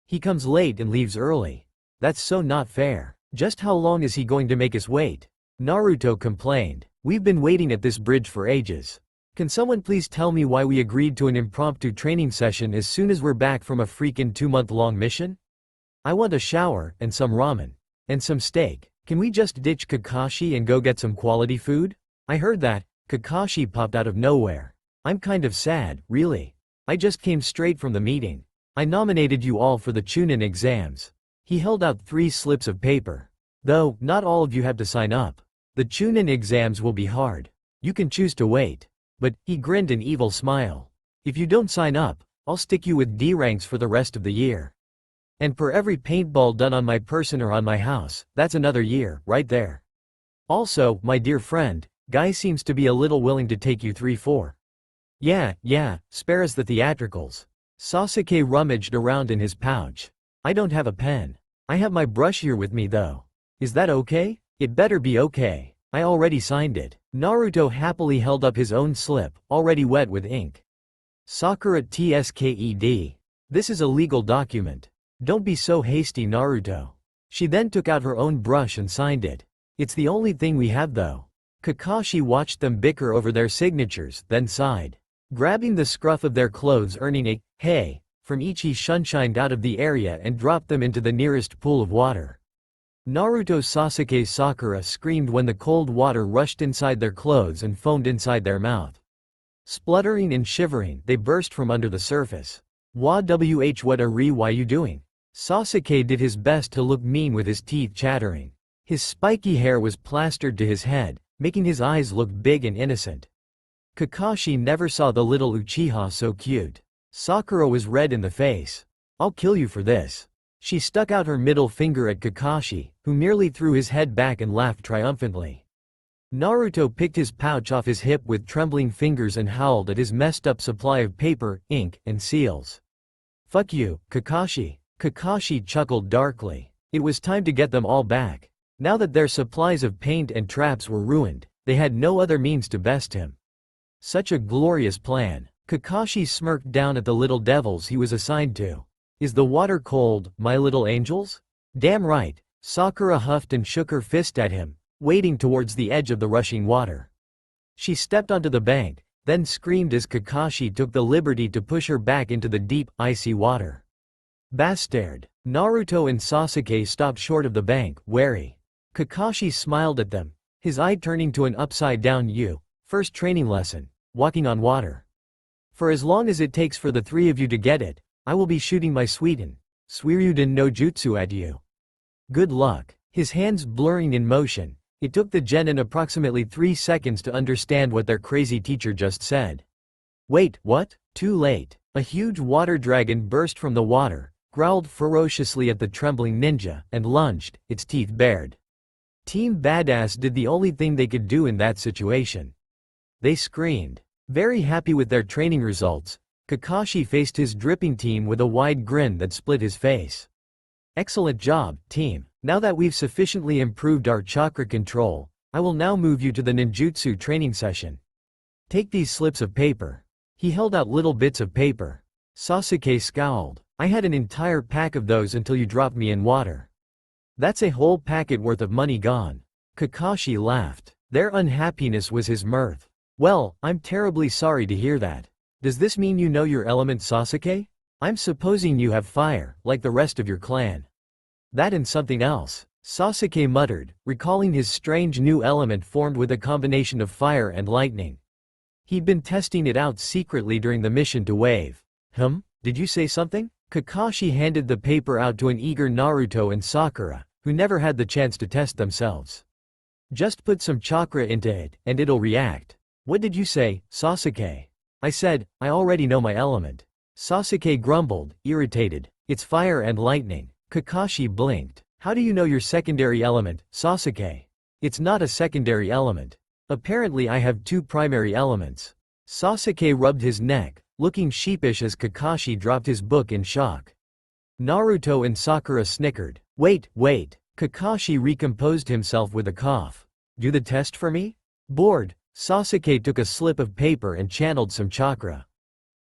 He comes late and leaves early. That's so not fair. Just how long is he going to make us wait? Naruto complained. We've been waiting at this bridge for ages. Can someone please tell me why we agreed to an impromptu training session as soon as we're back from a freaking 2-month-long mission? I want a shower, and some ramen. And some steak. Can we just ditch Kakashi and go get some quality food? I heard that. Kakashi popped out of nowhere. I'm kind of sad, really. I just came straight from the meeting. I nominated you all for the Chuunin exams. He held out 3 slips of paper. Though, not all of you have to sign up. The Chuunin exams will be hard. You can choose to wait. But, he grinned an evil smile. If you don't sign up, I'll stick you with D ranks for the rest of the year. And per every paintball done on my person or on my house, that's another year, right there. Also, my dear friend, Guy seems to be a little willing to take you 3-4. Yeah, spare us the theatricals. Sasuke rummaged around in his pouch. I don't have a pen. I have my brush here with me though. Is that okay? It better be okay. I already signed it. Naruto happily held up his own slip, already wet with ink. Sakura TSKED. This is a legal document. Don't be so hasty, Naruto. She then took out her own brush and signed it. It's the only thing we have though. Kakashi watched them bicker over their signatures, then sighed. Grabbing the scruff of their clothes, earning a hey from each, he shunshined out of the area and dropped them into the nearest pool of water. Naruto, Sasuke, Sakura screamed when the cold water rushed inside their clothes and foamed inside their mouth. Spluttering and shivering, they burst from under the surface. What are you doing? Sasuke did his best to look mean with his teeth chattering. His spiky hair was plastered to his head, making his eyes look big and innocent. Kakashi never saw the little Uchiha so cute. Sakura was red in the face. I'll kill you for this. She stuck out her middle finger at Kakashi, who merely threw his head back and laughed triumphantly. Naruto picked his pouch off his hip with trembling fingers and howled at his messed up supply of paper, ink, and seals. Fuck you, Kakashi. Kakashi chuckled darkly. It was time to get them all back. Now that their supplies of paint and traps were ruined, they had no other means to best him. Such a glorious plan. Kakashi smirked down at the little devils he was assigned to. Is the water cold, my little angels? Damn right. Sakura huffed and shook her fist at him, wading towards the edge of the rushing water. She stepped onto the bank, then screamed as Kakashi took the liberty to push her back into the deep, icy water. Bastard. Naruto and Sasuke stopped short of the bank, wary. Kakashi smiled at them, his eye turning to an upside-down U. First training lesson, walking on water. For as long as it takes for the 3 of you to get it, I will be shooting my Suiryuden no Jutsu at you. Good luck. His hands blurring in motion, it took the genin approximately 3 seconds to understand what their crazy teacher just said. Wait, what? Too late. A huge water dragon burst from the water, growled ferociously at the trembling ninja, and lunged, its teeth bared. Team Badass did the only thing they could do in that situation. They screamed. Very happy with their training results, Kakashi faced his dripping team with a wide grin that split his face. Excellent job, team. Now that we've sufficiently improved our chakra control, I will now move you to the ninjutsu training session. Take these slips of paper. He held out little bits of paper. Sasuke scowled. I had an entire pack of those until you dropped me in water. That's a whole packet worth of money gone. Kakashi laughed. Their unhappiness was his mirth. Well, I'm terribly sorry to hear that. Does this mean you know your element, Sasuke? I'm supposing you have fire, like the rest of your clan. That and something else, Sasuke muttered, recalling his strange new element formed with a combination of fire and lightning. He'd been testing it out secretly during the mission to Wave. Did you say something? Kakashi handed the paper out to an eager Naruto and Sakura, who never had the chance to test themselves. Just put some chakra into it, and it'll react. What did you say, Sasuke? I said, I already know my element. Sasuke grumbled, irritated. It's fire and lightning. Kakashi blinked. How do you know your secondary element, Sasuke? It's not a secondary element. Apparently I have 2 primary elements. Sasuke rubbed his neck, looking sheepish as Kakashi dropped his book in shock. Naruto and Sakura snickered. Wait. Kakashi recomposed himself with a cough. Do the test for me? Bored, Sasuke took a slip of paper and channeled some chakra.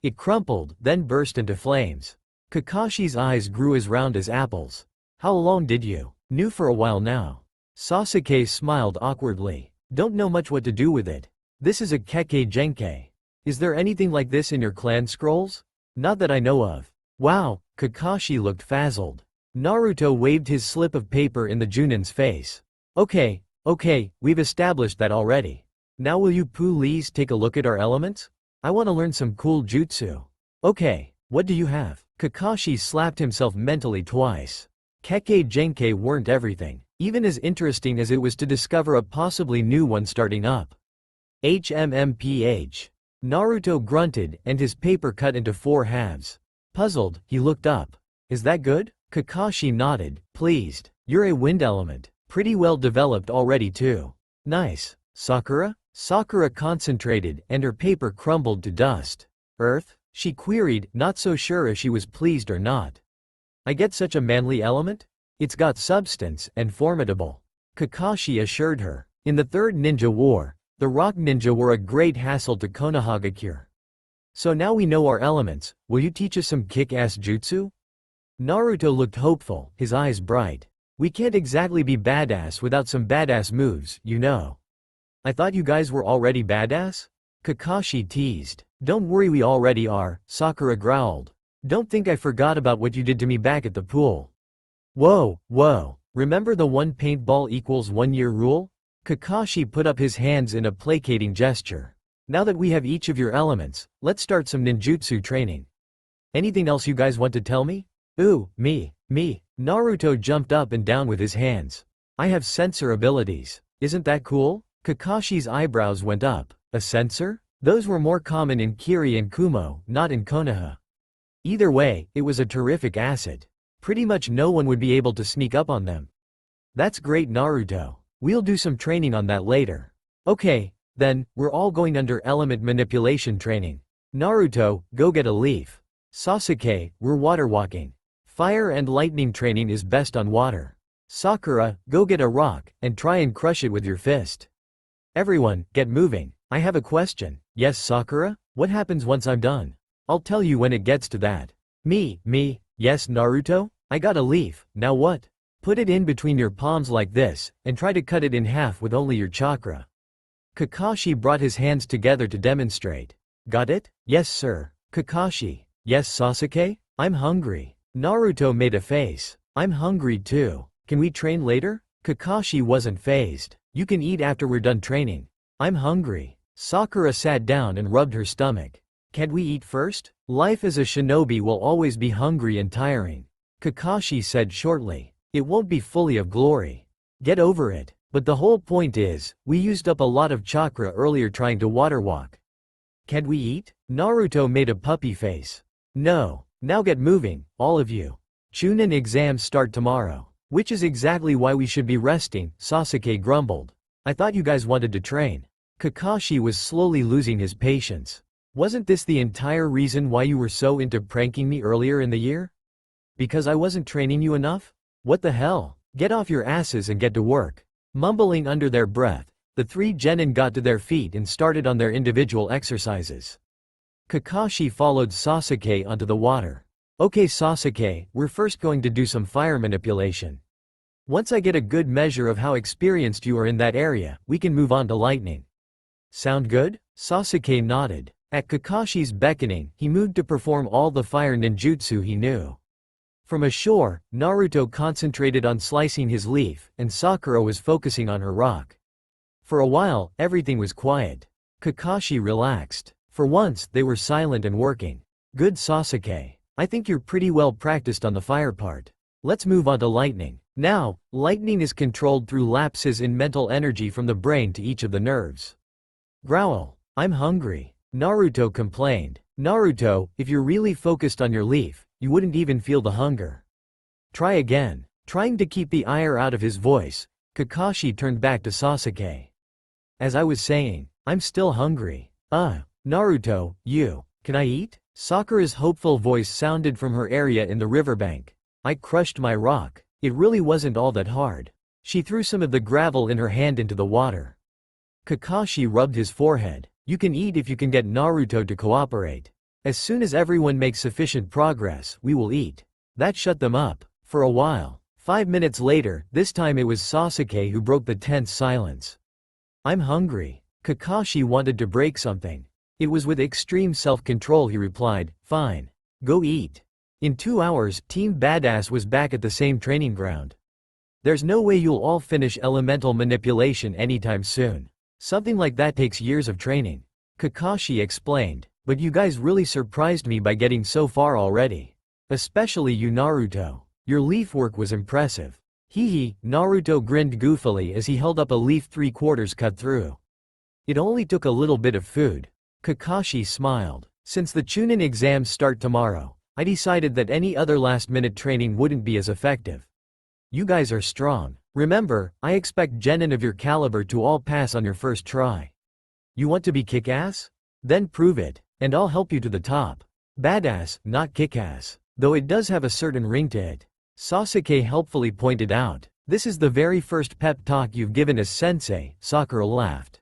It crumpled, then burst into flames. Kakashi's eyes grew as round as apples. How long did you New for a while now. Sasuke smiled awkwardly. Don't know much what to do with it. This is a Kekkei Genkai. Is there anything like this in your clan scrolls? Not that I know of. Wow, Kakashi looked frazzled. Naruto waved his slip of paper in the Chuunin's face. Okay, we've established that already. Now will you please take a look at our elements? I want to learn some cool jutsu. Okay, what do you have? Kakashi slapped himself mentally twice. Kekkei Genkai weren't everything, even as interesting as it was to discover a possibly new one starting up. HMMPH. Naruto grunted and his paper cut into 4 halves. Puzzled, he looked up. Is that good? Kakashi nodded, pleased. You're a wind element. Pretty well developed already too. Nice. Sakura? Sakura concentrated and her paper crumbled to dust. Earth? She queried, not so sure if she was pleased or not. I get such a manly element? It's got substance and formidable. Kakashi assured her. In the Third Ninja War, the rock ninja were a great hassle to Konohagakure. So now we know our elements, will you teach us some kick-ass jutsu? Naruto looked hopeful, his eyes bright. We can't exactly be badass without some badass moves, you know. I thought you guys were already badass? Kakashi teased. Don't worry, we already are, Sakura growled. Don't think I forgot about what you did to me back at the pool. Whoa, remember the 1 paintball equals 1 year rule? Kakashi put up his hands in a placating gesture. Now that we have each of your elements, let's start some ninjutsu training. Anything else you guys want to tell me? Ooh, me. Naruto jumped up and down with his hands. I have sensor abilities. Isn't that cool? Kakashi's eyebrows went up. A sensor? Those were more common in Kiri and Kumo, not in Konoha. Either way, it was a terrific asset. Pretty much no one would be able to sneak up on them. That's great, Naruto. We'll do some training on that later. Okay, then, we're all going under element manipulation training. Naruto, go get a leaf. Sasuke, we're water walking. Fire and lightning training is best on water. Sakura, go get a rock, and try and crush it with your fist. Everyone, get moving. I have a question. Yes, Sakura? What happens once I'm done? I'll tell you when it gets to that. Me. Yes, Naruto? I got a leaf, now what? Put it in between your palms like this, and try to cut it in half with only your chakra. Kakashi brought his hands together to demonstrate. Got it? Yes, sir. Kakashi. Yes, Sasuke? I'm hungry. Naruto made a face. I'm hungry too. Can we train later? Kakashi wasn't fazed. You can eat after we're done training. I'm hungry. Sakura sat down and rubbed her stomach. Can't we eat first? Life as a shinobi will always be hungry and tiring. Kakashi said shortly. It won't be fully of glory. Get over it. But the whole point is, we used up a lot of chakra earlier trying to water walk. Can't we eat? Naruto made a puppy face. No. Now get moving, all of you. Chuunin exams start tomorrow. Which is exactly why we should be resting, Sasuke grumbled. I thought you guys wanted to train. Kakashi was slowly losing his patience. Wasn't this the entire reason why you were so into pranking me earlier in the year? Because I wasn't training you enough? What the hell? Get off your asses and get to work. Mumbling under their breath, the 3 genin got to their feet and started on their individual exercises. Kakashi followed Sasuke onto the water. Okay Sasuke, we're first going to do some fire manipulation. Once I get a good measure of how experienced you are in that area, we can move on to lightning. Sound good? Sasuke nodded. At Kakashi's beckoning, he moved to perform all the fire ninjutsu he knew. From ashore, Naruto concentrated on slicing his leaf, and Sakura was focusing on her rock. For a while, everything was quiet. Kakashi relaxed. For once, they were silent and working. Good Sasuke. I think you're pretty well practiced on the fire part. Let's move on to lightning. Now, lightning is controlled through lapses in mental energy from the brain to each of the nerves. Growl. I'm hungry. Naruto complained. Naruto, if you're really focused on your leaf, you wouldn't even feel the hunger. Try again. Trying to keep the ire out of his voice, Kakashi turned back to Sasuke. As I was saying, I'm still hungry. Naruto, can I eat? Sakura's hopeful voice sounded from her area in the riverbank. I crushed my rock. It really wasn't all that hard. She threw some of the gravel in her hand into the water. Kakashi rubbed his forehead. You can eat if you can get Naruto to cooperate. As soon as everyone makes sufficient progress, we will eat. That shut them up. For a while. 5 minutes later, this time it was Sasuke who broke the tense silence. I'm hungry. Kakashi wanted to break something. It was with extreme self-control he replied, fine. Go eat. In 2 hours, Team Badass was back at the same training ground. There's no way you'll all finish elemental manipulation anytime soon. Something like that takes years of training. Kakashi explained, but you guys really surprised me by getting so far already. Especially you Naruto. Your leaf work was impressive. Hee hee, Naruto grinned goofily as he held up a leaf 3/4 cut through. It only took a little bit of food. Kakashi smiled. Since the Chuunin exams start tomorrow, I decided that any other last-minute training wouldn't be as effective. You guys are strong. Remember, I expect genin of your caliber to all pass on your first try. You want to be kick-ass? Then prove it, and I'll help you to the top. Badass, not kick-ass. Though it does have a certain ring to it. Sasuke helpfully pointed out. This is the very first pep talk you've given as sensei, Sakura laughed.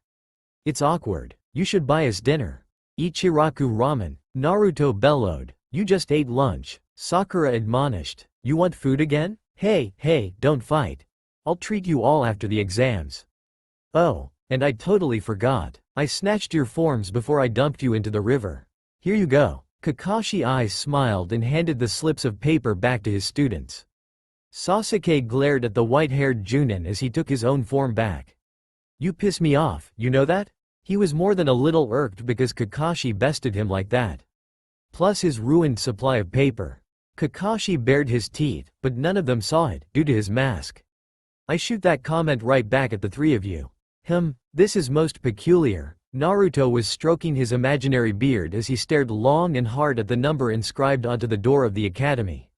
It's awkward. You should buy us dinner. Ichiraku ramen. Naruto bellowed. You just ate lunch. Sakura admonished. You want food again? Hey, don't fight. I'll treat you all after the exams. Oh, and I totally forgot. I snatched your forms before I dumped you into the river. Here you go. Kakashi's eyes smiled and handed the slips of paper back to his students. Sasuke glared at the white-haired Chuunin as he took his own form back. You piss me off, you know that? He was more than a little irked because Kakashi bested him like that. Plus his ruined supply of paper. Kakashi bared his teeth, but none of them saw it, due to his mask. I shoot that comment right back at the three of you. This is most peculiar. Naruto was stroking his imaginary beard as he stared long and hard at the number inscribed onto the door of the academy.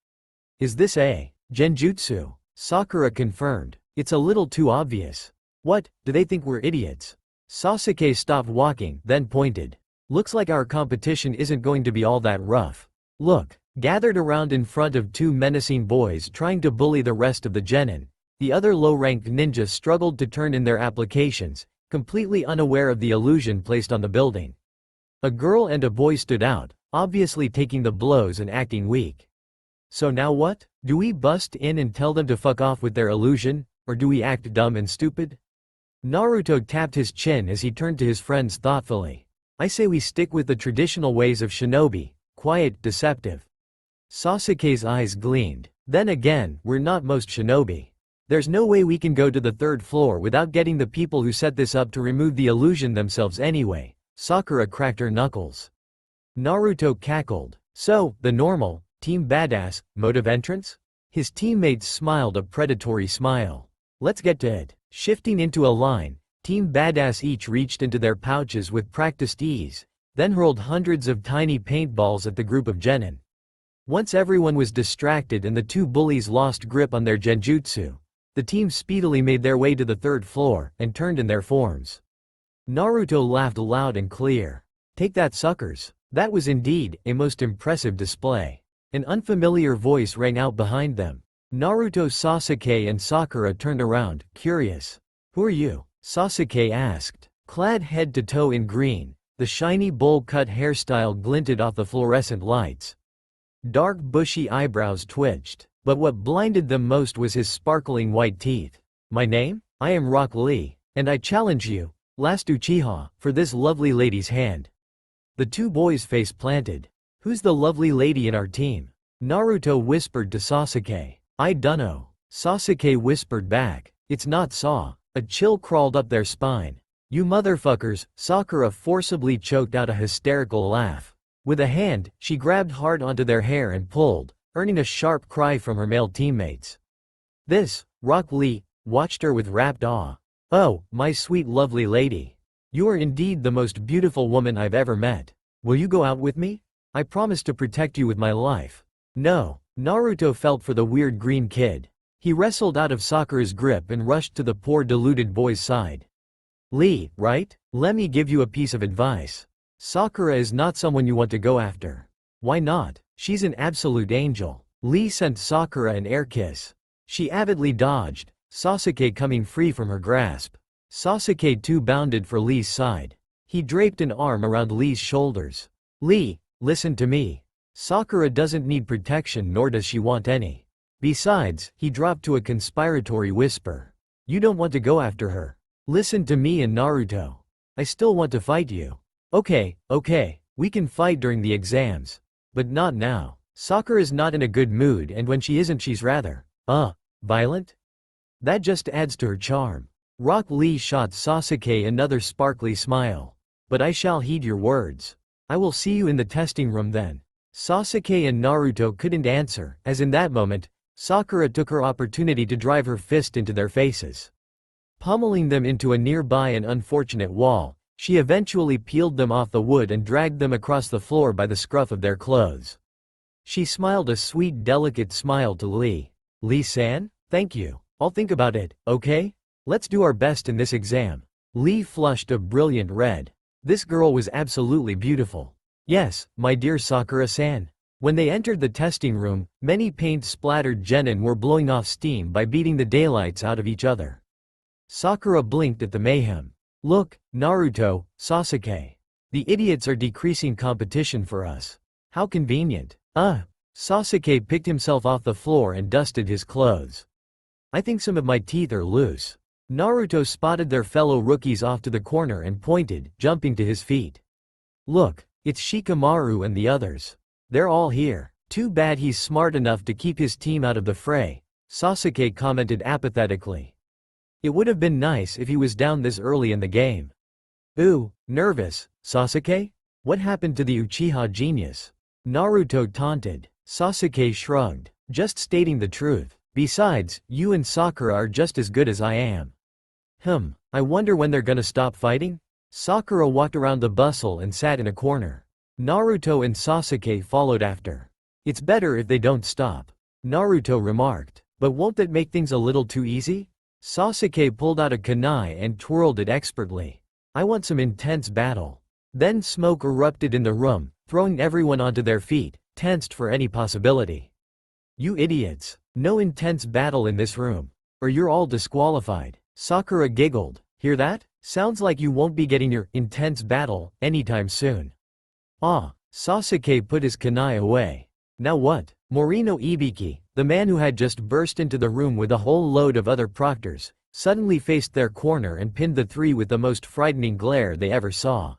Is this a genjutsu? Sakura confirmed. It's a little too obvious. What, do they think we're idiots? Sasuke stopped walking, then pointed. Looks like our competition isn't going to be all that rough. Look, gathered around in front of two menacing boys trying to bully the rest of the genin, the other low-ranked ninjas struggled to turn in their applications, completely unaware of the illusion placed on the building. A girl and a boy stood out, obviously taking the blows and acting weak. So now what? Do we bust in and tell them to fuck off with their illusion, or do we act dumb and stupid? Naruto tapped his chin as he turned to his friends thoughtfully. I say we stick with the traditional ways of shinobi, quiet, deceptive. Sasuke's eyes gleamed. Then again, we're not most shinobi. There's no way we can go to the 3rd floor without getting the people who set this up to remove the illusion themselves anyway. Sakura cracked her knuckles. Naruto cackled. So, the normal, Team Badass, mode of entrance? His teammates smiled a predatory smile. Let's get to it. Shifting into a line, Team Badass each reached into their pouches with practiced ease, then hurled hundreds of tiny paintballs at the group of genin. Once everyone was distracted and the two bullies lost grip on their genjutsu, the team speedily made their way to the 3rd floor and turned in their forms. Naruto laughed loud and clear. Take that, suckers. That was indeed a most impressive display. An unfamiliar voice rang out behind them. Naruto, Sasuke and Sakura turned around, curious. Who are you? Sasuke asked. Clad head to toe in green, the shiny bowl-cut hairstyle glinted off the fluorescent lights. Dark bushy eyebrows twitched, but what blinded them most was his sparkling white teeth. My name? I am Rock Lee, and I challenge you, last Uchiha, for this lovely lady's hand. The two boys face planted. Who's the lovely lady in our team? Naruto whispered to Sasuke. I dunno. Sasuke whispered back. It's not Sa. A chill crawled up their spine. You motherfuckers, Sakura forcibly choked out a hysterical laugh. With a hand, she grabbed hard onto their hair and pulled, earning a sharp cry from her male teammates. This, Rock Lee, watched her with rapt awe. Oh, my sweet lovely lady. You are indeed the most beautiful woman I've ever met. Will you go out with me? I promise to protect you with my life. No. Naruto felt for the weird green kid. He wrestled out of Sakura's grip and rushed to the poor deluded boy's side. Lee, right? Let me give you a piece of advice. Sakura is not someone you want to go after. Why not? She's an absolute angel. Lee sent Sakura an air kiss. She avidly dodged, Sasuke coming free from her grasp. Sasuke too bounded for Lee's side. He draped an arm around Lee's shoulders. Lee, listen to me. Sakura doesn't need protection nor does she want any. Besides, he dropped to a conspiratory whisper. You don't want to go after her. Listen to me and Naruto. I still want to fight you. Okay, we can fight during the exams. But not now. Sakura is not in a good mood, and when she isn't she's rather, violent? That just adds to her charm. Rock Lee shot Sasuke another sparkly smile. But I shall heed your words. I will see you in the testing room then. Sasuke and Naruto couldn't answer, as in that moment, Sakura took her opportunity to drive her fist into their faces. Pummeling them into a nearby and unfortunate wall, she eventually peeled them off the wood and dragged them across the floor by the scruff of their clothes. She smiled a sweet, delicate smile to Lee. Lee-san? Thank you. I'll think about it, okay? Let's do our best in this exam. Lee flushed a brilliant red. This girl was absolutely beautiful. Yes, my dear Sakura-san. When they entered the testing room, many paint-splattered genin were blowing off steam by beating the daylights out of each other. Sakura blinked at the mayhem. Look, Naruto, Sasuke. The idiots are decreasing competition for us. How convenient. Sasuke picked himself off the floor and dusted his clothes. I think some of my teeth are loose. Naruto spotted their fellow rookies off to the corner and pointed, jumping to his feet. Look, it's Shikamaru and the others. They're all here. Too bad he's smart enough to keep his team out of the fray, Sasuke commented apathetically. It would have been nice if he was down this early in the game. Ooh, nervous, Sasuke? What happened to the Uchiha genius? Naruto taunted. Sasuke shrugged. Just stating the truth. Besides, you and Sakura are just as good as I am. I wonder when they're gonna stop fighting? Sakura walked around the bustle and sat in a corner. Naruto and Sasuke followed after. It's better if they don't stop, Naruto remarked. But won't that make things a little too easy? Sasuke pulled out a kunai and twirled it expertly. I want some intense battle. Then smoke erupted in the room, throwing everyone onto their feet, tensed for any possibility. You idiots. No intense battle in this room. Or you're all disqualified. Sakura giggled. Hear that? Sounds like you won't be getting your intense battle anytime soon. Sasuke put his kunai away. Now what? Morino Ibiki, the man who had just burst into the room with a whole load of other proctors, suddenly faced their corner and pinned the three with the most frightening glare they ever saw.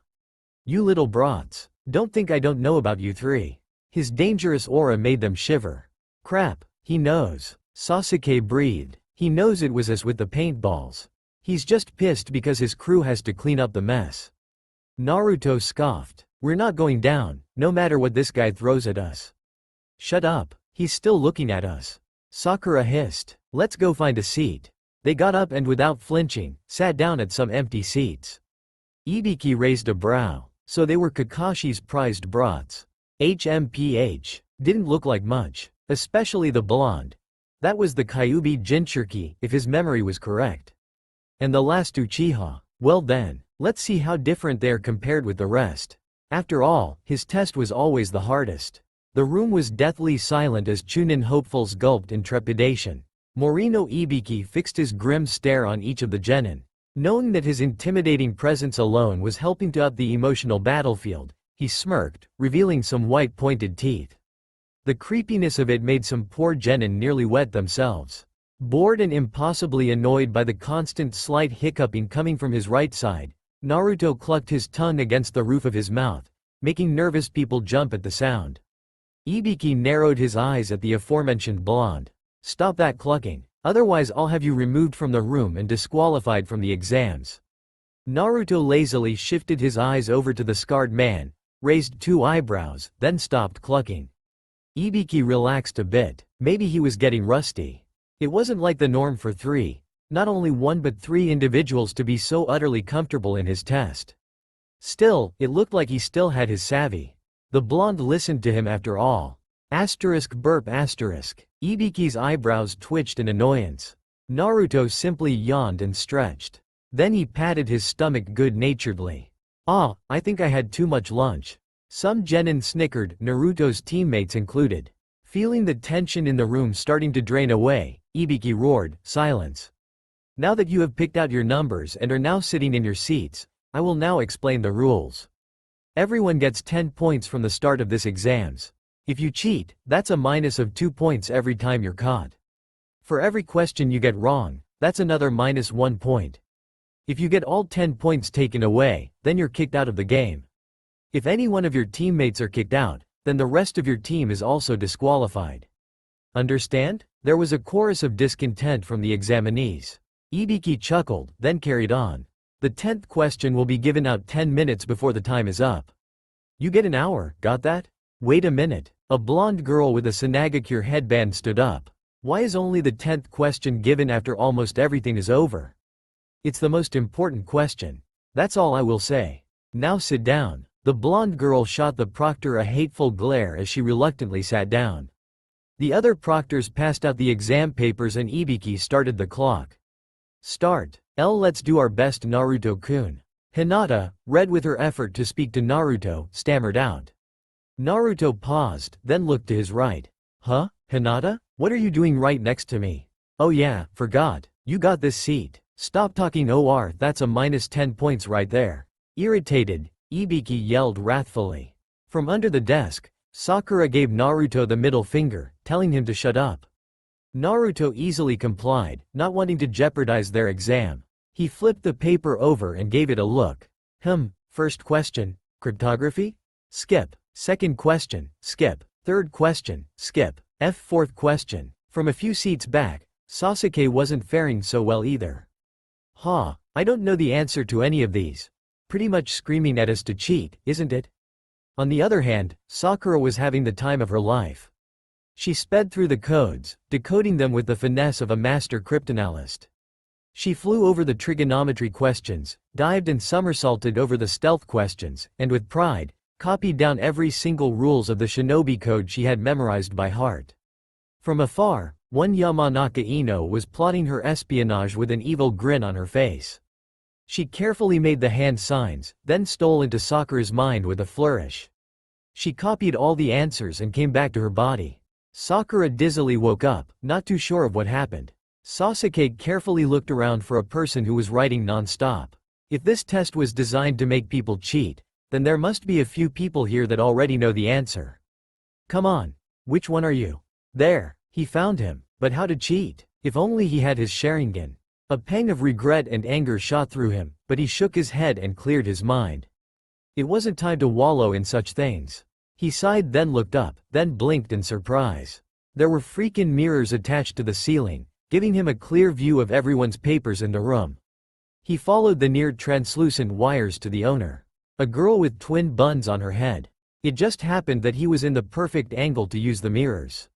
You little brats. Don't think I don't know about you three. His dangerous aura made them shiver. Crap, he knows. Sasuke breathed. He knows it was as with the paintballs. He's just pissed because his crew has to clean up the mess. Naruto scoffed. We're not going down, no matter what this guy throws at us. Shut up, he's still looking at us. Sakura hissed. Let's go find a seat. They got up and without flinching, sat down at some empty seats. Ibiki raised a brow. So they were Kakashi's prized brats. HMPH. Didn't look like much. Especially the blonde. That was the Kyuubi Jinchuriki, if his memory was correct. And the last Uchiha. Well then, let's see how different they are compared with the rest. After all, his test was always the hardest. The room was deathly silent as Chuunin hopefuls gulped in trepidation. Morino Ibiki fixed his grim stare on each of the genin. Knowing that his intimidating presence alone was helping to up the emotional battlefield, he smirked, revealing some white pointed teeth. The creepiness of it made some poor genin nearly wet themselves. Bored and impossibly annoyed by the constant slight hiccuping coming from his right side, Naruto clucked his tongue against the roof of his mouth, making nervous people jump at the sound. Ibiki narrowed his eyes at the aforementioned blonde. Stop that clucking, otherwise I'll have you removed from the room and disqualified from the exams. Naruto lazily shifted his eyes over to the scarred man, raised two eyebrows, then stopped clucking. Ibiki relaxed a bit. Maybe he was getting rusty. It wasn't like the norm for three, not only one but three individuals to be so utterly comfortable in his test. Still, it looked like he still had his savvy. The blonde listened to him after all. Burp. Ibiki's eyebrows twitched in annoyance. Naruto simply yawned and stretched. Then he patted his stomach good-naturedly. I think I had too much lunch. Some genin snickered, Naruto's teammates included. Feeling the tension in the room starting to drain away, Ibiki roared, silence. Now that you have picked out your numbers and are now sitting in your seats, I will now explain the rules. Everyone gets 10 points from the start of this exams. If you cheat, that's a minus of 2 points every time you're caught. For every question you get wrong, that's another minus 1 point. If you get all 10 points taken away, then you're kicked out of the game. If any one of your teammates are kicked out, then the rest of your team is also disqualified. Understand? There was a chorus of discontent from the examinees. Ibiki chuckled, then carried on. The 10th question will be given out 10 minutes before the time is up. You get an hour, got that? Wait a minute. A blonde girl with a Sanagakure headband stood up. Why is only the 10th question given after almost everything is over? It's the most important question. That's all I will say. Now sit down. The blonde girl shot the proctor a hateful glare as she reluctantly sat down. The other proctors passed out the exam papers and Ibiki started the clock. Start. Let's do our best, Naruto-kun. Hinata, red with her effort to speak to Naruto, stammered out. Naruto paused, then looked to his right. Huh? Hinata? What are you doing right next to me? Oh yeah, forgot. You got this seat. Stop talking or that's a minus 10 points right there. Irritated, Ibiki yelled wrathfully. From under the desk, Sakura gave Naruto the middle finger, telling him to shut up. Naruto easily complied, not wanting to jeopardize their exam. He flipped the paper over and gave it a look. First question, cryptography? Skip. Second question, skip. Third question, skip. Fourth question. From a few seats back, Sasuke wasn't faring so well either. I don't know the answer to any of these. Pretty much screaming at us to cheat, isn't it? On the other hand, Sakura was having the time of her life. She sped through the codes, decoding them with the finesse of a master cryptanalyst. She flew over the trigonometry questions, dived and somersaulted over the stealth questions, and with pride, copied down every single rules of the shinobi code she had memorized by heart. From afar, one Yamanaka Ino was plotting her espionage with an evil grin on her face. She carefully made the hand signs, then stole into Sakura's mind with a flourish. She copied all the answers and came back to her body. Sakura dizzily woke up, not too sure of what happened. Sasuke carefully looked around for a person who was writing non-stop. If this test was designed to make people cheat, then there must be a few people here that already know the answer. Come on. Which one are you? There, he found him. But how to cheat? If only he had his Sharingan. A pang of regret and anger shot through him, but he shook his head and cleared his mind. It wasn't time to wallow in such things. He sighed, then looked up, then blinked in surprise. There were freaking mirrors attached to the ceiling, giving him a clear view of everyone's papers in the room. He followed the near translucent wires to the owner. A girl with twin buns on her head. It just happened that he was in the perfect angle to use the mirrors.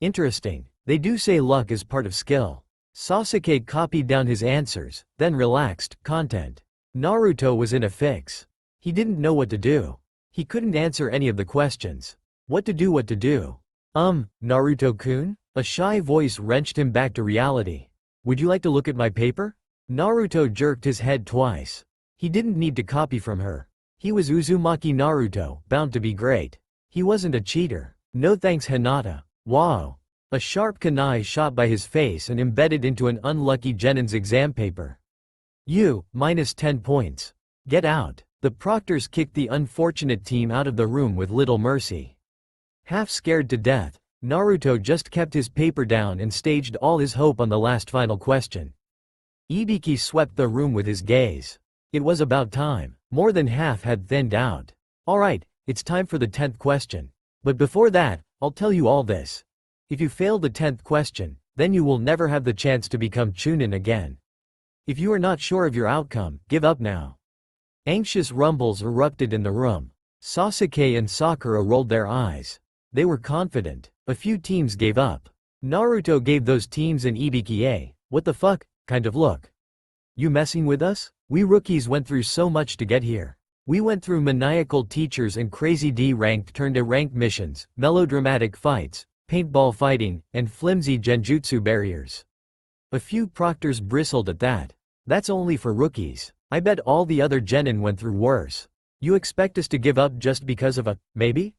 Interesting. They do say luck is part of skill. Sasuke copied down his answers, then relaxed. Content. Naruto was in a fix. He didn't know what to do. He couldn't answer any of the questions. What to do? Naruto-kun? A shy voice wrenched him back to reality. Would you like to look at my paper? Naruto jerked his head twice. He didn't need to copy from her. He was Uzumaki Naruto, bound to be great. He wasn't a cheater. No thanks, Hinata. Wow. A sharp kunai shot by his face and embedded into an unlucky Genin's exam paper. You, minus 10 points. Get out. The proctors kicked the unfortunate team out of the room with little mercy. Half scared to death, Naruto just kept his paper down and staged all his hope on the last final question. Ibiki swept the room with his gaze. It was about time. More than half had thinned out. Alright, it's time for the 10th question. But before that, I'll tell you all this. If you fail the 10th question, then you will never have the chance to become Chuunin again. If you are not sure of your outcome, give up now. Anxious rumbles erupted in the room. Sasuke and Sakura rolled their eyes. They were confident. A few teams gave up. Naruto gave those teams an Ibiki a "what the fuck" kind of look. You messing with us? We rookies went through so much to get here. We went through maniacal teachers and crazy D-ranked turned A-ranked missions, melodramatic fights, paintball fighting, and flimsy genjutsu barriers. A few proctors bristled at that. That's only for rookies. I bet all the other genin went through worse. You expect us to give up just because of a maybe?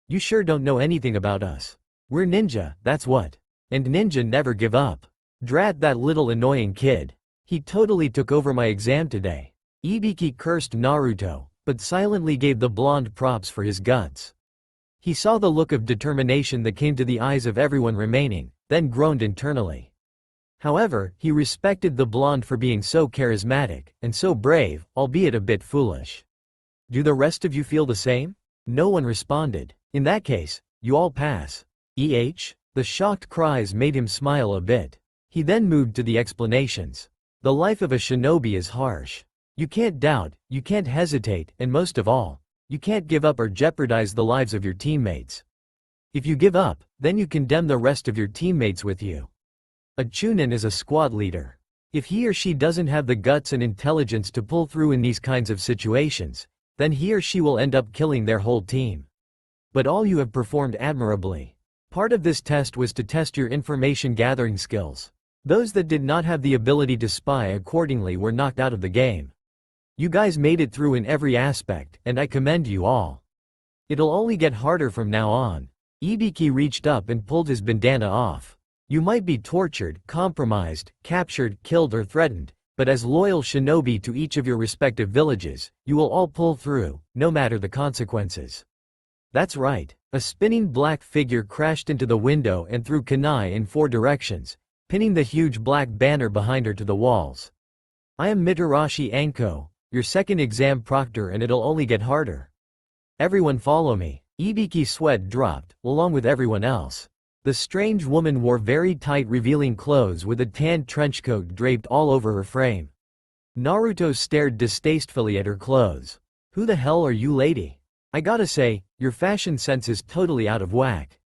You sure don't know anything about us. We're ninja, that's what. And ninja never give up. Drat that little annoying kid. He totally took over my exam today. Ibiki cursed Naruto, but silently gave the blonde props for his guts. He saw the look of determination that came to the eyes of everyone remaining, then groaned internally. However, he respected the blonde for being so charismatic, and so brave, albeit a bit foolish. Do the rest of you feel the same? No one responded. In that case, you all pass. The shocked cries made him smile a bit. He then moved to the explanations. The life of a shinobi is harsh. You can't doubt, you can't hesitate, and most of all, you can't give up or jeopardize the lives of your teammates. If you give up, then you condemn the rest of your teammates with you. A Chuunin is a squad leader. If he or she doesn't have the guts and intelligence to pull through in these kinds of situations, then he or she will end up killing their whole team. But all you have performed admirably. Part of this test was to test your information gathering skills. Those that did not have the ability to spy accordingly were knocked out of the game. You guys made it through in every aspect, and I commend you all. It'll only get harder from now on. Ibiki reached up and pulled his bandana off. You might be tortured, compromised, captured, killed or threatened, but as loyal shinobi to each of your respective villages, you will all pull through, no matter the consequences. That's right. A spinning black figure crashed into the window and threw kunai in 4 directions, pinning the huge black banner behind her to the walls. I am Mitarashi Anko, your second exam proctor, and it'll only get harder. Everyone follow me. Ibiki's sweat dropped, along with everyone else. The strange woman wore very tight revealing clothes with a tan trenchcoat draped all over her frame. Naruto stared distastefully at her clothes. Who the hell are you, lady? I gotta say, your fashion sense is totally out of whack.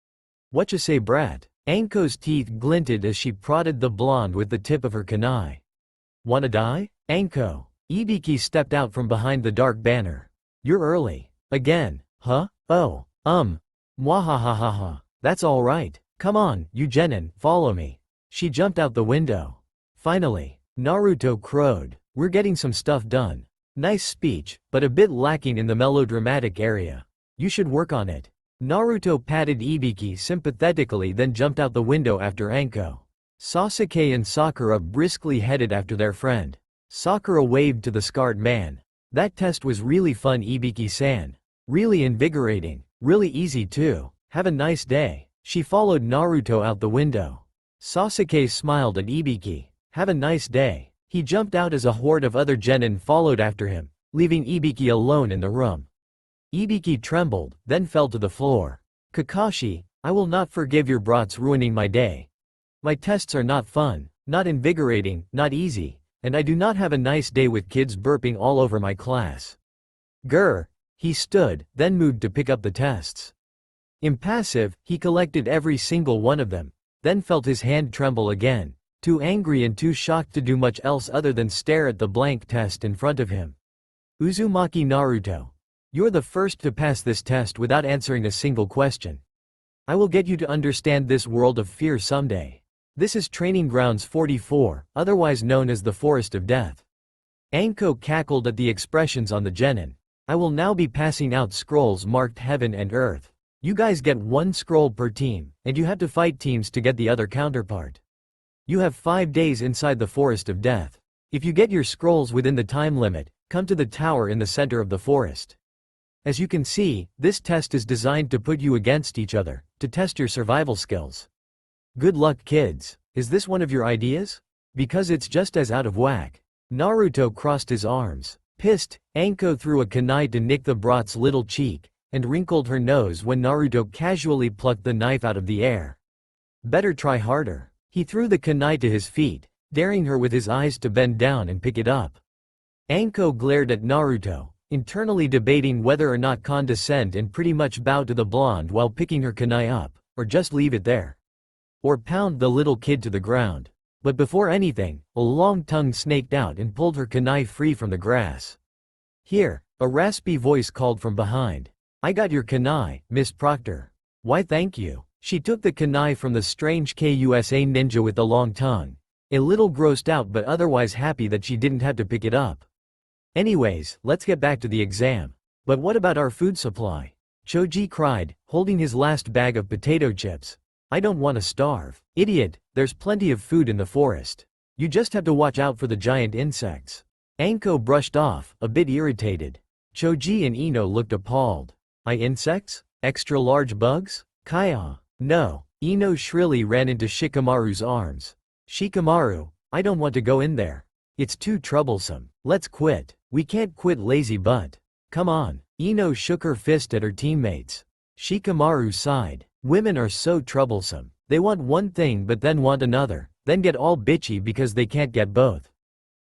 Whatcha say, brat? Anko's teeth glinted as she prodded the blonde with the tip of her kunai. Wanna die? Anko. Ibiki stepped out from behind the dark banner. You're early. Again. Huh? Oh. Mwahahaha. That's alright. Come on, you genin, follow me. She jumped out the window. Finally. Naruto crowed. We're getting some stuff done. Nice speech, but a bit lacking in the melodramatic area. You should work on it. Naruto patted Ibiki sympathetically, then jumped out the window after Anko. Sasuke and Sakura briskly headed after their friend. Sakura waved to the scarred man. That test was really fun, Ibiki-san. Really invigorating. Really easy too. Have a nice day. She followed Naruto out the window. Sasuke smiled at Ibiki. Have a nice day. He jumped out as a horde of other genin followed after him, leaving Ibiki alone in the room. Ibiki trembled, then fell to the floor. Kakashi, I will not forgive your brats ruining my day. My tests are not fun, not invigorating, not easy, and I do not have a nice day with kids burping all over my class. Grr. He stood, then moved to pick up the tests. Impassive, he collected every single one of them, then felt his hand tremble again, too angry and too shocked to do much else other than stare at the blank test in front of him. Uzumaki Naruto. You're the first to pass this test without answering a single question. I will get you to understand this world of fear someday. This is Training Grounds 44, otherwise known as the Forest of Death. Anko cackled at the expressions on the genin. I will now be passing out scrolls marked Heaven and Earth. You guys get 1 scroll per team, and you have to fight teams to get the other counterpart. You have 5 days inside the Forest of Death. If you get your scrolls within the time limit, come to the tower in the center of the forest. As you can see, this test is designed to put you against each other, to test your survival skills. Good luck, kids. Is this one of your ideas? Because it's just as out of whack. Naruto crossed his arms. Pissed, Anko threw a kunai to nick the brat's little cheek, and wrinkled her nose when Naruto casually plucked the knife out of the air. Better try harder. He threw the kunai to his feet, daring her with his eyes to bend down and pick it up. Anko glared at Naruto, internally debating whether or not condescend and pretty much bow to the blonde while picking her kunai up, or just leave it there. Or pound the little kid to the ground. But before anything, a long tongue snaked out and pulled her kunai free from the grass. Here, a raspy voice called from behind. I got your kunai, Miss Proctor. Why thank you. She took the kunai from the strange KUSA ninja with the long tongue. A little grossed out but otherwise happy that she didn't have to pick it up. Anyways, let's get back to the exam. But what about our food supply? Choji cried, holding his last bag of potato chips. I don't want to starve. Idiot, there's plenty of food in the forest. You just have to watch out for the giant insects. Anko brushed off, a bit irritated. Choji and Ino looked appalled. Insects? Extra large bugs? Kaya. No. Ino shrilly ran into Shikamaru's arms. Shikamaru, I don't want to go in there. It's too troublesome. Let's quit. We can't quit lazy butt. Come on. Ino shook her fist at her teammates. Shikamaru sighed. Women are so troublesome. They want one thing but then want another, then get all bitchy because they can't get both.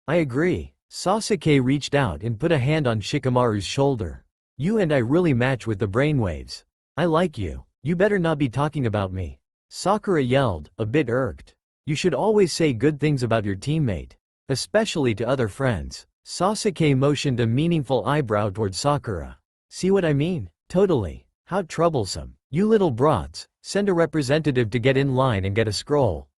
I agree. Sasuke reached out and put a hand on Shikamaru's shoulder. You and I really match with the brainwaves. I like you. You better not be talking about me. Sakura yelled, a bit irked. You should always say good things about your teammate. Especially to other friends. Sasuke motioned a meaningful eyebrow toward Sakura. See what I mean? Totally. How troublesome. You little brats, send a representative to get in line and get a scroll.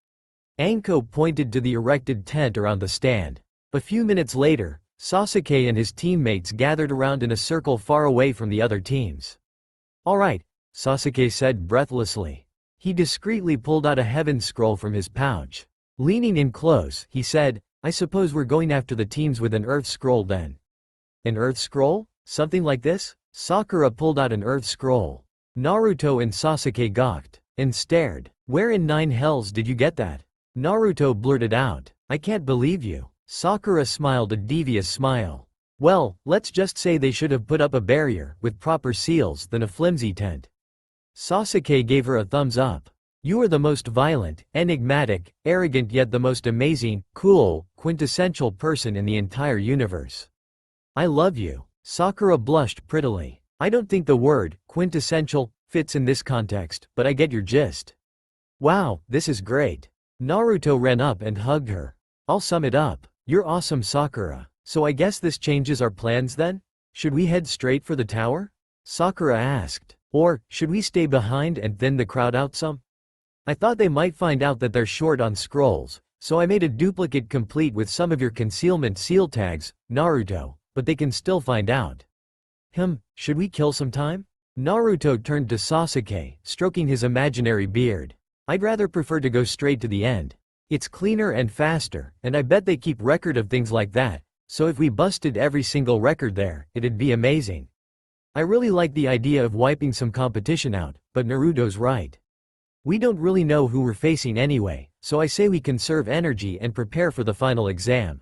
Anko pointed to the erected tent around the stand. A few minutes later, Sasuke and his teammates gathered around in a circle far away from the other teams. Alright, Sasuke said breathlessly. He discreetly pulled out a heaven scroll from his pouch. Leaning in close, he said, I suppose we're going after the teams with an earth scroll then. An earth scroll? Something like this? Sakura pulled out an earth scroll. Naruto and Sasuke gawked and stared. Where in nine hells did you get that? Naruto blurted out. I can't believe you. Sakura smiled a devious smile. Well, let's just say they should have put up a barrier with proper seals than a flimsy tent. Sasuke gave her a thumbs up. You are the most violent, enigmatic, arrogant yet the most amazing, cool, quintessential person in the entire universe. I love you. Sakura blushed prettily. I don't think the word, quintessential, fits in this context, but I get your gist. Wow, this is great. Naruto ran up and hugged her. I'll sum it up. You're awesome, Sakura. So I guess this changes our plans then? Should we head straight for the tower? Sakura asked. Or, should we stay behind and thin the crowd out some? I thought they might find out that they're short on scrolls, so I made a duplicate complete with some of your concealment seal tags, Naruto, but they can still find out. Should we kill some time? Naruto turned to Sasuke, stroking his imaginary beard. I'd rather prefer to go straight to the end. It's cleaner and faster, and I bet they keep record of things like that, so if we busted every single record there, it'd be amazing. I really like the idea of wiping some competition out, but Naruto's right. We don't really know who we're facing anyway, so I say we conserve energy and prepare for the final exam.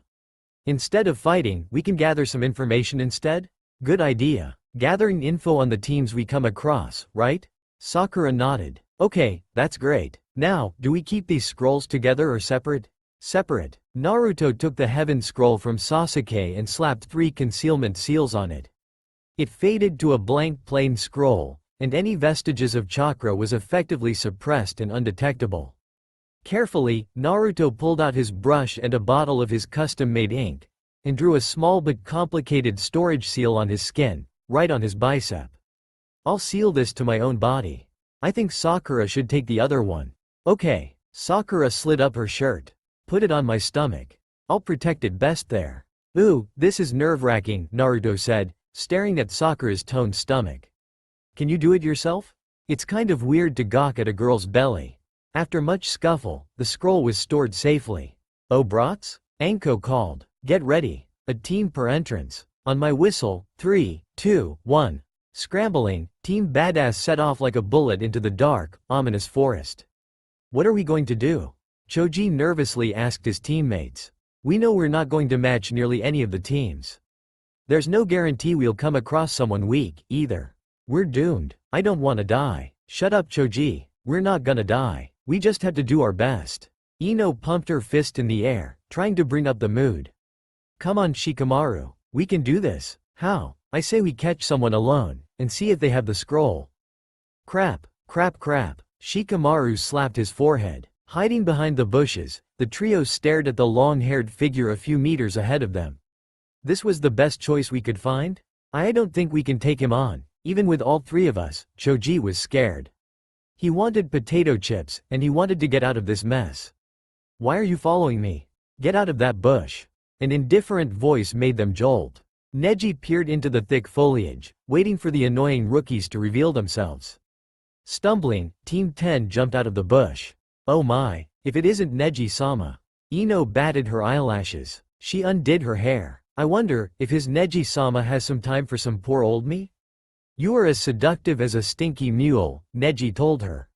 Instead of fighting, we can gather some information instead? Good idea. Gathering info on the teams we come across, right? Sakura nodded. Okay, that's great. Now, do we keep these scrolls together or separate? Separate. Naruto took the heaven scroll from Sasuke and slapped 3 concealment seals on it. It faded to a blank plain scroll, and any vestiges of chakra was effectively suppressed and undetectable. Carefully, Naruto pulled out his brush and a bottle of his custom-made ink, and drew a small but complicated storage seal on his skin, right on his bicep. I'll seal this to my own body. I think Sakura should take the other one. Okay. Sakura slid up her shirt. Put it on my stomach. I'll protect it best there. Ooh, this is nerve-wracking, Naruto said, staring at Sakura's toned stomach. Can you do it yourself? It's kind of weird to gawk at a girl's belly. After much scuffle, the scroll was stored safely. Oh brats? Anko called. Get ready. A team per entrance. On my whistle, 3, 2, 1. Scrambling, Team Badass set off like a bullet into the dark, ominous forest. What are we going to do? Choji nervously asked his teammates. We know we're not going to match nearly any of the teams. There's no guarantee we'll come across someone weak, either. We're doomed. I don't want to die. Shut up, Choji. We're not gonna die. We just have to do our best. Ino pumped her fist in the air, trying to bring up the mood. Come on, Shikamaru. We can do this. How? I say we catch someone alone, and see if they have the scroll. Crap, crap, crap. Shikamaru slapped his forehead. Hiding behind the bushes, the trio stared at the long-haired figure a few meters ahead of them. This was the best choice we could find? I don't think we can take him on, even with all 3 of us. Choji was scared. He wanted potato chips, and he wanted to get out of this mess. Why are you following me? Get out of that bush. An indifferent voice made them jolt. Neji peered into the thick foliage, waiting for the annoying rookies to reveal themselves. Stumbling, Team 10 jumped out of the bush. Oh my, if it isn't Neji-sama. Ino batted her eyelashes. She undid her hair. I wonder if his Neji-sama has some time for some poor old me? You are as seductive as a stinky mule, Neji told her.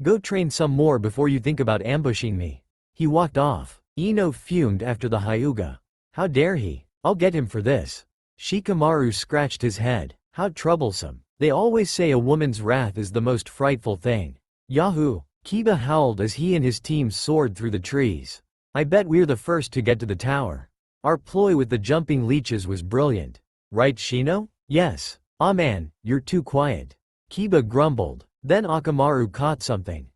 Go train some more before you think about ambushing me. He walked off. Ino fumed after the Hyuga. How dare he? I'll get him for this. Shikamaru scratched his head. How troublesome. They always say a woman's wrath is the most frightful thing. Yahoo! Kiba howled as he and his team soared through the trees. I bet we're the first to get to the tower. Our ploy with the jumping leeches was brilliant. Right, Shino? Yes. Ah man, you're too quiet. Kiba grumbled. Then Akamaru caught something.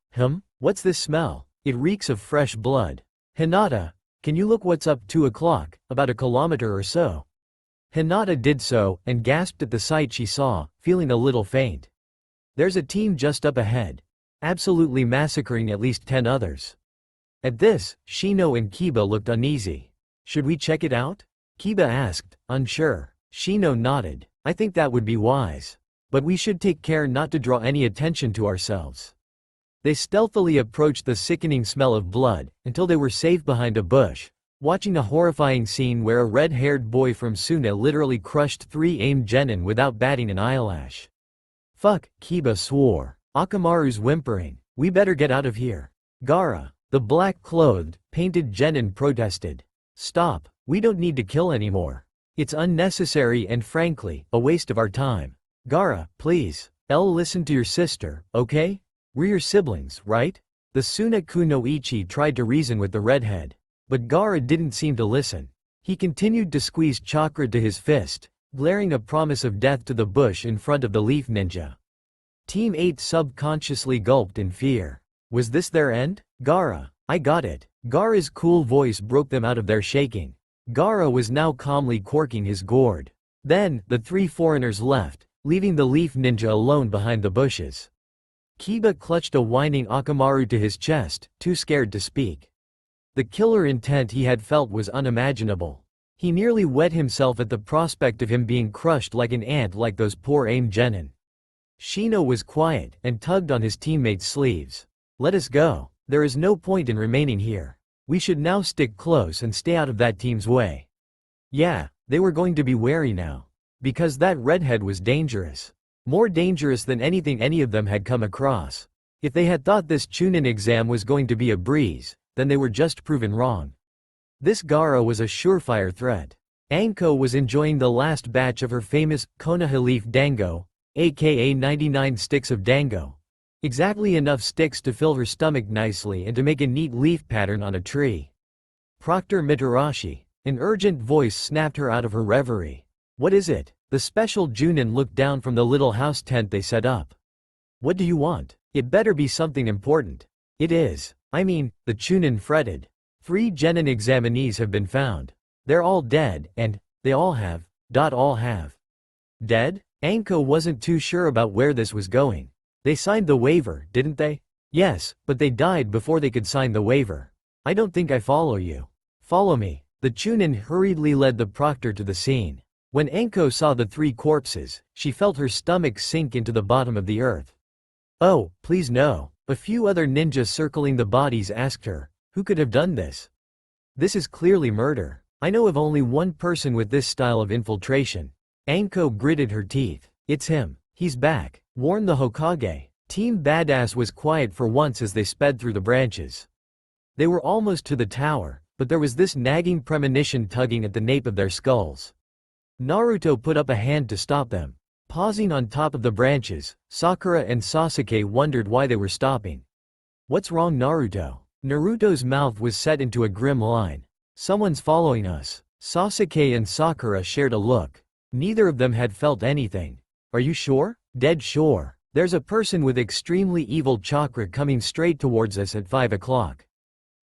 What's this smell? It reeks of fresh blood. Hinata, can you look what's up 2 o'clock, about a kilometer or so? Hinata did so, and gasped at the sight she saw, feeling a little faint. There's a team just up ahead. Absolutely massacring at least 10 others. At this, Shino and Kiba looked uneasy. Should we check it out? Kiba asked, unsure. Shino nodded. I think that would be wise. But we should take care not to draw any attention to ourselves. They stealthily approached the sickening smell of blood, until they were safe behind a bush, watching a horrifying scene where a red-haired boy from Suna literally crushed 3 aimed genin without batting an eyelash. Fuck, Kiba swore. Akamaru's whimpering. We better get out of here. Gaara, the black-clothed, painted genin protested. Stop, we don't need to kill anymore. It's unnecessary and frankly, a waste of our time. Gaara, please. Listen to your sister, okay? We're your siblings, right? The Sunaku no Ichi tried to reason with the redhead. But Gaara didn't seem to listen. He continued to squeeze chakra to his fist, glaring a promise of death to the bush in front of the leaf ninja. Team 8 subconsciously gulped in fear. Was this their end? Gaara, I got it. Gaara's cool voice broke them out of their shaking. Gaara was now calmly corking his gourd. Then, the 3 foreigners left, leaving the leaf ninja alone behind the bushes. Kiba clutched a whining Akamaru to his chest, too scared to speak. The killer intent he had felt was unimaginable. He nearly wet himself at the prospect of him being crushed like an ant like those poor aimed genin. Shino was quiet, and tugged on his teammate's sleeves. Let us go. There is no point in remaining here. We should now stick close and stay out of that team's way. Yeah, they were going to be wary now. Because that redhead was dangerous. More dangerous than anything any of them had come across. If they had thought this Chuunin exam was going to be a breeze, then they were just proven wrong. This Gaara was a surefire threat. Anko was enjoying the last batch of her famous Konoha leaf dango, aka 99 sticks of dango. Exactly enough sticks to fill her stomach nicely and to make a neat leaf pattern on a tree. Proctor Mitarashi. An urgent voice snapped her out of her reverie. What is it? The special Junin looked down from the little house tent they set up. What do you want? It better be something important. It is. I mean, the Chuunin fretted. 3 genin examinees have been found. They're all dead, and they all have. Dead? Anko wasn't too sure about where this was going. They signed the waiver, didn't they? Yes, but they died before they could sign the waiver. I don't think I follow you. Follow me. The Chuunin hurriedly led the proctor to the scene. When Anko saw the 3 corpses, she felt her stomach sink into the bottom of the earth. Oh, please no. A few other ninjas circling the bodies asked her, who could have done this? This is clearly murder. I know of only one person with this style of infiltration. Anko gritted her teeth. It's him. He's back. Warned the Hokage. Team Badass was quiet for once as they sped through the branches. They were almost to the tower, but there was this nagging premonition tugging at the nape of their skulls. Naruto put up a hand to stop them. Pausing on top of the branches, Sakura and Sasuke wondered why they were stopping. What's wrong, Naruto? Naruto's mouth was set into a grim line. Someone's following us. Sasuke and Sakura shared a look. Neither of them had felt anything. Are you sure? Dead sure. There's a person with extremely evil chakra coming straight towards us at 5 o'clock.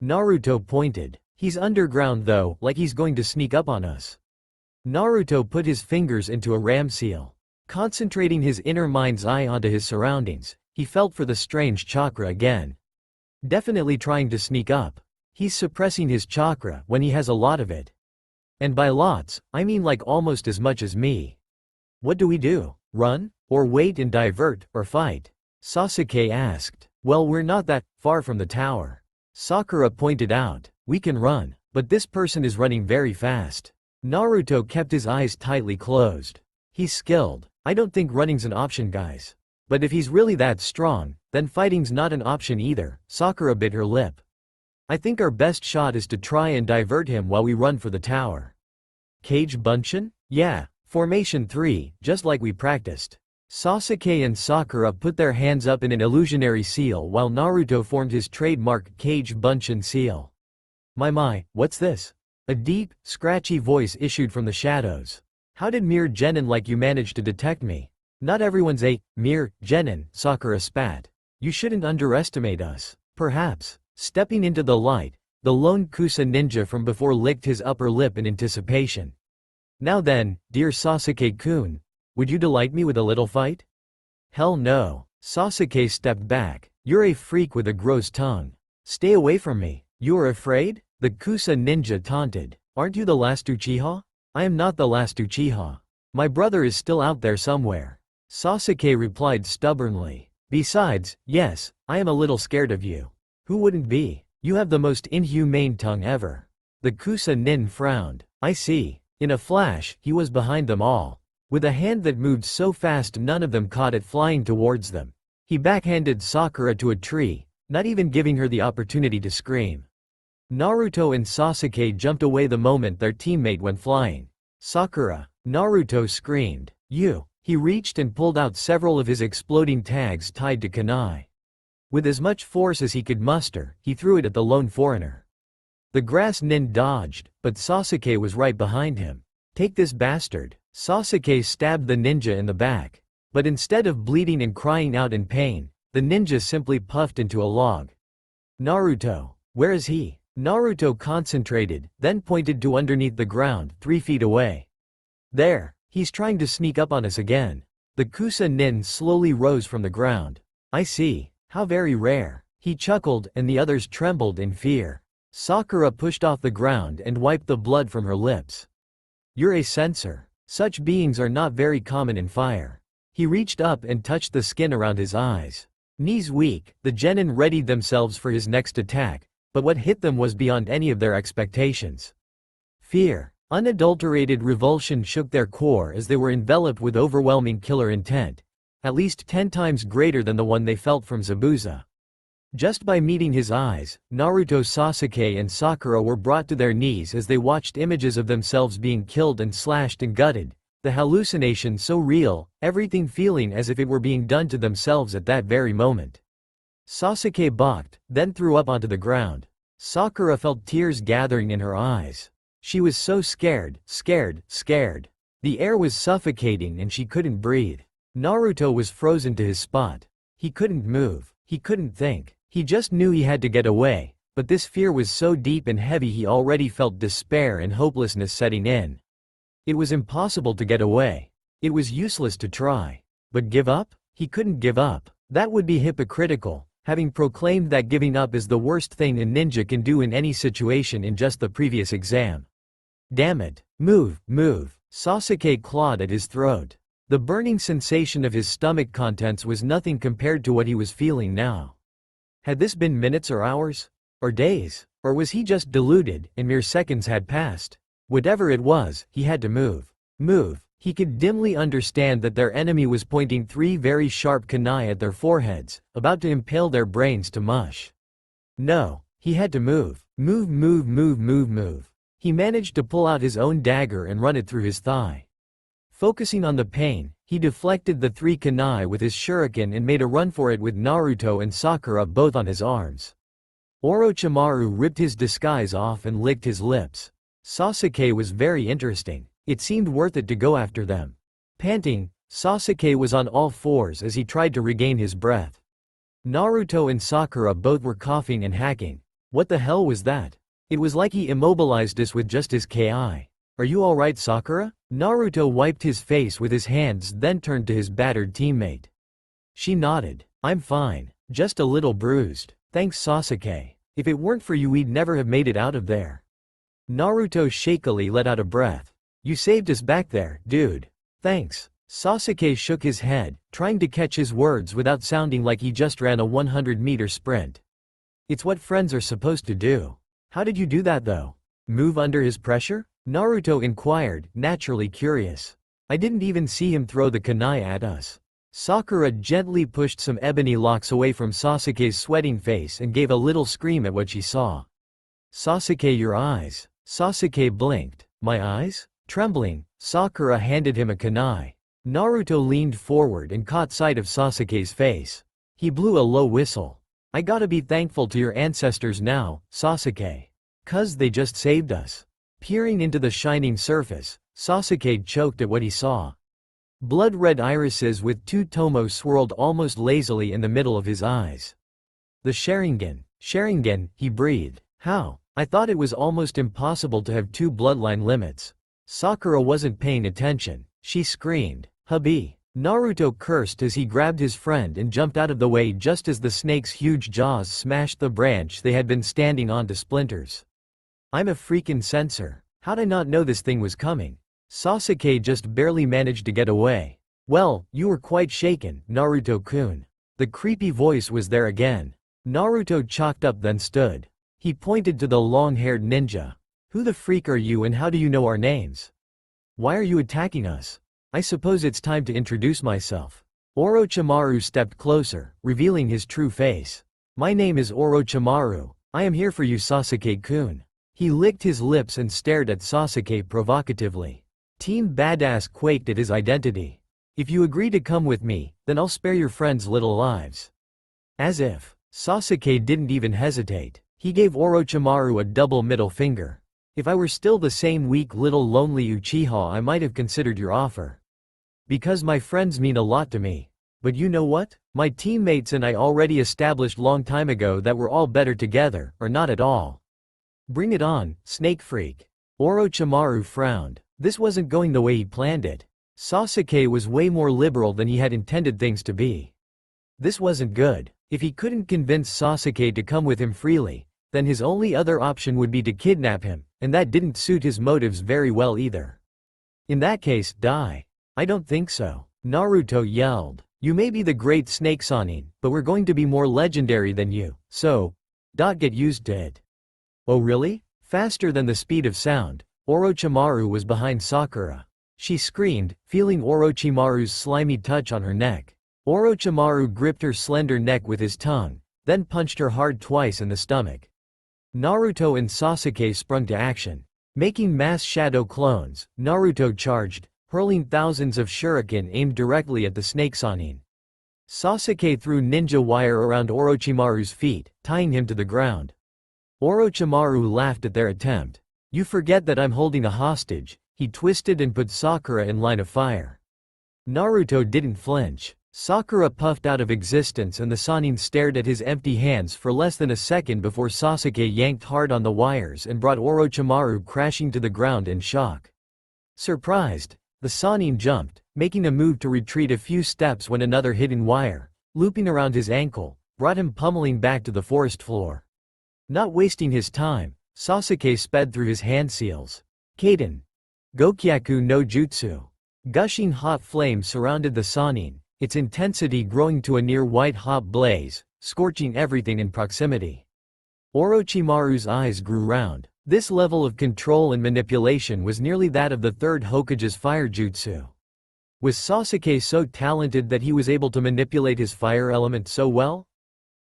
Naruto pointed. He's underground though, like he's going to sneak up on us. Naruto put his fingers into a ram seal. Concentrating his inner mind's eye onto his surroundings, he felt for the strange chakra again. Definitely trying to sneak up. He's suppressing his chakra when he has a lot of it. And by lots, I mean like almost as much as me. What do we do? Run? Or wait and divert, or fight? Sasuke asked. Well, we're not that far from the tower. Sakura pointed out. We can run, but this person is running very fast. Naruto kept his eyes tightly closed. He's skilled. I don't think running's an option, guys. But if he's really that strong, then fighting's not an option either. Sakura bit her lip. I think our best shot is to try and divert him while we run for the tower. Cage Bunshin? Yeah, Formation 3, just like we practiced. Sasuke and Sakura put their hands up in an illusionary seal while Naruto formed his trademark Cage Bunshin seal. My, what's this? A deep, scratchy voice issued from the shadows. How did mere genin like you manage to detect me? Not everyone's a mere genin, Sakura spat. You shouldn't underestimate us. Perhaps. Stepping into the light, the lone Kusa ninja from before licked his upper lip in anticipation. Now then, dear Sasuke-kun, would you delight me with a little fight? Hell no. Sasuke stepped back. You're a freak with a gross tongue. Stay away from me. You are afraid? The Kusa ninja taunted. Aren't you the last Uchiha? I am not the last Uchiha. My brother is still out there somewhere. Sasuke replied stubbornly. Besides, yes, I am a little scared of you. Who wouldn't be? You have the most inhumane tongue ever. The Kusa nin frowned. I see. In a flash, he was behind them all. With a hand that moved so fast none of them caught it flying towards them. He backhanded Sakura to a tree, not even giving her the opportunity to scream. Naruto and Sasuke jumped away the moment their teammate went flying. Sakura, Naruto screamed. You! He reached and pulled out several of his exploding tags tied to kunai. With as much force as he could muster, he threw it at the lone foreigner. The grass nin dodged, but Sasuke was right behind him. Take this bastard. Sasuke stabbed the ninja in the back. But instead of bleeding and crying out in pain, the ninja simply puffed into a log. Naruto. Where is he? Naruto concentrated, then pointed to underneath the ground, 3 feet away. There. He's trying to sneak up on us again. The Kusa nin slowly rose from the ground. I see. How very rare. He chuckled and the others trembled in fear. Sakura pushed off the ground and wiped the blood from her lips. You're a censor. Such beings are not very common in fire. He reached up and touched the skin around his eyes. Knees weak, the genin readied themselves for his next attack, but what hit them was beyond any of their expectations. Fear. Unadulterated revulsion shook their core as they were enveloped with overwhelming killer intent, at least 10 times greater than the one they felt from Zabuza. Just by meeting his eyes, Naruto, Sasuke and Sakura were brought to their knees as they watched images of themselves being killed and slashed and gutted, the hallucination so real, everything feeling as if it were being done to themselves at that very moment. Sasuke balked, then threw up onto the ground. Sakura felt tears gathering in her eyes. She was so scared. The air was suffocating and she couldn't breathe. Naruto was frozen to his spot. He couldn't move. He couldn't think. He just knew he had to get away, but this fear was so deep and heavy he already felt despair and hopelessness setting in. It was impossible to get away. It was useless to try. But give up? He couldn't give up. That would be hypocritical, having proclaimed that giving up is the worst thing a ninja can do in any situation in just the previous exam. Damn it. Move. Sasuke clawed at his throat. The burning sensation of his stomach contents was nothing compared to what he was feeling now. Had this been minutes or hours? Or days? Or was he just deluded, and mere seconds had passed? Whatever it was, he had to move. He could dimly understand that their enemy was pointing 3 very sharp kunai at their foreheads, about to impale their brains to mush. No, he had to move. Move. He managed to pull out his own dagger and run it through his thigh. Focusing on the pain, he deflected the 3 kunai with his shuriken and made a run for it with Naruto and Sakura both on his arms. Orochimaru ripped his disguise off and licked his lips. Sasuke was very interesting. It seemed worth it to go after them. Panting, Sasuke was on all fours as he tried to regain his breath. Naruto and Sakura both were coughing and hacking. What the hell was that? It was like he immobilized us with just his ki. Are you alright, Sakura? Naruto wiped his face with his hands then turned to his battered teammate. She nodded. I'm fine. Just a little bruised. Thanks, Sasuke. If it weren't for you we'd never have made it out of there. Naruto shakily let out a breath. You saved us back there, dude. Thanks. Sasuke shook his head, trying to catch his words without sounding like he just ran a 100-meter sprint. It's what friends are supposed to do. How did you do that though? Move under his pressure? Naruto inquired, naturally curious. I didn't even see him throw the kunai at us. Sakura gently pushed some ebony locks away from Sasuke's sweating face and gave a little scream at what she saw. Sasuke, your eyes. Sasuke blinked. My eyes? Trembling, Sakura handed him a kunai. Naruto leaned forward and caught sight of Sasuke's face. He blew a low whistle. I gotta be thankful to your ancestors now, Sasuke. 'Cause they just saved us. Peering into the shining surface, Sasuke choked at what he saw. Blood-red irises with two tomos swirled almost lazily in the middle of his eyes. The Sharingan, he breathed. How? I thought it was almost impossible to have two bloodline limits. Sakura wasn't paying attention. She screamed, "Hubby!" Naruto cursed as he grabbed his friend and jumped out of the way just as the snake's huge jaws smashed the branch they had been standing on to splinters. I'm a freaking censor. How'd I not know this thing was coming? Sasuke just barely managed to get away. Well, you were quite shaken, Naruto-kun. The creepy voice was there again. Naruto chalked up then stood. He pointed to the long-haired ninja. Who the freak are you and how do you know our names? Why are you attacking us? I suppose it's time to introduce myself. Orochimaru stepped closer, revealing his true face. My name is Orochimaru. I am here for you, Sasuke-kun. He licked his lips and stared at Sasuke provocatively. Team Badass quaked at his identity. If you agree to come with me, then I'll spare your friends' little lives. As if. Sasuke didn't even hesitate. He gave Orochimaru a double middle finger. If I were still the same weak little lonely Uchiha, I might have considered your offer. Because my friends mean a lot to me. But you know what? My teammates and I already established long time ago that we're all better together, or not at all. Bring it on, Snake Freak. Orochimaru frowned. This wasn't going the way he planned it. Sasuke was way more liberal than he had intended things to be. This wasn't good. If he couldn't convince Sasuke to come with him freely, then his only other option would be to kidnap him, and that didn't suit his motives very well either. In that case, die. I don't think so. Naruto yelled. You may be the great Snake Chuunin, but we're going to be more legendary than you, so get used to it. Oh really? Faster than the speed of sound, Orochimaru was behind Sakura. She screamed, feeling Orochimaru's slimy touch on her neck. Orochimaru gripped her slender neck with his tongue, then punched her hard twice in the stomach. Naruto and Sasuke sprung to action. Making mass shadow clones, Naruto charged, hurling thousands of shuriken aimed directly at the Snake Chuunin. Sasuke threw ninja wire around Orochimaru's feet, tying him to the ground. Orochimaru laughed at their attempt. You forget that I'm holding a hostage. He twisted and put Sakura in line of fire. Naruto didn't flinch. Sakura puffed out of existence and the Chuunin stared at his empty hands for less than a second before Sasuke yanked hard on the wires and brought Orochimaru crashing to the ground in shock. Surprised, the Chuunin jumped, making a move to retreat a few steps when another hidden wire, looping around his ankle, brought him pummeling back to the forest floor. Not wasting his time, Sasuke sped through his hand seals. Kaden. Gokyaku no Jutsu. Gushing hot flame surrounded the Chuunin, its intensity growing to a near white-hot blaze, scorching everything in proximity. Orochimaru's eyes grew round. This level of control and manipulation was nearly that of the third Hokage's fire jutsu. Was Sasuke so talented that he was able to manipulate his fire element so well?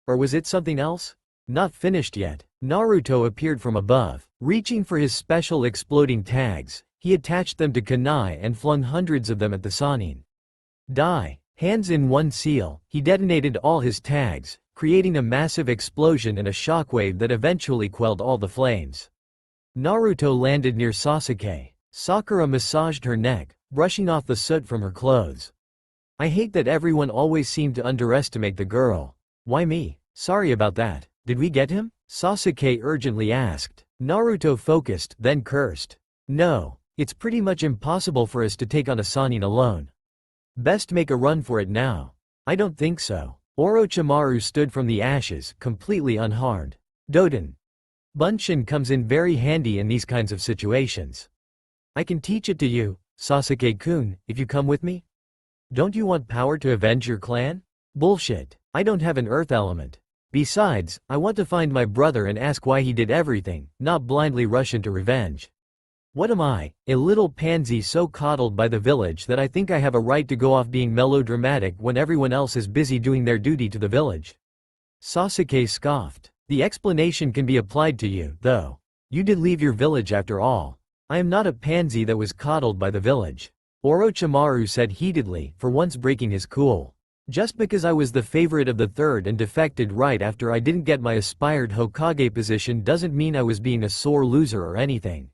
Or was it something else? Not finished yet, Naruto appeared from above. Reaching for his special exploding tags, he attached them to kunai and flung hundreds of them at the Chuunin. Die. Hands in one seal, he detonated all his tags, creating a massive explosion and a shockwave that eventually quelled all the flames. Naruto landed near Sasuke. Sakura massaged her neck, brushing off the soot from her clothes. I hate that everyone always seemed to underestimate the girl. Why me? Sorry about that. Did we get him? Sasuke urgently asked. Naruto focused, then cursed. No, it's pretty much impossible for us to take on a Chuunin alone. Best make a run for it now. I don't think so. Orochimaru stood from the ashes, completely unharmed. Doden. Bunshin comes in very handy in these kinds of situations. I can teach it to you, Sasuke-kun, if you come with me? Don't you want power to avenge your clan? Bullshit. I don't have an earth element. Besides, I want to find my brother and ask why he did everything, not blindly rush into revenge. What am I, a little pansy so coddled by the village that I think I have a right to go off being melodramatic when everyone else is busy doing their duty to the village? Sasuke scoffed. The explanation can be applied to you, though. You did leave your village after all. I am not a pansy that was coddled by the village. Orochimaru said heatedly, for once breaking his cool. Just because I was the favorite of the third and defected right after I didn't get my aspired Hokage position doesn't mean I was being a sore loser or anything.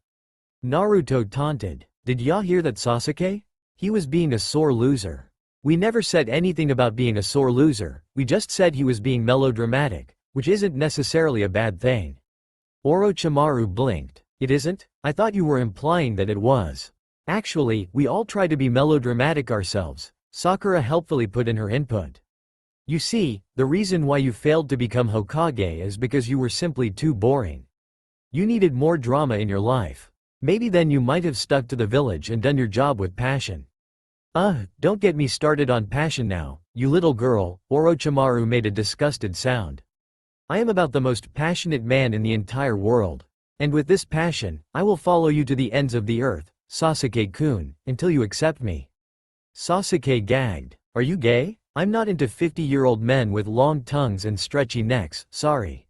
Naruto taunted. Did ya hear that, Sasuke? He was being a sore loser. We never said anything about being a sore loser, we just said he was being melodramatic, which isn't necessarily a bad thing. Orochimaru blinked. It isn't? I thought you were implying that it was. Actually, we all try to be melodramatic ourselves, Sakura helpfully put in her input. You see, the reason why you failed to become Hokage is because you were simply too boring. You needed more drama in your life. Maybe then you might have stuck to the village and done your job with passion. Don't get me started on passion now, you little girl, Orochimaru made a disgusted sound. I am about the most passionate man in the entire world. And with this passion, I will follow you to the ends of the earth, Sasuke-kun, until you accept me. Sasuke gagged. Are you gay? I'm not into 50-year-old men with long tongues and stretchy necks, sorry.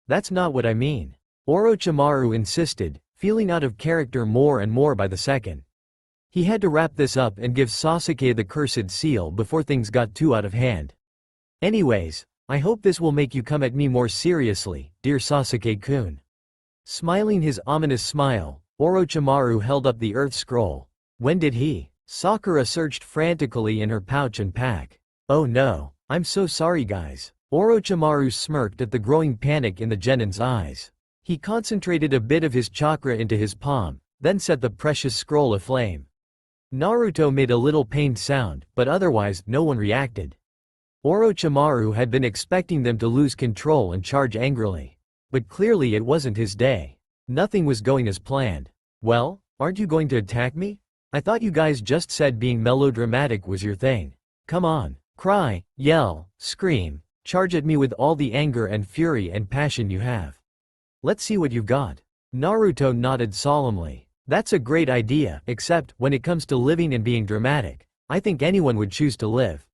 That's not what I mean. Orochimaru insisted, feeling out of character more and more by the second. He had to wrap this up and give Sasuke the cursed seal before things got too out of hand. Anyways, I hope this will make you come at me more seriously, dear Sasuke-kun. Smiling his ominous smile, Orochimaru held up the earth scroll. When did he? Sakura searched frantically in her pouch and pack. Oh no, I'm so sorry guys. Orochimaru smirked at the growing panic in the genin's eyes. He concentrated a bit of his chakra into his palm, then set the precious scroll aflame. Naruto made a little pained sound, but otherwise no one reacted. Orochimaru had been expecting them to lose control and charge angrily. But clearly it wasn't his day. Nothing was going as planned. Well, aren't you going to attack me? I thought you guys just said being melodramatic was your thing. Come on, cry, yell, scream, charge at me with all the anger and fury and passion you have. Let's see what you've got. Naruto nodded solemnly. That's a great idea, except, when it comes to living and being dramatic, I think anyone would choose to live.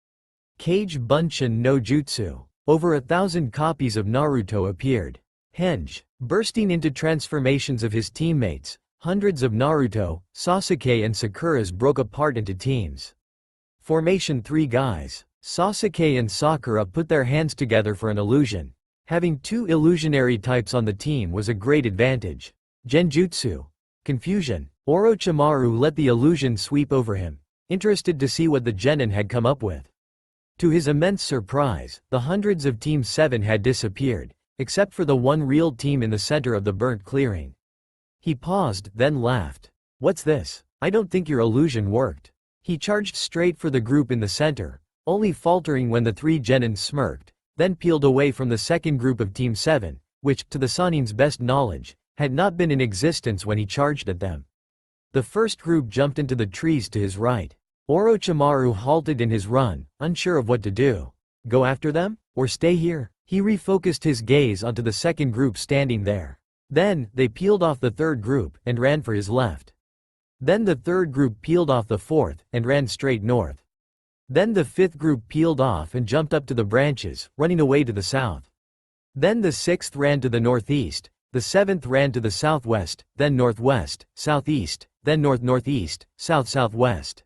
Kage Bunshin no Jutsu. Over 1,000 copies of Naruto appeared. Henge. Bursting into transformations of his teammates, hundreds of Naruto, Sasuke and Sakura's broke apart into teams. Formation 3 guys. Sasuke and Sakura put their hands together for an illusion. Having two illusionary types on the team was a great advantage. Genjutsu. Confusion. Orochimaru let the illusion sweep over him, interested to see what the genin had come up with. To his immense surprise, the hundreds of Team 7 had disappeared, except for the one real team in the center of the burnt clearing. He paused, then laughed. What's this? I don't think your illusion worked. He charged straight for the group in the center, only faltering when the three genin smirked, then peeled away from the second group of Team 7, which, to the Sanin's best knowledge, had not been in existence when he charged at them. The first group jumped into the trees to his right. Orochimaru halted in his run, unsure of what to do. Go after them? Or stay here? He refocused his gaze onto the second group standing there. Then, they peeled off the third group, and ran for his left. Then the third group peeled off the fourth, and ran straight north. Then the fifth group peeled off and jumped up to the branches, running away to the south. Then the sixth ran to the northeast, the seventh ran to the southwest, then northwest, southeast, then north-northeast, south-southwest.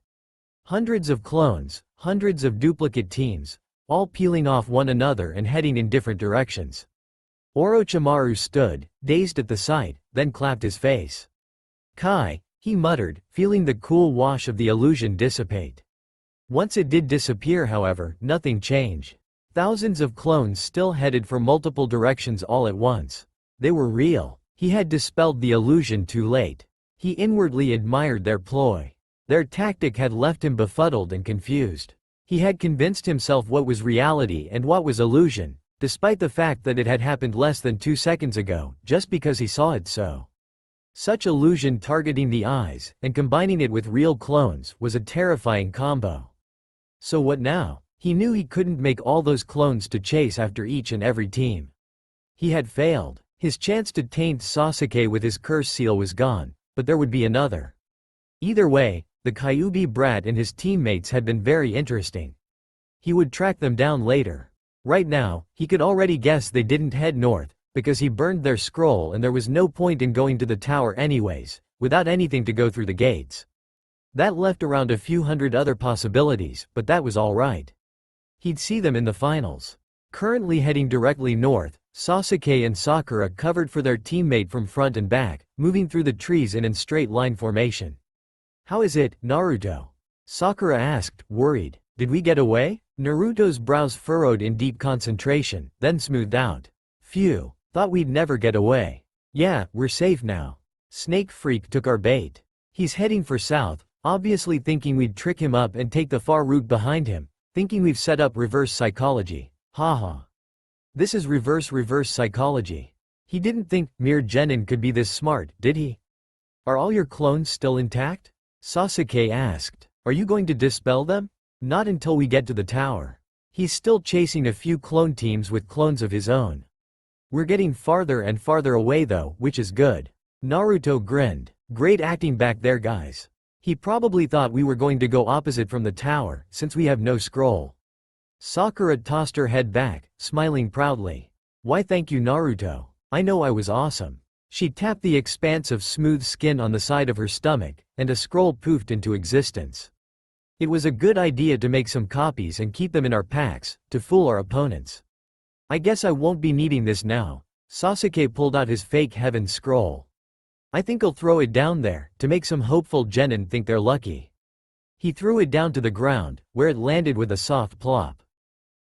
Hundreds of clones, hundreds of duplicate teams, all peeling off one another and heading in different directions. Orochimaru stood, dazed at the sight, then clapped his face. Kai, he muttered, feeling the cool wash of the illusion dissipate. Once it did disappear, however, nothing changed. Thousands of clones still headed for multiple directions all at once. They were real. He had dispelled the illusion too late. He inwardly admired their ploy. Their tactic had left him befuddled and confused. He had convinced himself what was reality and what was illusion, despite the fact that it had happened less than 2 seconds ago, just because he saw it so. Such illusion targeting the eyes, and combining it with real clones, was a terrifying combo. So what now? He knew he couldn't make all those clones to chase after each and every team. He had failed. His chance to taint Sasuke with his curse seal was gone, but there would be another. Either way, the Kyuubi brat and his teammates had been very interesting. He would track them down later. Right now, he could already guess they didn't head north, because he burned their scroll and there was no point in going to the tower anyways, without anything to go through the gates. That left around a few hundred other possibilities, but that was alright. He'd see them in the finals. Currently heading directly north, Sasuke and Sakura covered for their teammate from front and back, moving through the trees in straight line formation. "How is it, Naruto?" Sakura asked, worried. "Did we get away?" Naruto's brows furrowed in deep concentration, then smoothed out. "Phew, thought we'd never get away." "Yeah, we're safe now. Snake Freak took our bait. He's heading for south, obviously thinking we'd trick him up and take the far route behind him, thinking we've set up reverse psychology. Haha. This is reverse psychology. He didn't think mere genin could be this smart, did he? Are all your clones still intact?" Sasuke asked. "Are you going to dispel them?" "Not until we get to the tower. He's still chasing a few clone teams with clones of his own. We're getting farther and farther away though, which is good." Naruto grinned. "Great acting back there, guys. He probably thought we were going to go opposite from the tower, since we have no scroll." Sakura tossed her head back, smiling proudly. "Why thank you, Naruto. I know I was awesome." She tapped the expanse of smooth skin on the side of her stomach, and a scroll poofed into existence. It was a good idea to make some copies and keep them in our packs, to fool our opponents. "I guess I won't be needing this now." Sasuke pulled out his fake heaven scroll. "I think I'll throw it down there, to make some hopeful genin think they're lucky." He threw it down to the ground, where it landed with a soft plop.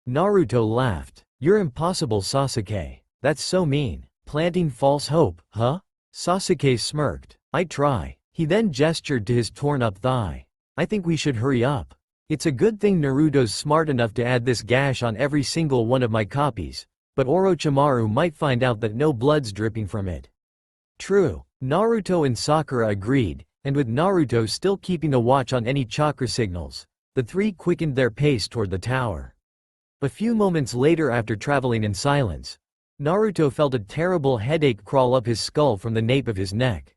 Naruto laughed. "You're impossible, Sasuke. That's so mean. Planting false hope, huh?" Sasuke smirked. "I try." He then gestured to his torn-up thigh. "I think we should hurry up. It's a good thing Naruto's smart enough to add this gash on every single one of my copies, but Orochimaru might find out that no blood's dripping from it." True. Naruto and Sakura agreed, and with Naruto still keeping a watch on any chakra signals, the three quickened their pace toward the tower. A few moments later, after traveling in silence, Naruto felt a terrible headache crawl up his skull from the nape of his neck.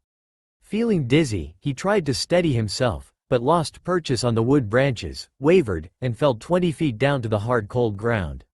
Feeling dizzy, he tried to steady himself, but lost purchase on the wood branches, wavered, and fell 20 feet down to the hard cold ground.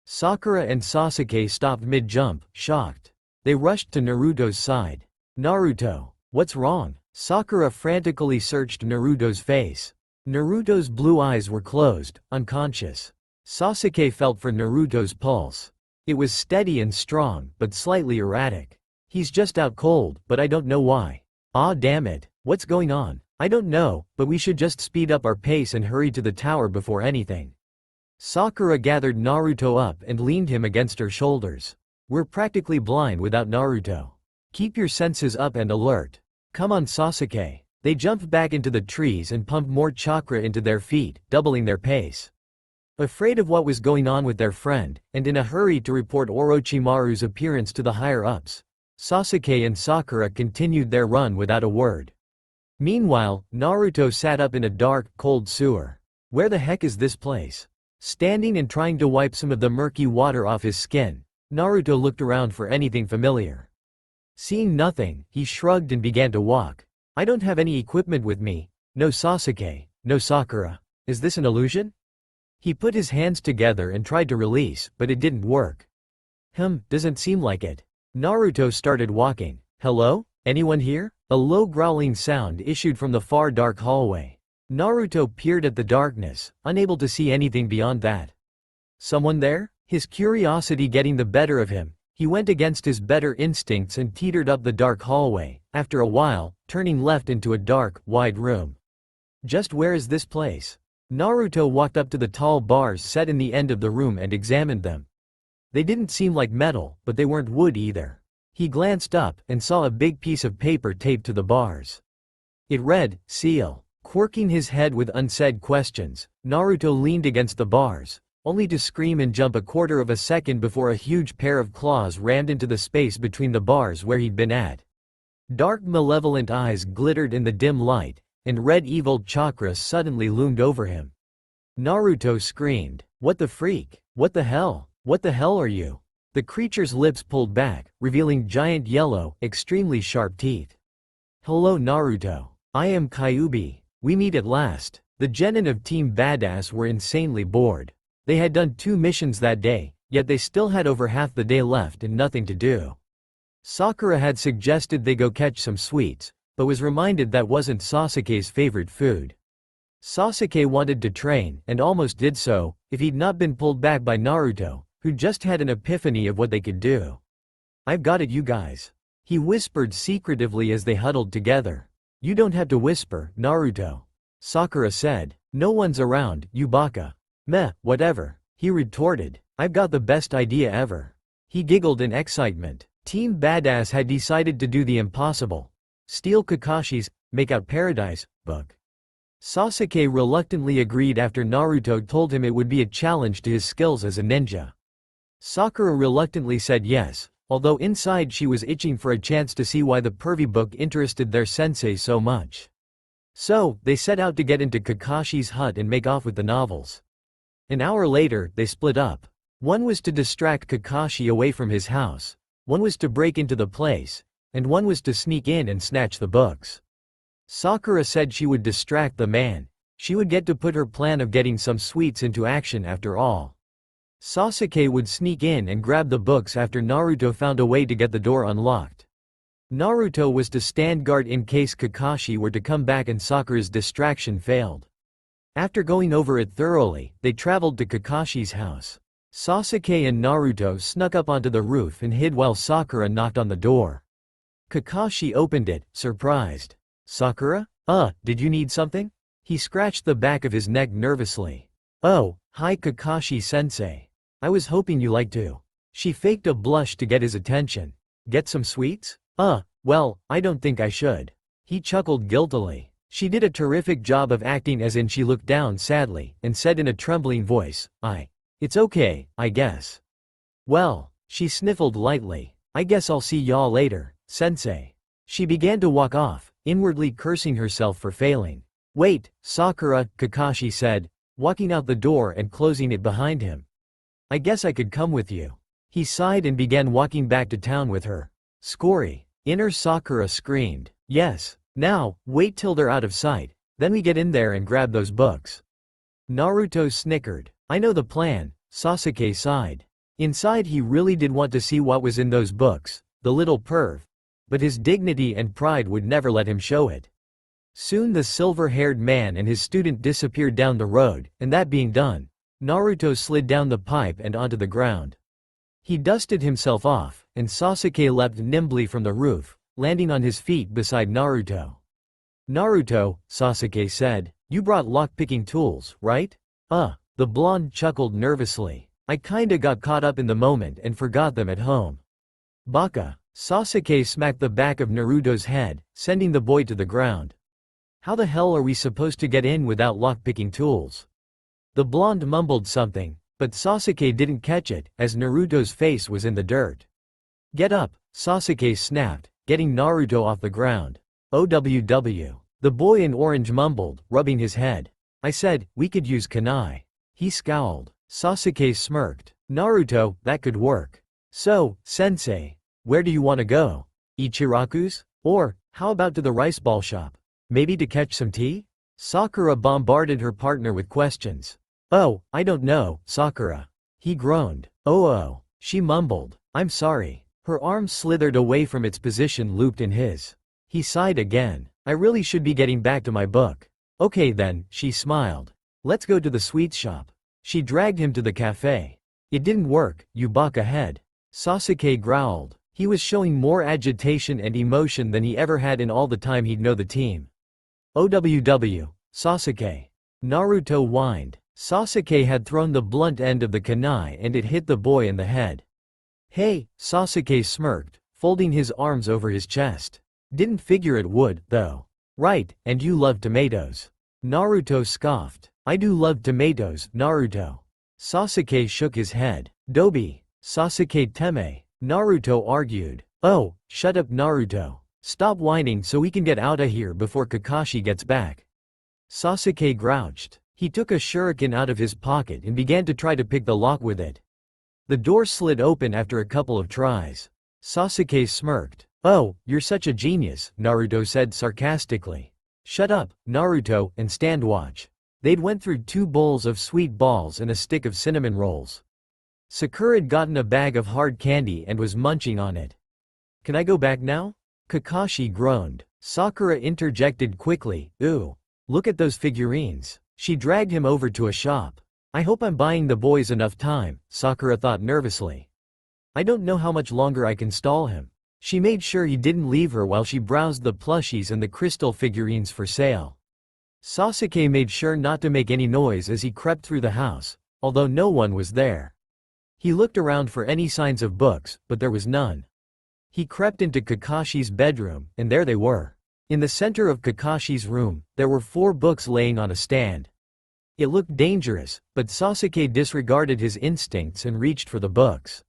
Sakura and Sasuke stopped mid-jump, shocked. They rushed to Naruto's side. "Naruto, what's wrong?" Sakura frantically searched Naruto's face. Naruto's blue eyes were closed, unconscious. Sasuke felt for Naruto's pulse. It was steady and strong, but slightly erratic. "He's just out cold, but I don't know why." "Ah, damn it, what's going on?" "I don't know, but we should just speed up our pace and hurry to the tower before anything." Sakura gathered Naruto up and leaned him against her shoulders. "We're practically blind without Naruto. Keep your senses up and alert. Come on, Sasuke." They jumped back into the trees and pumped more chakra into their feet, doubling their pace. Afraid of what was going on with their friend, and in a hurry to report Orochimaru's appearance to the higher-ups, Sasuke and Sakura continued their run without a word. Meanwhile, Naruto sat up in a dark, cold sewer. Where the heck is this place? Standing and trying to wipe some of the murky water off his skin, Naruto looked around for anything familiar. Seeing nothing, he shrugged and began to walk. "I don't have any equipment with me. No Sasuke, no Sakura. Is this an illusion?" He put his hands together and tried to release, but it didn't work. Doesn't seem like it. Naruto started walking. "Hello? Anyone here?" A low growling sound issued from the far dark hallway. Naruto peered at the darkness, unable to see anything beyond that. Someone there? His curiosity getting the better of him, he went against his better instincts and teetered up the dark hallway, after a while, turning left into a dark, wide room. Just where is this place? Naruto walked up to the tall bars set in the end of the room and examined them. They didn't seem like metal, but they weren't wood either. He glanced up and saw a big piece of paper taped to the bars. It read, "Seal." Quirking his head with unsaid questions, Naruto leaned against the bars, only to scream and jump a quarter of a second before a huge pair of claws rammed into the space between the bars where he'd been at. Dark malevolent eyes glittered in the dim light, and red evil chakra suddenly loomed over him. Naruto screamed, "What the freak? What the hell? What the hell are you?" The creature's lips pulled back, revealing giant yellow, extremely sharp teeth. Hello Naruto. I am Kyuubi. We meet at last. The genin of Team Badass were insanely bored. They had done 2 missions that day, yet they still had over half the day left and nothing to do. Sakura had suggested they go catch some sweets, but was reminded that wasn't Sasuke's favorite food. Sasuke wanted to train, and almost did so, if he'd not been pulled back by Naruto, who just had an epiphany of what they could do. "I've got it, you guys," he whispered secretively as they huddled together. "You don't have to whisper, Naruto," Sakura said. "No one's around, you baka." "Meh, whatever," he retorted. "I've got the best idea ever." He giggled in excitement. Team Badass had decided to do the impossible. Steal Kakashi's Make Out Paradise book. Sasuke reluctantly agreed after Naruto told him it would be a challenge to his skills as a ninja. Sakura reluctantly said yes, although inside she was itching for a chance to see why the pervy book interested their sensei so much. So, they set out to get into Kakashi's hut and make off with the novels. An hour later, they split up. One was to distract Kakashi away from his house, one was to break into the place, and one was to sneak in and snatch the books. Sakura said she would distract the man. She would get to put her plan of getting some sweets into action after all. Sasuke would sneak in and grab the books after Naruto found a way to get the door unlocked. Naruto was to stand guard in case Kakashi were to come back and Sakura's distraction failed. After going over it thoroughly, they traveled to Kakashi's house. Sasuke and Naruto snuck up onto the roof and hid while Sakura knocked on the door. Kakashi opened it, surprised. "Sakura? Did you need something?" He scratched the back of his neck nervously. "Oh, hi Kakashi-sensei. I was hoping you liked to." She faked a blush to get his attention. "Get some sweets?" Well, I don't think I should." He chuckled guiltily. She did a terrific job of acting as in she looked down sadly, and said in a trembling voice, It's okay, I guess." "Well," she sniffled lightly, "I guess I'll see y'all later, sensei." She began to walk off, inwardly cursing herself for failing. "Wait, Sakura," Kakashi said, walking out the door and closing it behind him. "I guess I could come with you." He sighed and began walking back to town with her. "Scory." Inner Sakura screamed. "Yes. Now, wait till they're out of sight, then we get in there and grab those books." Naruto snickered. "I know the plan," Sasuke sighed. Inside he really did want to see what was in those books, the little perv. But his dignity and pride would never let him show it. Soon the silver-haired man and his student disappeared down the road, and that being done, Naruto slid down the pipe and onto the ground. He dusted himself off, and Sasuke leapt nimbly from the roof, landing on his feet beside Naruto. "Naruto," Sasuke said, "you brought lock-picking tools, right?" The blonde chuckled nervously. "I kinda got caught up in the moment and forgot them at home." "Baka." Sasuke smacked the back of Naruto's head, sending the boy to the ground. "How the hell are we supposed to get in without lock-picking tools?" The blonde mumbled something, but Sasuke didn't catch it, as Naruto's face was in the dirt. "Get up," Sasuke snapped, getting Naruto off the ground. "OWW." The boy in orange mumbled, rubbing his head. "I said, we could use kunai." He scowled. Sasuke smirked. "Naruto, that could work." "So, sensei, where do you want to go? Ichiraku's? Or, how about to the rice ball shop? Maybe to catch some tea?" Sakura bombarded her partner with questions. "Oh, I don't know, Sakura." He groaned. "Oh," she mumbled. "I'm sorry." Her arm slithered away from its position looped in his. He sighed again. "I really should be getting back to my book." "Okay then," she smiled. "Let's go to the sweets shop." She dragged him to the cafe. "It didn't work, you baka head." Sasuke growled. He was showing more agitation and emotion than he ever had in all the time he'd know the team. "OWW, Sasuke." Naruto whined. Sasuke had thrown the blunt end of the kunai and it hit the boy in the head. "Hey," Sasuke smirked, folding his arms over his chest. "Didn't figure it would, though." "Right, and you love tomatoes." Naruto scoffed. "I do love tomatoes, Naruto." Sasuke shook his head. "Dobi, Sasuke teme," Naruto argued. "Oh, shut up Naruto. Stop whining so we can get outta here before Kakashi gets back." Sasuke grouched. He took a shuriken out of his pocket and began to try to pick the lock with it. The door slid open after a couple of tries. Sasuke smirked. Oh, you're such a genius, Naruto said sarcastically. Shut up, Naruto, and stand watch. They'd went through 2 bowls of sweet balls and a stick of cinnamon rolls. Sakura'd gotten a bag of hard candy and was munching on it. Can I go back now? Kakashi groaned. Sakura interjected quickly, ooh. Look at those figurines. She dragged him over to a shop. I hope I'm buying the boys enough time, Sakura thought nervously. I don't know how much longer I can stall him. She made sure he didn't leave her while she browsed the plushies and the crystal figurines for sale. Sasuke made sure not to make any noise as he crept through the house, although no one was there. He looked around for any signs of books, but there was none. He crept into Kakashi's bedroom, and there they were. In the center of Kakashi's room, there were 4 books laying on a stand. It looked dangerous, but Sasuke disregarded his instincts and reached for the books.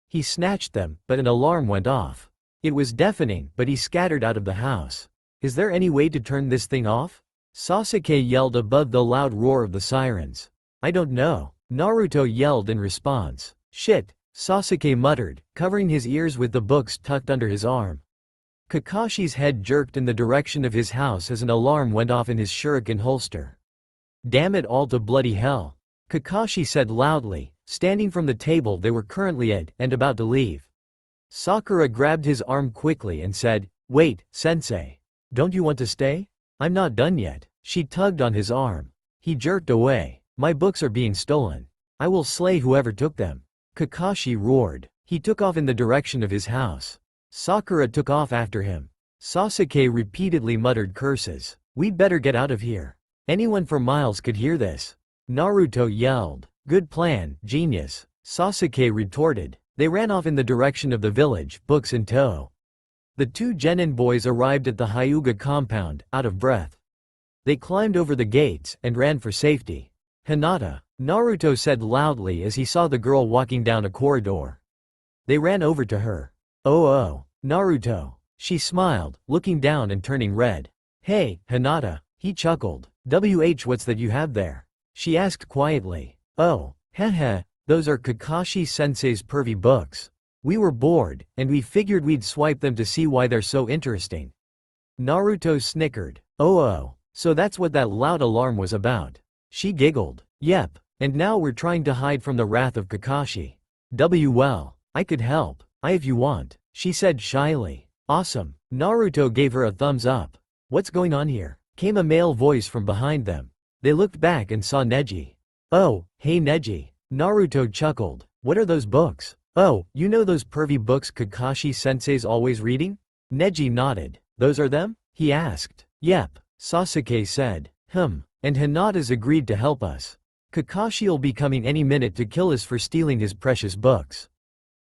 He snatched them, but an alarm went off. It was deafening, but he scattered out of the house. Is there any way to turn this thing off? Sasuke yelled above the loud roar of the sirens. I don't know. Naruto yelled in response. Shit, Sasuke muttered, covering his ears with the books tucked under his arm. Kakashi's head jerked in the direction of his house as an alarm went off in his shuriken holster. Damn it all to bloody hell. Kakashi said loudly, standing from the table they were currently at and about to leave. Sakura grabbed his arm quickly and said, Wait, sensei. Don't you want to stay? I'm not done yet. She tugged on his arm. He jerked away. My books are being stolen. I will slay whoever took them. Kakashi roared. He took off in the direction of his house. Sakura took off after him. Sasuke repeatedly muttered curses. We'd better get out of here. Anyone for miles could hear this. Naruto yelled. Good plan, genius. Sasuke retorted. They ran off in the direction of the village, books in tow. The 2 genin boys arrived at the Hyuga compound, out of breath. They climbed over the gates and ran for safety. Hinata, Naruto said loudly as he saw the girl walking down a corridor. They ran over to her. Oh, Naruto. She smiled, looking down and turning red. Hey, Hinata, he chuckled. What's that you have there? She asked quietly. Oh, heh, those are Kakashi-sensei's pervy books. We were bored, and we figured we'd swipe them to see why they're so interesting. Naruto snickered. Oh, so that's what that loud alarm was about. She giggled. Yep, and now we're trying to hide from the wrath of Kakashi. Well, I could help. If you want, she said shyly. Awesome. Naruto gave her a thumbs up. What's going on here? Came a male voice from behind them. They looked back and saw Neji. Oh, hey Neji. Naruto chuckled. What are those books? Oh, you know those pervy books Kakashi-sensei's always reading? Neji nodded. Those are them? He asked. Yep, Sasuke said. And Hinata's agreed to help us. Kakashi'll be coming any minute to kill us for stealing his precious books.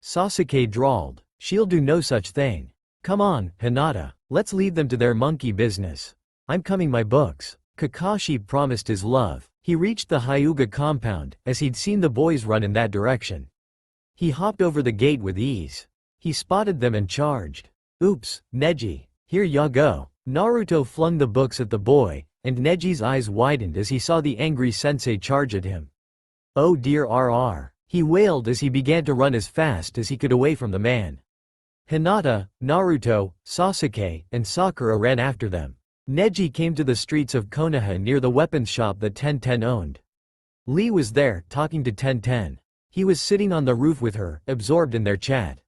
Sasuke drawled. She'll do no such thing. Come on, Hinata, let's leave them to their monkey business. I'm coming my books. Kakashi promised his love. He reached the Hyuga compound, as he'd seen the boys run in that direction. He hopped over the gate with ease. He spotted them and charged. Oops, Neji. Here ya go. Naruto flung the books at the boy, and Neji's eyes widened as he saw the angry sensei charge at him. Oh dear RR. He wailed as he began to run as fast as he could away from the man. Hinata, Naruto, Sasuke, and Sakura ran after them. Neji came to the streets of Konoha near the weapons shop that Tenten owned. Lee was there, talking to Tenten. He was sitting on the roof with her, absorbed in their chat.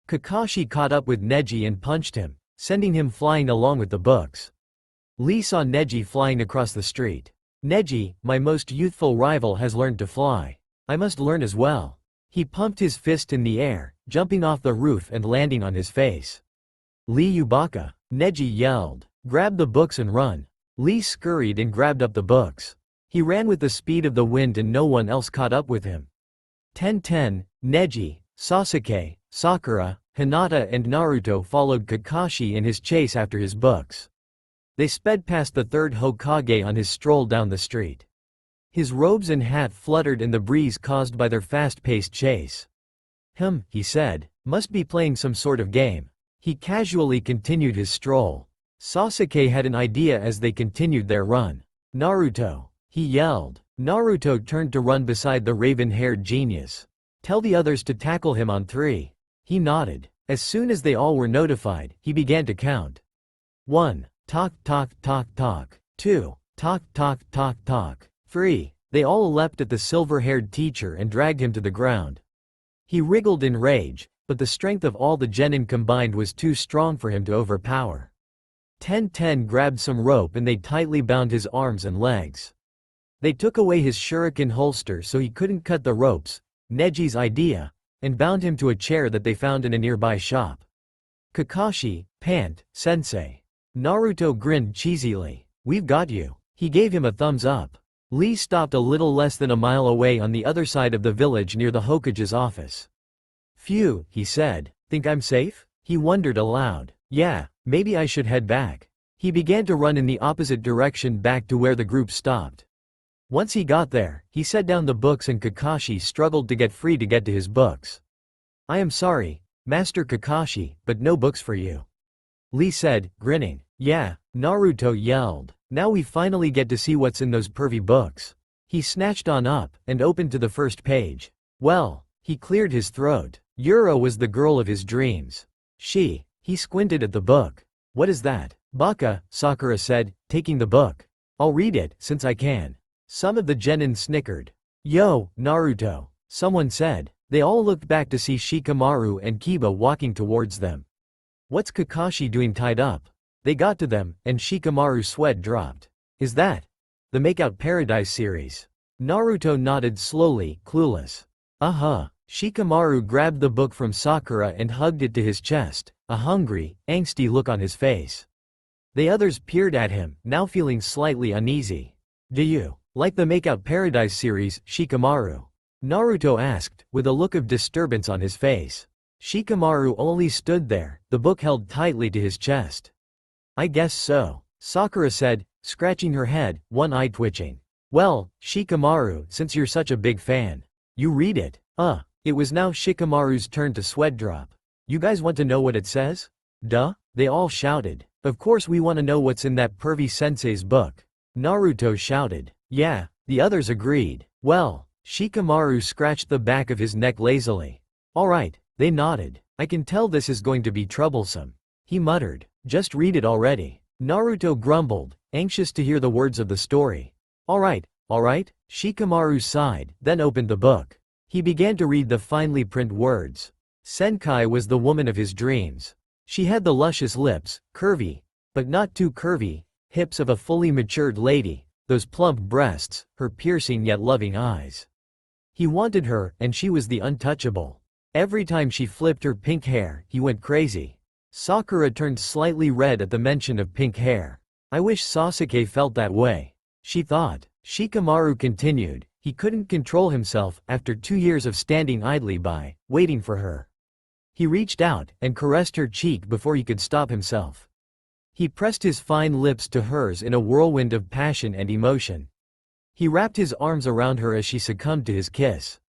Kakashi caught up with Neji and punched him, sending him flying along with the books. Lee saw Neji flying across the street. Neji, my most youthful rival, has learned to fly. I must learn as well. He pumped his fist in the air, jumping off the roof and landing on his face. Lee Yubaka, Neji yelled. Grab the books and run. Lee scurried and grabbed up the books. He ran with the speed of the wind and no one else caught up with him. Tenten, Neji, Sasuke, Sakura, Hinata and Naruto followed Kakashi in his chase after his books. They sped past the third Hokage on his stroll down the street. His robes and hat fluttered in the breeze caused by their fast-paced chase. He said, must be playing some sort of game. He casually continued his stroll. Sasuke had an idea as they continued their run. Naruto, he yelled. Naruto turned to run beside the raven-haired genius. Tell the others to tackle him on 3. He nodded. As soon as they all were notified, he began to count. 1. Talk, talk, talk, talk. 2. Talk, talk, talk, talk. 3. They all leapt at the silver-haired teacher and dragged him to the ground. He wriggled in rage, but the strength of all the genin combined was too strong for him to overpower. 10-10 grabbed some rope and they tightly bound his arms and legs. They took away his shuriken holster so he couldn't cut the ropes, Neji's idea, and bound him to a chair that they found in a nearby shop. Kakashi, pant, sensei. Naruto grinned cheesily. We've got you. He gave him a thumbs up. Lee stopped a little less than a mile away on the other side of the village near the Hokage's office. Phew, he said. Think I'm safe? He wondered aloud. Yeah, maybe I should head back. He began to run in the opposite direction back to where the group stopped. Once he got there, he set down the books and Kakashi struggled to get free to get to his books. I am sorry, Master Kakashi, but no books for you. Lee said, grinning. Yeah, Naruto yelled. Now we finally get to see what's in those pervy books. He snatched on up and opened to the first page. Well, he cleared his throat. Yura was the girl of his dreams. He squinted at the book. What is that? Baka, Sakura said, taking the book. I'll read it, since I can. Some of the genin snickered. Yo, Naruto, someone said. They all looked back to see Shikamaru and Kiba walking towards them. What's Kakashi doing tied up? They got to them, and Shikamaru's sweat dropped. Is that the Makeout Paradise series? Naruto nodded slowly, clueless. Shikamaru grabbed the book from Sakura and hugged it to his chest, a hungry, angsty look on his face. The others peered at him, now feeling slightly uneasy. Do you like the Makeout Paradise series, Shikamaru? Naruto asked, with a look of disturbance on his face. Shikamaru only stood there, the book held tightly to his chest. I guess so, Sakura said, scratching her head, one eye twitching. Well, Shikamaru, since you're such a big fan, you read it. It was now Shikamaru's turn to sweat drop. You guys want to know what it says? Duh, they all shouted. Of course we want to know what's in that pervy sensei's book. Naruto shouted. Yeah, the others agreed. Well, Shikamaru scratched the back of his neck lazily. Alright, they nodded. I can tell this is going to be troublesome. He muttered. Just read it already. Naruto grumbled, anxious to hear the words of the story. Alright, Shikamaru sighed, then opened the book. He began to read the finely printed words. Senkai was the woman of his dreams. She had the luscious lips, curvy, but not too curvy, hips of a fully matured lady, those plump breasts, her piercing yet loving eyes. He wanted her, and she was the untouchable. Every time she flipped her pink hair, he went crazy. Sakura turned slightly red at the mention of pink hair. I wish Sasuke felt that way, she thought. Shikamaru continued. He couldn't control himself after 2 years of standing idly by, waiting for her. He reached out and caressed her cheek before he could stop himself. He pressed his fine lips to hers in a whirlwind of passion and emotion. He wrapped his arms around her as she succumbed to his kiss.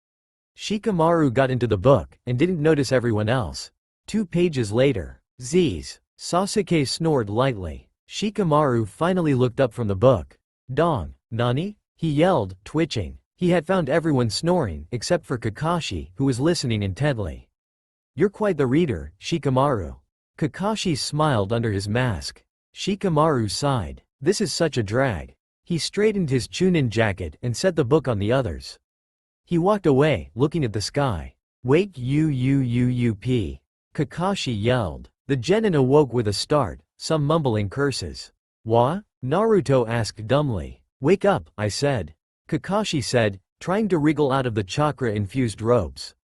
Shikamaru got into the book and didn't notice everyone else. 2 pages later. Z's. Sasuke snored lightly. Shikamaru finally looked up from the book. Dong, Nani? He yelled, twitching. He had found everyone snoring except for Kakashi, who was listening intently. You're quite the reader, Shikamaru. Kakashi smiled under his mask. Shikamaru sighed. This is such a drag. He straightened his Chuunin jacket and set the book on the others. He walked away, looking at the sky. Wait Kakashi yelled. The genin awoke with a start, some mumbling curses. What? Naruto asked dumbly. Wake up, I said. Kakashi said, trying to wriggle out of the chakra-infused ropes.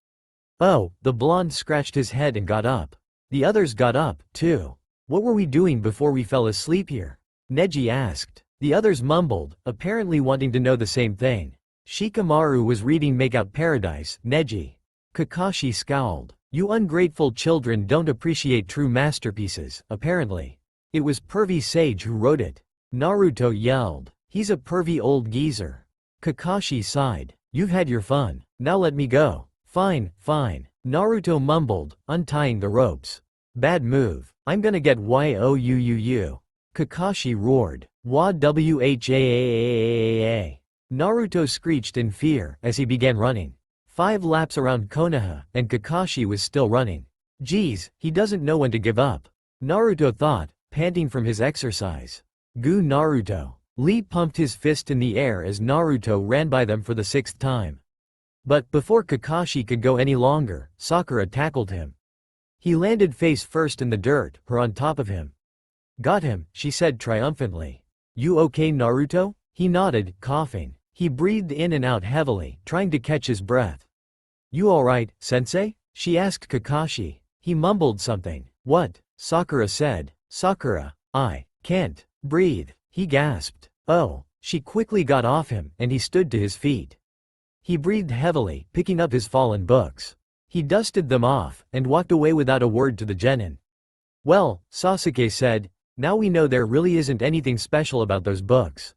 Oh, the blonde scratched his head and got up. The others got up, too. What were we doing before we fell asleep here? Neji asked. The others mumbled, apparently wanting to know the same thing. Shikamaru was reading Makeout Paradise, Neji. Kakashi scowled. You ungrateful children don't appreciate true masterpieces, apparently. It was pervy sage who wrote it. Naruto yelled. He's a pervy old geezer. Kakashi sighed. You've had your fun. Now let me go. Fine. Naruto mumbled, untying the ropes. Bad move. I'm gonna get you. Kakashi roared. Wha-wha-a-a-a-a-a. Naruto screeched in fear as he began running. 5 laps around Konoha, and Kakashi was still running. Geez, he doesn't know when to give up. Naruto thought, panting from his exercise. Goo Naruto. Lee pumped his fist in the air as Naruto ran by them for the 6th time. But before Kakashi could go any longer, Sakura tackled him. He landed face first in the dirt, her on top of him. Got him, she said triumphantly. You okay, Naruto? He nodded, coughing. He breathed in and out heavily, trying to catch his breath. You alright, sensei? She asked Kakashi. He mumbled something. What? Sakura said. Sakura, I can't breathe, he gasped. Oh, she quickly got off him, and he stood to his feet. He breathed heavily, picking up his fallen books. He dusted them off, and walked away without a word to the genin. Well, Sasuke said, now we know there really isn't anything special about those books.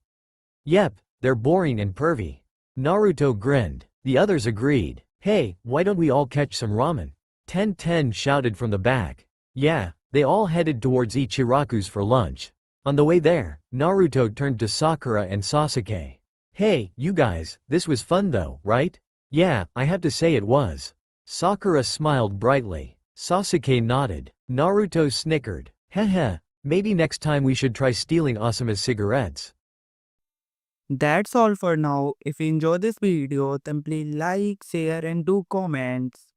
Yep, they're boring and pervy. Naruto grinned. The others agreed. Hey, why don't we all catch some ramen? Ten shouted from the back. Yeah, they all headed towards Ichiraku's for lunch. On the way there, Naruto turned to Sakura and Sasuke. Hey, you guys, this was fun though, right? Yeah, I have to say it was. Sakura smiled brightly. Sasuke nodded. Naruto snickered. Heh, maybe next time we should try stealing Asuma's cigarettes. That's all for now. If you enjoyed this video, then please like, share and do comments.